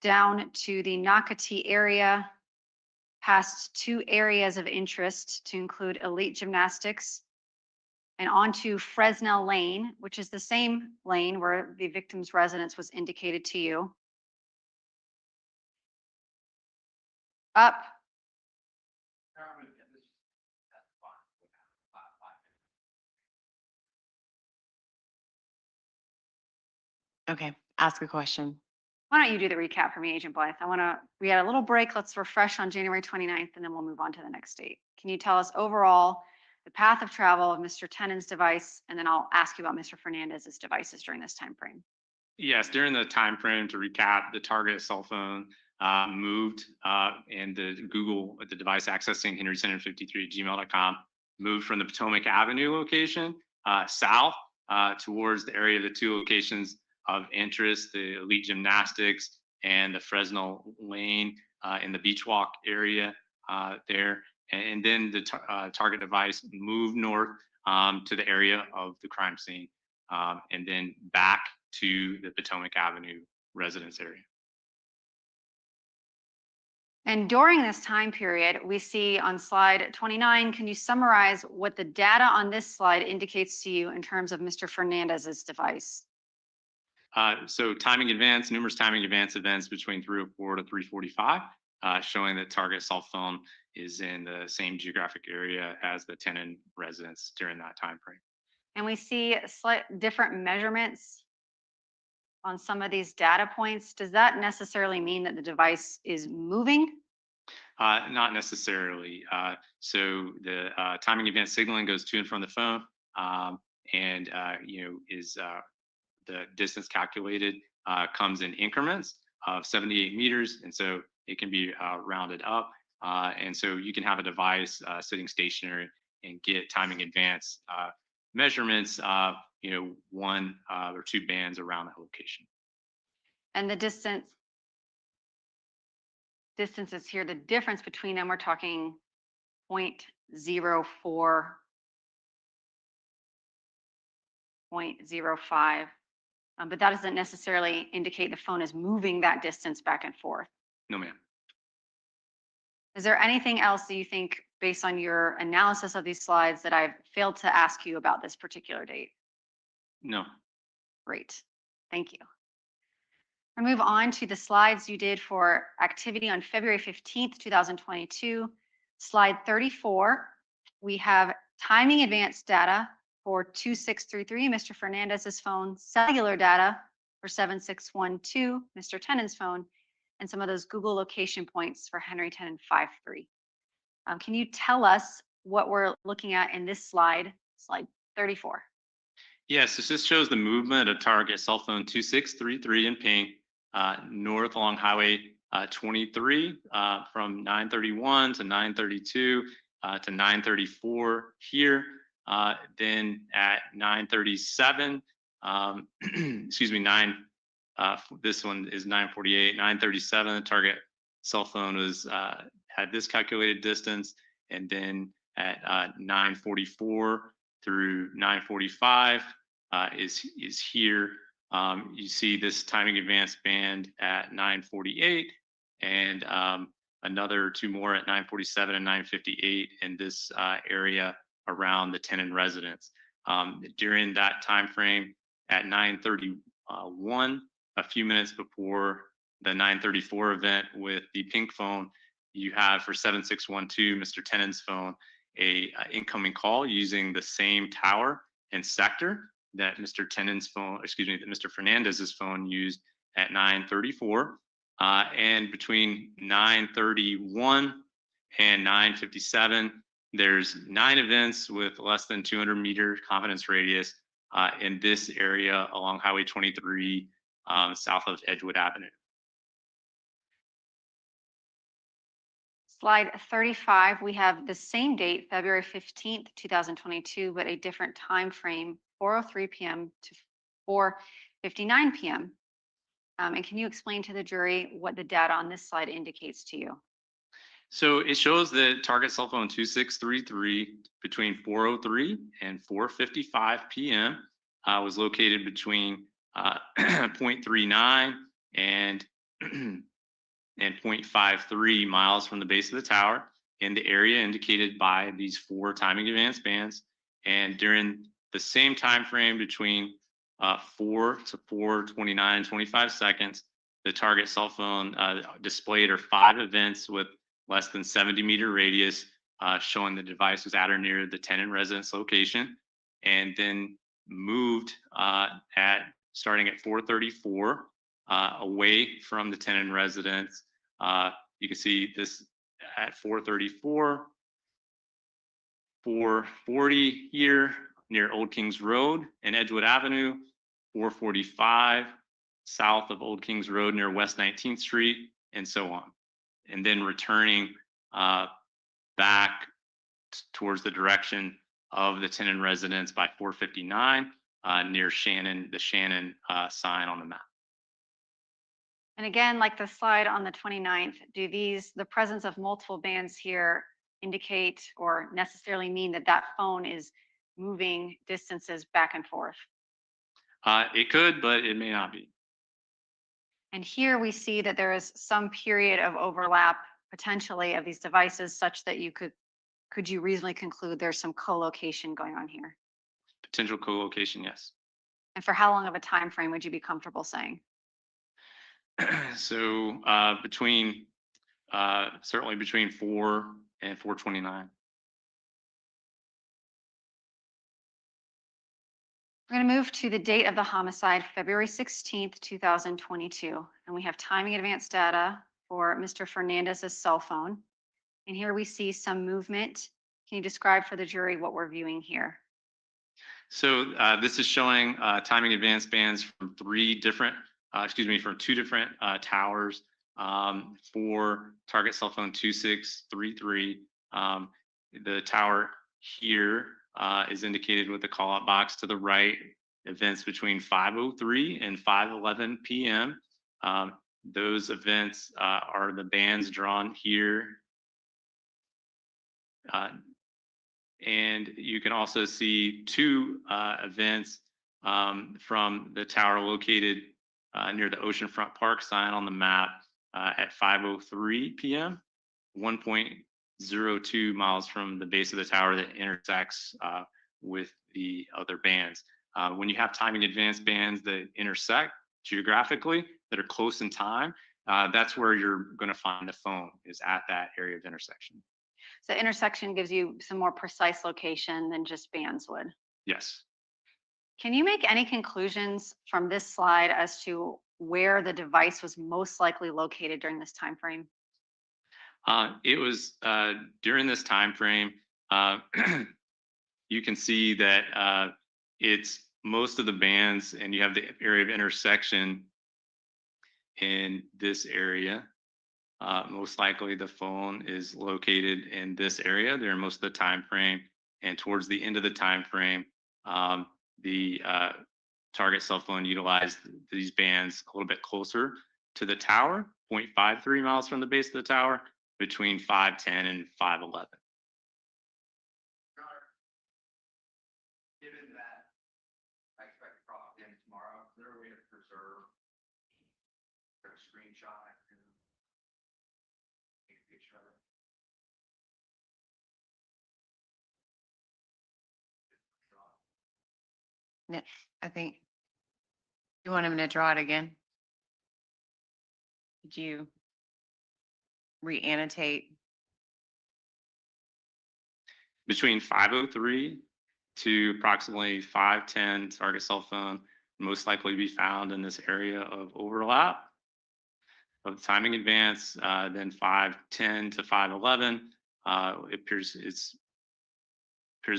down to the Nocatee area, past two areas of interest to include elite gymnastics, and onto Fresnel Lane, which is the same lane where the victim's residence was indicated to you. Up. Okay, ask a question. Why don't you do the recap for me, Agent Blythe? We had a little break. Let's refresh on January 29th, and then we'll move on to the next date. Can you tell us overall the path of travel of Mr. Tenon's device? And then I'll ask you about Mr. Fernandez's devices during this time frame. Yes, during the time frame, to recap, the target cell phone moved and the device accessing Henry Tenon 53 at gmail.com moved from the Potomac Avenue location south towards the area of the two locations of interest, the elite gymnastics and the Fresnel Lane in the beach walk area there. And then the target device moved north to the area of the crime scene and then back to the Potomac Avenue residence area. And during this time period, we see on slide 29, can you summarize what the data on this slide indicates to you in terms of Mr. Fernandez's device? So numerous timing advance events between 3:04 to 3:45, showing that target cell phone is in the same geographic area as the Tenon residence during that time frame. And we see slight different measurements on some of these data points. Does that necessarily mean that the device is moving? Not necessarily. So the timing event signaling goes to and from the phone, and is the distance calculated comes in increments of 78 meters, and so it can be rounded up. And so you can have a device sitting stationary and get timing advance measurements, one or two bands around that location. And the distances here, the difference between them, we're talking 0.04, 0.05. But that doesn't necessarily indicate the phone is moving that distance back and forth. No, ma'am. Is there anything else that you think, based on your analysis of these slides, that I've failed to ask you about this particular date? No. Great, thank you. I'll move on to the slides you did for activity on February 15th, 2022. Slide 34, we have timing advance data for 2633, Mr. Fernandez's phone, cellular data for 7612, Mr. Tenon's phone, and some of those Google location points for Henry Tenon 53. Can you tell us what we're looking at in this slide 34? Yes, this shows the movement of target cell phone 2633 in pink north along Highway 23 from 931 to 932 to 934 here. Then at 937, excuse me, this one is 948, 937, the target cell phone was had this calculated distance, and then at 944 through 945 is here. You see this timing advance band at 948 and another two more at 947 and 958 in this area around the Tenon residence. During that time frame at 931, a few minutes before the 934 event with the pink phone, you have for 7612, Mr. Tenon's phone, a incoming call using the same tower and sector that Mr. Tenon's phone, excuse me, that Mr. Fernandez's phone used at 934. And between 931 and 957, there's 9 events with less than 200-meter confidence radius in this area along Highway 23, south of Edgewood Avenue. Slide 35, we have the same date, February 15th, 2022, but a different time frame, 4:03 p.m. to 4:59 p.m. And can you explain to the jury what the data on this slide indicates to you? So it shows that target cell phone 2633 between 4:03 and 4:55 p.m. Was located between 0.39 and 0.53 miles from the base of the tower in the area indicated by these 4 timing advance bands. And during the same time frame between 4 to 4:29.25 seconds, the target cell phone displayed 5 events with less than 70-meter radius, showing the device was at or near the tenant residence location, and then moved starting at 4:34 away from the tenant residence. You can see this at 4:34, 4:40 here near Old Kings Road and Edgewood Avenue, 4:45 south of Old Kings Road near West 19th Street, and so on. And then returning back towards the direction of the tenant residence by 4:59 near Shannon, the Shannon sign on the map. And again, like the slide on the 29th, do the presence of multiple bands here indicate or necessarily mean that that phone is moving distances back and forth? It could, but it may not be. And here we see that there is some period of overlap potentially of these devices such that could you reasonably conclude there's some co-location going on here? Potential co-location, yes. And for how long of a time frame would you be comfortable saying? So certainly between 4 and 4:29. We're going to move to the date of the homicide, February 16th, 2022. And we have timing advance data for Mr. Fernandez's cell phone. And here we see some movement. Can you describe for the jury what we're viewing here? So this is showing timing advance bands from from 2 different towers for target cell phone 2633. The tower here is indicated with the call out box to the right, events between 5:03 and 5:11 p.m. Those events are the bands drawn here. And you can also see 2 events from the tower located near the Oceanfront Park sign on the map at 5:03 p.m., 1.02 miles from the base of the tower that intersects with the other bands. When you have timing advance bands that intersect geographically, that are close in time, that's where you're going to find the phone, is at that area of intersection. So intersection gives you some more precise location than just bands would. Yes. Can you make any conclusions from this slide as to where the device was most likely located during this time frame? It was during this time frame. You can see that it's most of the bands, and you have the area of intersection in this area. Most likely the phone is located in this area during most of the time frame, and towards the end of the time frame, the target cell phone utilized these bands a little bit closer to the tower, 0.53 miles from the base of the tower, between 5:10 and 5:11. Given that I expect to crop in tomorrow, is there a way to preserve a screenshot? I can take a picture of it. No, I think you want him to draw it again. Could you re-annotate? Between 5:03 to approximately 5:10, target cell phone most likely be found in this area of overlap of timing advance. Then 5:10 to 5:11, it appears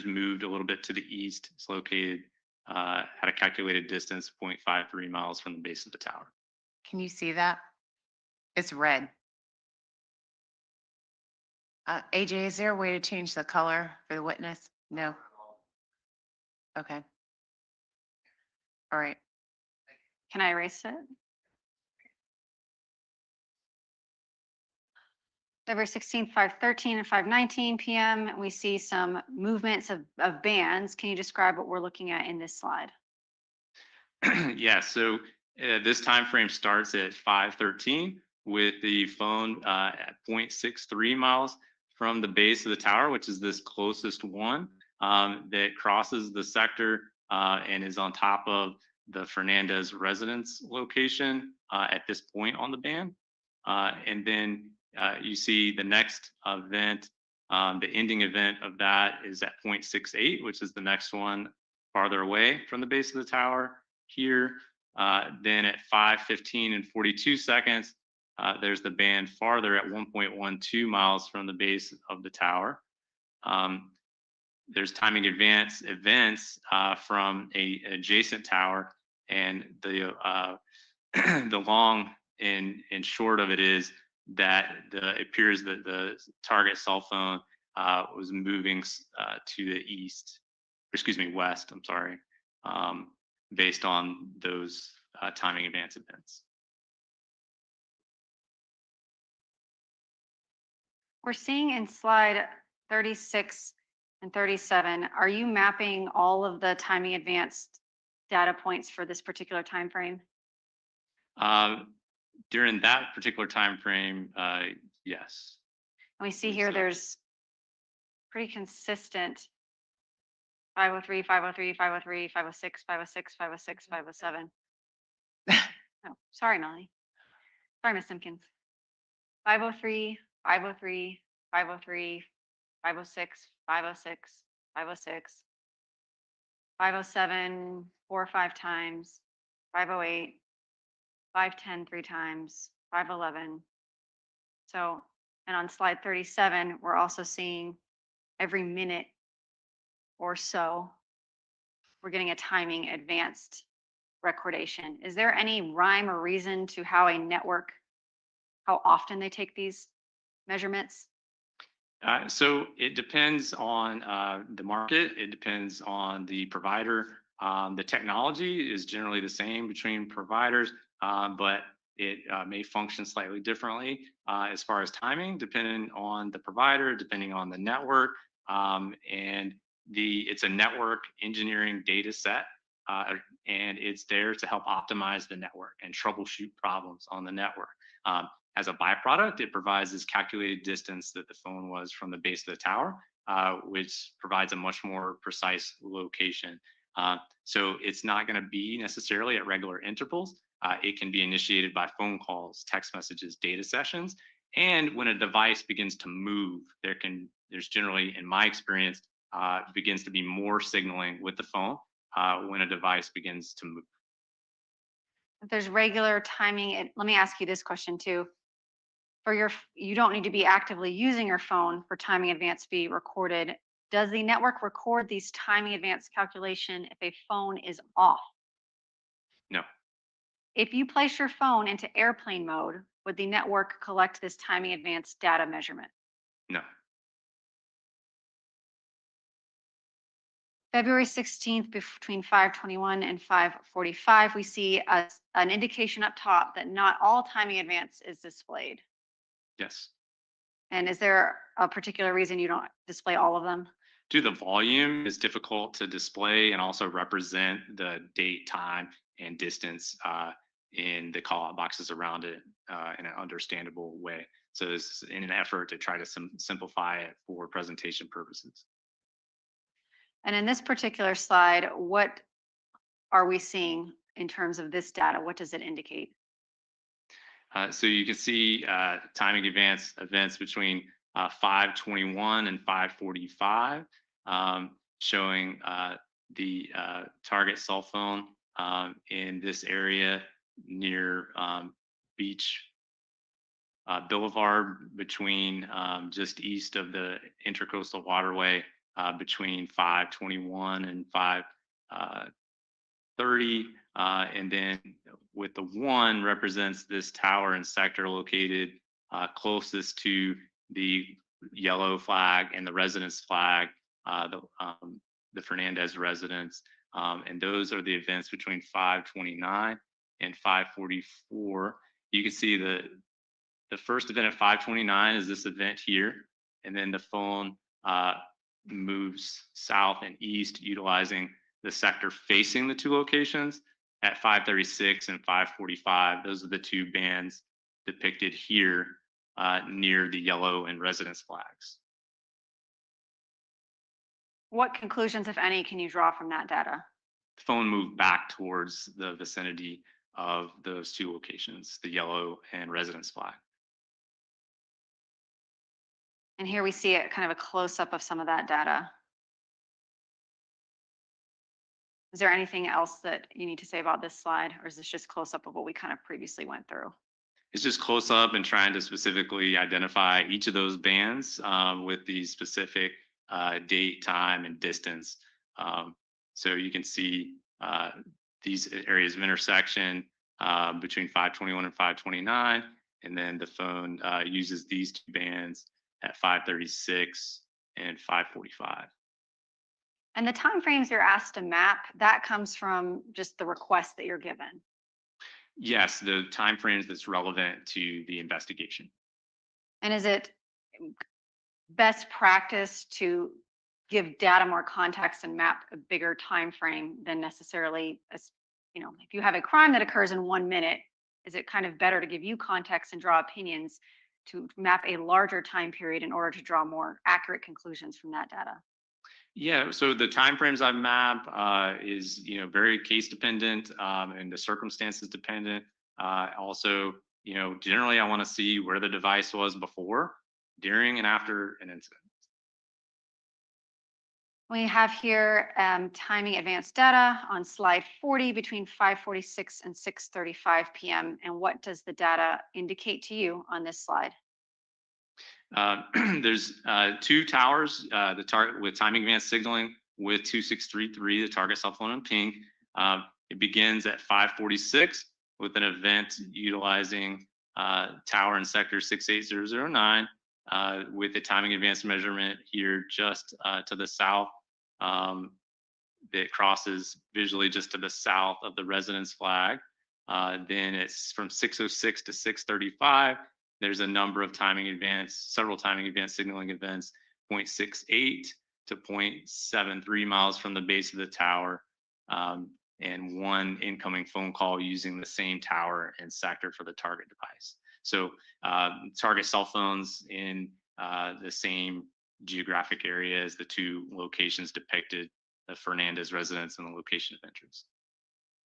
moved a little bit to the east. It's located at a calculated distance 0.53 miles from the base of the tower. Can you see that? It's red. AJ, is there a way to change the color for the witness? No. Okay. All right. Can I erase it? February 16th, 5:13 and 5:19 PM. We see some movements of bands. Can you describe what we're looking at in this slide? Yeah, so this time frame starts at 5:13 with the phone at 0.63 miles from the base of the tower, which is this closest one that crosses the sector and is on top of the Fernandez residence location at this point on the band. And then you see the next event, the ending event of that is at 0.68, which is the next one farther away from the base of the tower here. Then at 5:15 and 42 seconds, there's the band farther at 1.12 miles from the base of the tower. There's timing advance events from a adjacent tower, and the the long and short of it is that it appears that the target cell phone was moving to the east, excuse me, west, I'm sorry, based on those timing advance events. We're seeing in slide 36 and 37, are you mapping all of the timing advanced data points for this particular time frame? During that particular time frame, yes. And we see here there's pretty consistent 5:03, 5:03, 5:03, 5:06, 5:06, 5:06, 5:07. Oh, sorry, Melanie. Sorry, Miss Simpkins. 5:03, 5:03, 5:03, 5:06, 5:06, 5:06, 5:07, 4 or 5 times, 5:08, 5:10, 3 times, 5:11. So, and on slide 37, we're also seeing every minute or so, we're getting a timing advanced recordation. Is there any rhyme or reason to how a network, how often they take these measurements? So it depends on the market. It depends on the provider. The technology is generally the same between providers, but it may function slightly differently as far as timing, depending on the provider, depending on the network. And it's a network engineering data set, and it's there to help optimize the network and troubleshoot problems on the network. As a byproduct, it provides this calculated distance that the phone was from the base of the tower, which provides a much more precise location. So it's not going to be necessarily at regular intervals. It can be initiated by phone calls, text messages, data sessions. And when a device begins to move, there's generally, in my experience, begins to be more signaling with the phone when a device begins to move. If there's regular timing, let me ask you this question too. You don't need to be actively using your phone for timing advance to be recorded. Does the network record these timing advance calculation if a phone is off? No. If you place your phone into airplane mode, would the network collect this timing advance data measurement? No. February 16th, between 5:21 and 5:45, we see an indication up top that not all timing advance is displayed. Yes. And is there a particular reason you don't display all of them? Due to the volume, it's difficult to display and also represent the date, time, and distance in the call-out boxes around it in an understandable way. So this is in an effort to try to simplify it for presentation purposes. And in this particular slide, what are we seeing in terms of this data? What does it indicate? So you can see timing events between 5:21 and 5:45, showing the target cell phone in this area near Beach Boulevard, between just east of the Intercoastal Waterway, between 5:21 and 5:30, and then with the 1 represents this tower and sector located closest to the yellow flag and the residence flag, the Fernandez residence. And those are the events between 5:29 and 5:44. You can see the first event at 5:29 is this event here, and then the phone moves south and east utilizing the sector facing the 2 locations at 5:36 and 5:45. Those are the 2 bands depicted here near the yellow and residence flags. What conclusions, if any, can you draw from that data? The phone moved back towards the vicinity of those 2 locations, the yellow and residence flag. And here we see kind of a close-up of some of that data. Is there anything else that you need to say about this slide, or is this just close-up of what we kind of previously went through? It's just close up and trying to specifically identify each of those bands with the specific date, time, and distance. So you can see these areas of intersection between 5:21 and 5:29, and then the phone uses these 2 bands at 5:36 and 5:45. And the timeframes you're asked to map, that comes from just the request that you're given. Yes, the timeframes that's relevant to the investigation. And is it best practice to give data more context and map a bigger time frame than necessarily, if you have a crime that occurs in 1 minute, is it kind of better to give you context and draw opinions to map a larger time period in order to draw more accurate conclusions from that data? Yeah, so the timeframes I map is very case dependent and the circumstances dependent. Also, generally I want to see where the device was before, during, and after an incident. We have here timing advanced data on slide 40 between 5:46 and 6:35 p.m. And what does the data indicate to you on this slide? There's 2 towers, the target with timing advanced signaling with 2633, the target cell phone in pink. It begins at 5:46 with an event utilizing tower in sector 68009 with the timing advanced measurement here just to the south. That crosses visually just to the south of the residence flag. Then it's from 6:06 to 6:35. There's a number of several timing advanced signaling events, 0.68 to 0.73 miles from the base of the tower, and 1 incoming phone call using the same tower and sector for the target device. So target cell phones in the same geographic area as the 2 locations depicted, the Fernandez residence and the location of interest.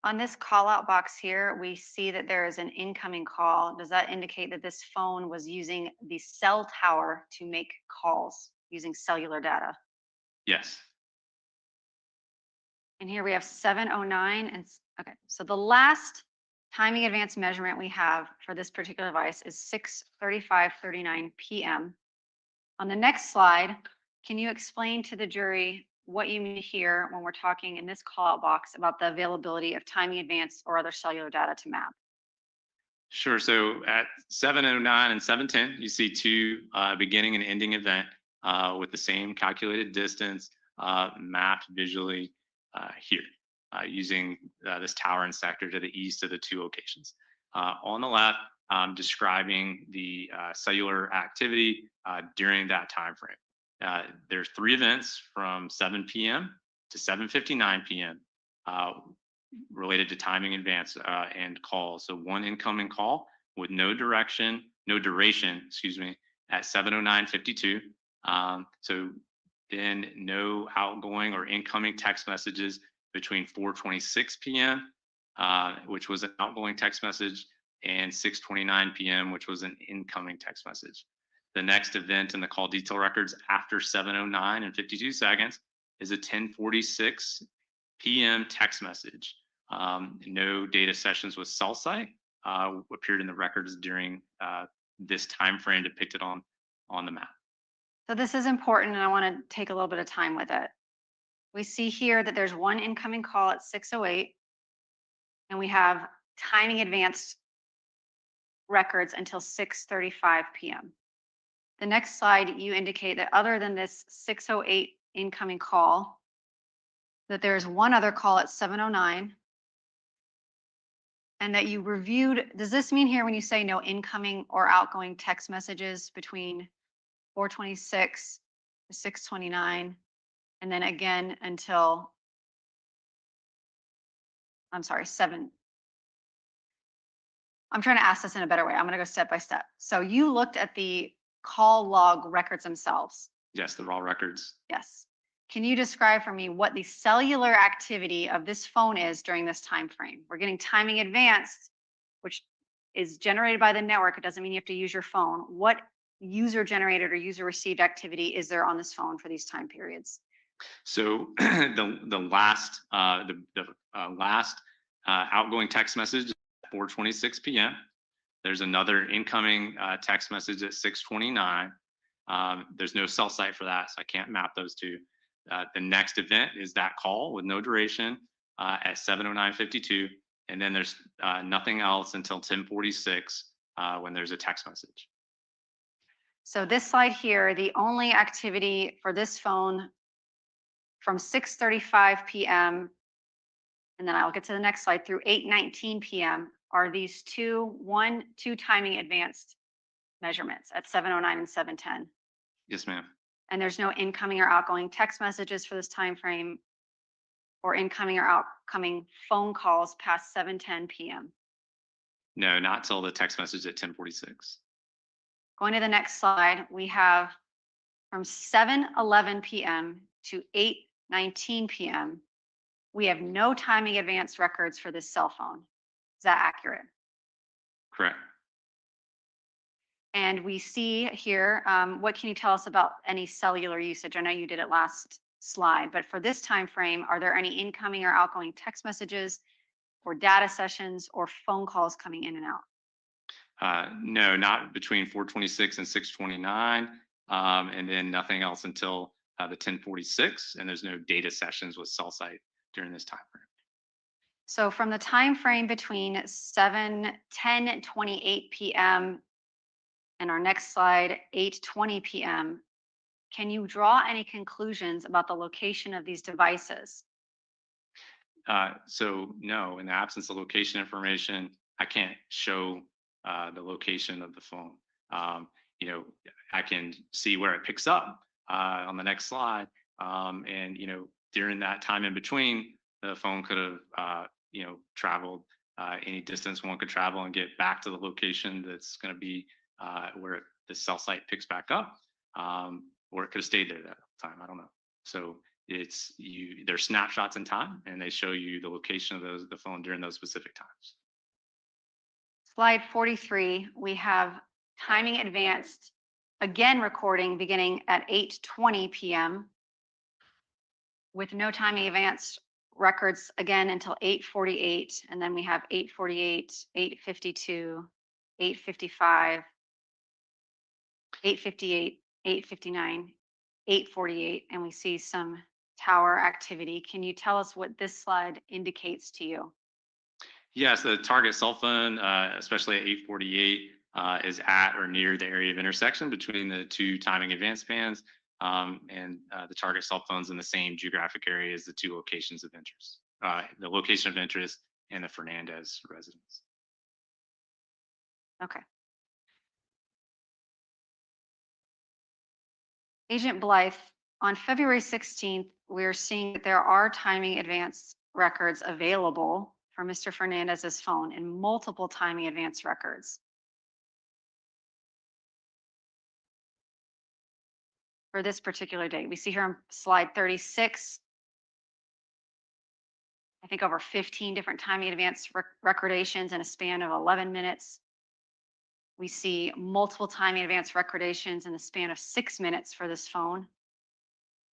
On this call out box here, we see that there is an incoming call. Does that indicate that this phone was using the cell tower to make calls using cellular data? Yes. And here we have 7:09 and okay. So the last timing advanced measurement we have for this particular device is 6:35:39 p.m. On the next slide, can you explain to the jury what you mean here when we're talking in this call out box about the availability of timing advanced or other cellular data to map? Sure. So at 7:09 and 7:10, you see 2 beginning and ending event with the same calculated distance mapped visually here using this tower and sector to the east of the 2 locations. On the left, describing the cellular activity during that time frame. There's 3 events from 7 p.m. to 7:59 p.m. Related to timing advance and calls. So 1 incoming call with no duration, at 7:09:52. So then no outgoing or incoming text messages between 4:26 p.m., which was an outgoing text message, and 6:29 p.m., which was an incoming text message. The next event in the call detail records after 7:09 and 52 seconds is a 10:46 p.m. text message. No data sessions with cell site appeared in the records during this time frame depicted on the map. So this is important, and I want to take a little bit of time with it. We see here that there's one incoming call at 6:08, and we have timing advanced records until 6:35 p.m. The next slide, you indicate that other than this 6:08 incoming call, that there's one other call at 7:09, and that you reviewed. Does this mean here when you say no incoming or outgoing text messages between 4:26 to 6:29, and then again until, I'm sorry, 7. I'm trying to ask this in a better way. I'm going to go step by step. So you looked at the call log records themselves. Yes, the raw records. Yes. Can you describe for me what the cellular activity of this phone is during this time frame? We're getting timing advanced, which is generated by the network. It doesn't mean you have to use your phone. What user generated or user received activity is there on this phone for these time periods? So the last outgoing text message at 4:26 p.m. There's another incoming text message at 6:29. There's no cell site for that, so I can't map those two. The next event is that call with no duration at 7:09:52, and then there's nothing else until 10:46 when there's a text message. So this slide here, the only activity for this phone from 6:35 p.m. and then I'll get to the next slide through 8:19 p.m. are these two timing advanced measurements at 7:09 and 7:10. Yes, ma'am. And there's no incoming or outgoing text messages for this time frame or incoming or outgoing phone calls past 7:10 p.m. No, not till the text message at 10:46. Going to the next slide, we have from 7:11 p.m. to 8:19 p.m. we have no timing advanced records for this cell phone. Is that accurate? Correct. And we see here, what can you tell us about any cellular usage? I know you did it last slide, but for this time frame, are there any incoming or outgoing text messages or data sessions or phone calls coming in and out? No, not between 4:26 and 6:29, and then nothing else until the 10:46, and there's no data sessions with cell site during this time frame. So from the time frame between 10:28 p.m. and our next slide, 8:20 p.m., can you draw any conclusions about the location of these devices? So no, in the absence of location information, I can't show the location of the phone. I can see where it picks up on the next slide, and during that time in between, the phone could have traveled any distance one could travel and get back to the location that's going to be where the cell site picks back up, or it could have stayed there that time. I don't know. So there's snapshots in time, and they show you the location of the phone during those specific times. Slide 43, we have timing advanced, again recording beginning at 8:20 p.m. with no timing advanced records again until 8:48, and then we have 8:48, 8:52, 8:55, 8:58, 8:59, 8:48, and we see some tower activity. Can you tell us what this slide indicates to you? Yes, the target cell phone, especially at 8:48, is at or near the area of intersection between the two timing advance bands, and the target cell phone's in the same geographic area as the two locations of interest, the location of interest and the Fernandez residence. Okay. Agent Blythe, on February 16th, we're seeing that there are timing advance records available for Mr. Fernandez's phone and multiple timing advance records. For this particular date, we see here on slide 36, I think over 15 different timing advance recordations in a span of 11 minutes. We see multiple timing advance recordations in the span of 6 minutes for this phone.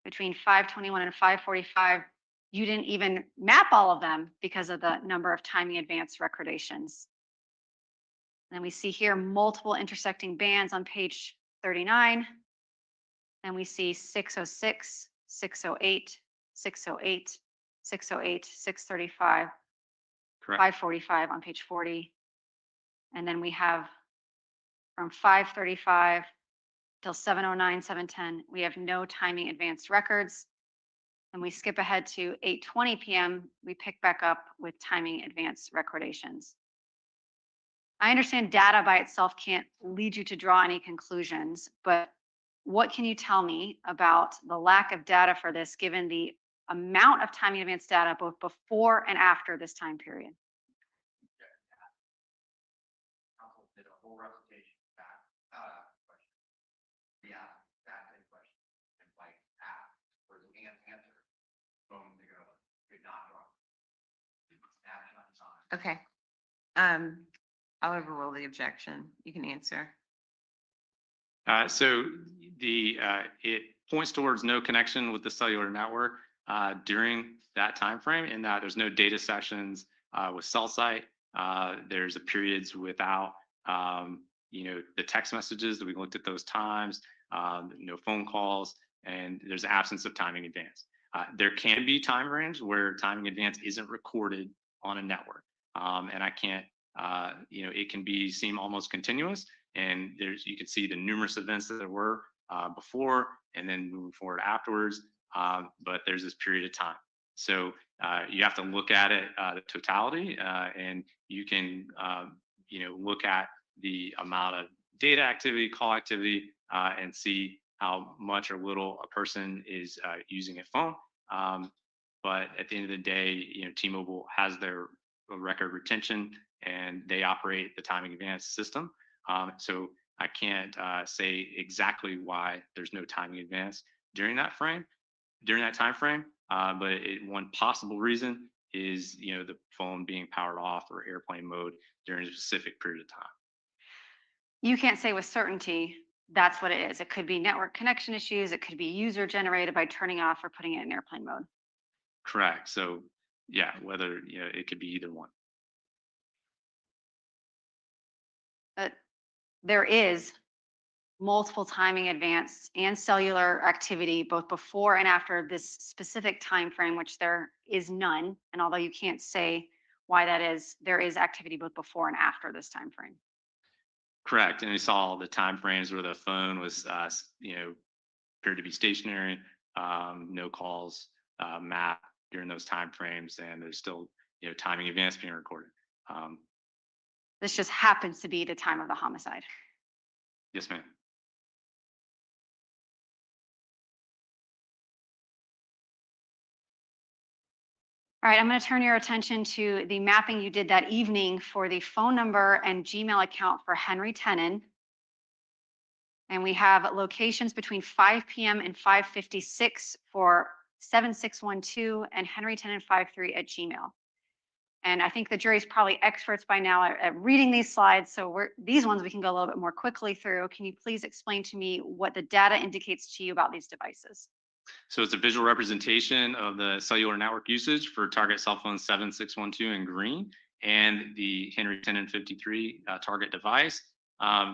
Between 5:21 and 5:45, you didn't even map all of them because of the number of timing advance recordations. Then we see here multiple intersecting bands on page 39. Then we see 606, 608, 608, 608, 635, Correct. 545 on page 40. And then we have from 535 till 709, 710, we have no timing advance records. And we skip ahead to 8:20 p.m. We pick back up with timing advance recordations. I understand data by itself can't lead you to draw any conclusions, but what can you tell me about the lack of data for this, given the amount of timing advance data both before and after this time period? Council did a whole representation of that question. Yeah, that same question. And like, where's the answer? Boom, they go, good, not wrong. Snapshot time. Okay. I'll overrule the objection. You can answer. So it points towards no connection with the cellular network during that time frame, in that there's no data sessions with cell site. There's a periods without the text messages that we looked at those times, no phone calls, and there's absence of timing advance. There can be time frames where timing advance isn't recorded on a network, and I can't. It can seem almost continuous, and you can see the numerous events that there were before and then moving forward afterwards, but there's this period of time. So you have to look at it, the totality, and you can look at the amount of data activity, call activity, and see how much or little a person is using a phone. But at the end of the day, T-Mobile has their record retention, and they operate the timing advance system. So I can't say exactly why there's no timing advance during that time frame. But one possible reason is the phone being powered off or airplane mode during a specific period of time. You can't say with certainty that's what it is. It could be network connection issues. It could be user generated by turning off or putting it in airplane mode. Correct. So yeah, whether it could be either one. But there is multiple timing advance and cellular activity both before and after this specific time frame, which there is none. And although you can't say why that is, there is activity both before and after this time frame. Correct. And we saw the time frames where the phone was appeared to be stationary, no calls, map during those time frames, and there's still timing advance being recorded. This just happens to be the time of the homicide. Yes, ma'am. All right, I'm going to turn your attention to the mapping you did that evening for the phone number and Gmail account for Henry Tenon. And we have locations between 5 p.m. and 5:56 for 7612 and Henry Tenon 53 at Gmail. And I think the jury's probably experts by now at reading these slides. So these ones we can go a little bit more quickly through. Can you please explain to me what the data indicates to you about these devices? So it's a visual representation of the cellular network usage for target cell phone 7612 in green and the Henry Tenon 53 target device.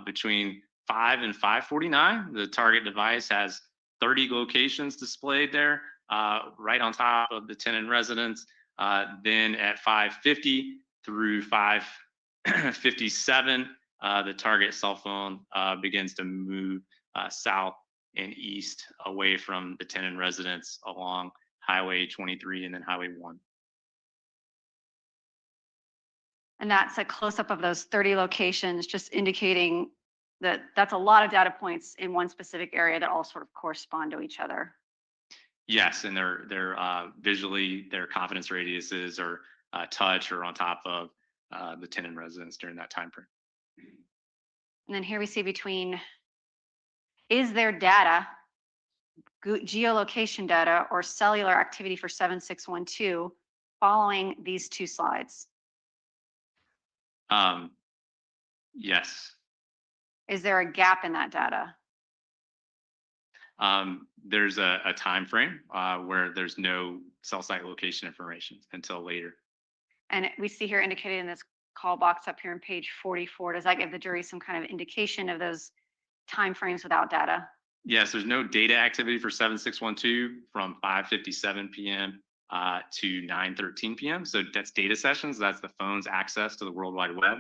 Between 5 and 5:49, the target device has 30 locations displayed there, right on top of the Tenon residence. Then at 5:50 through 5:57, the target cell phone begins to move south and east away from the Tenon residence along Highway 23 and then Highway 1. And that's a close-up of those 30 locations, just indicating that that's a lot of data points in one specific area that all sort of correspond to each other. Yes, and they're visually, their confidence radiuses or touch or on top of the Tenon residence during that time frame. And then here we see between, is there data, geolocation data or cellular activity for 7612 following these two slides? Yes. Is there a gap in that data? There's a time frame where there's no cell site location information until later. And we see here indicated in this call box up here on page 44. Does that give the jury some kind of indication of those timeframes without data? Yes, there's no data activity for 7612 from 5:57 p.m. To 9:13 p.m. So that's data sessions. That's the phone's access to the World Wide Web.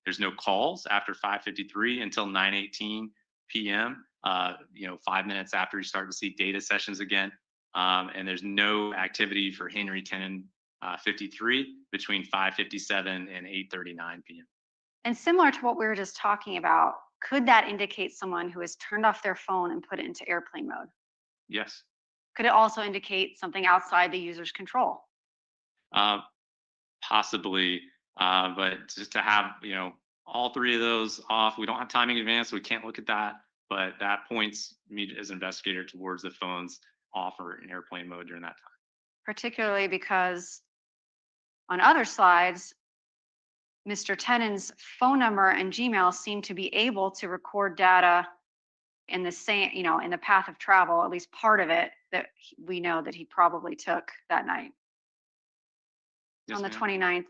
There's no calls after 5:53 until 9:18 p.m. 5 minutes after you start to see data sessions again. And there's no activity for Henry Tenon 53 between 5:57 and 8:39 p.m. And similar to what we were just talking about, could that indicate someone who has turned off their phone and put it into airplane mode? Yes. Could it also indicate something outside the user's control? Possibly, but just to have, all three of those off, we don't have timing advance, so we can't look at that, but that points me as an investigator towards the phones off or in airplane mode during that time. Particularly because on other slides, Mr. Tenon's phone number and Gmail seem to be able to record data in the same, in the path of travel, at least part of it that we know that he probably took that night. Yes, On the ma'am. 29th,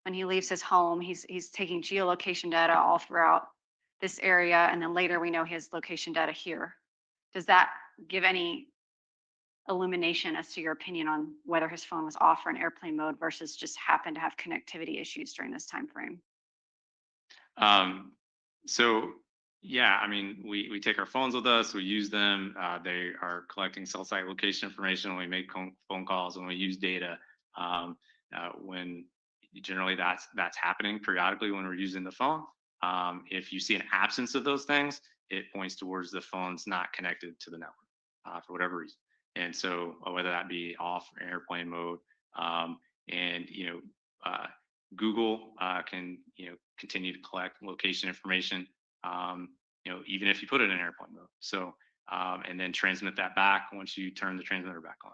when he leaves his home, he's taking geolocation data all throughout this area, and then later we know his location data here. Does that give any illumination as to your opinion on whether his phone was off or in airplane mode versus just happened to have connectivity issues during this time frame? So yeah, I mean, we take our phones with us, we use them. They are collecting cell site location information when we make phone calls, when we use data. When generally that's happening periodically when we're using the phone. If you see an absence of those things, it points towards the phone's not connected to the network for whatever reason. And so whether that be off or airplane mode, and Google can continue to collect location information, even if you put it in airplane mode. So and then transmit that back once you turn the transmitter back on.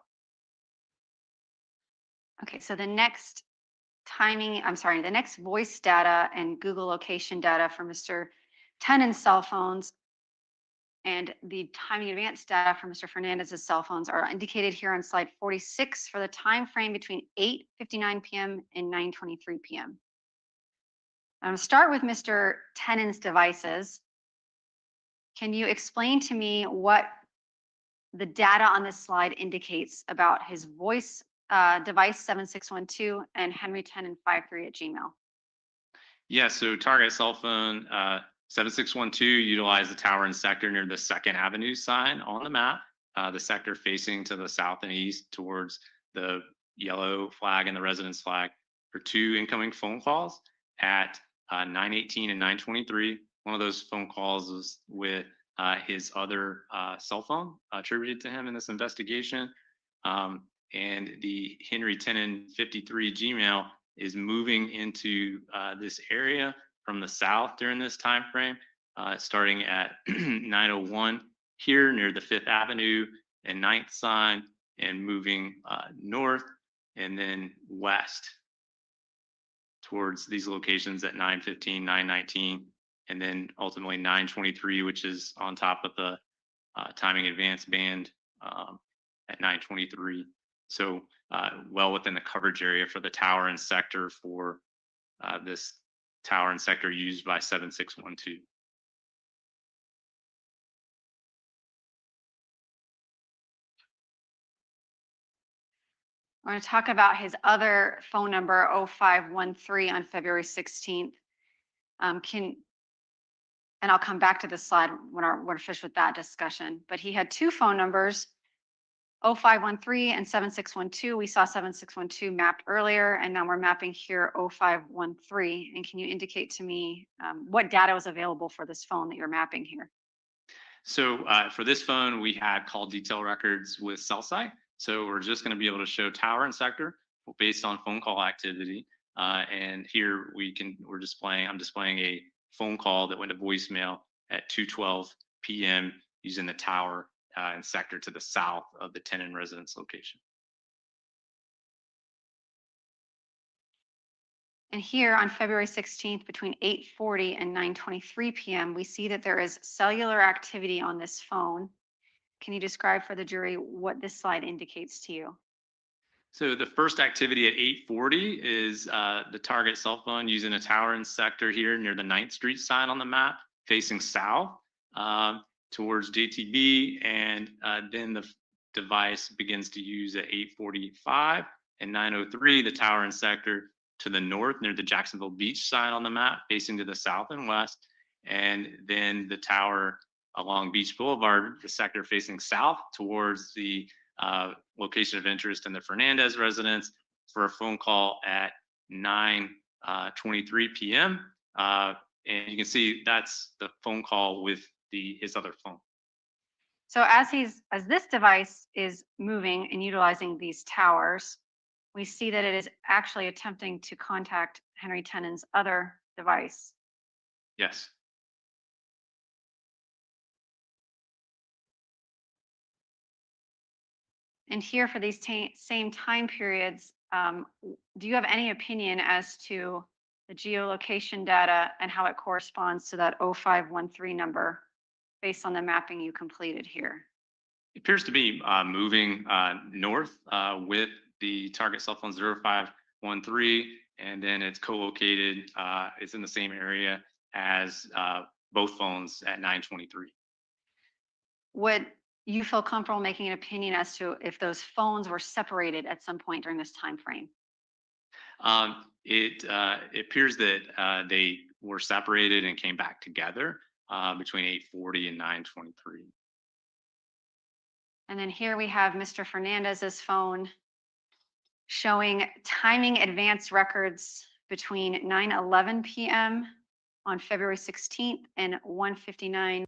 Okay, so the next the next voice data and Google location data for Mr. Tenon's cell phones and the timing advance data for Mr. Fernandez's cell phones are indicated here on slide 46 for the time frame between 8:59 p.m. and 9:23 p.m. I'm going to start with Mr. Tenon's devices. Can you explain to me what the data on this slide indicates about his voice device 7612 and Henry Tenon 53 at Gmail? Yeah, so target cell phone 7612 utilize the tower and sector near the 2nd Avenue sign on the map, the sector facing to the south and east towards the yellow flag and the residence flag for 2 incoming phone calls at 9:18 and 9:23. One of those phone calls was with his other cell phone attributed to him in this investigation. And the Henry Tenon 53 Gmail is moving into this area from the south during this time frame, starting at 9:01 here near the 5th Avenue and 9th sign, and moving north and then west towards these locations at 9:15, 9:19, and then ultimately 9:23, which is on top of the timing advance band at 9:23. So well within the coverage area for the tower and sector for this tower and sector used by 7612. We're going to talk about his other phone number 0513 on February 16th. And I'll come back to this slide when we're finished with that discussion. But he had 2 phone numbers, 0513 and 7612. We saw 7612 mapped earlier, and now we're mapping here 0513. And can you indicate to me what data was available for this phone that you're mapping here? So for this phone, we had call detail records with cell site. So we're just going to be able to show tower and sector based on phone call activity. And here I'm displaying a phone call that went to voicemail at 2:12 p.m. using the tower and sector to the south of the tenant residence location. And here on February 16th, between 8:40 and 9:23 p.m., we see that there is cellular activity on this phone. Can you describe for the jury what this slide indicates to you? So the first activity at 8:40 is the target cell phone using a tower in sector here near the 9th Street sign on the map, facing south towards JTB, and then the device begins to use at 8:45 and 9:03 the tower in sector to the north near the Jacksonville Beach sign on the map, facing to the south and west, and then the tower along Beach Boulevard, the sector facing south towards the location of interest in the Fernandez residence for a phone call at 9:23 p.m. And you can see that's the phone call with his other phone. So as this device is moving and utilizing these towers, we see that it is actually attempting to contact Henry Tenon's other device. Yes. And here for these same time periods, do you have any opinion as to the geolocation data and how it corresponds to that 0513 number based on the mapping you completed here? It appears to be moving north with the target cell phone 0513, and then it's co-located, it's in the same area as both phones at 923. Would you feel comfortable making an opinion as to if those phones were separated at some point during this time frame? It appears that they were separated and came back together between 8:40 and 9:23. And then here we have Mr. Fernandez's phone showing timing advance records between 9:11 p.m. on February 16th and 1:59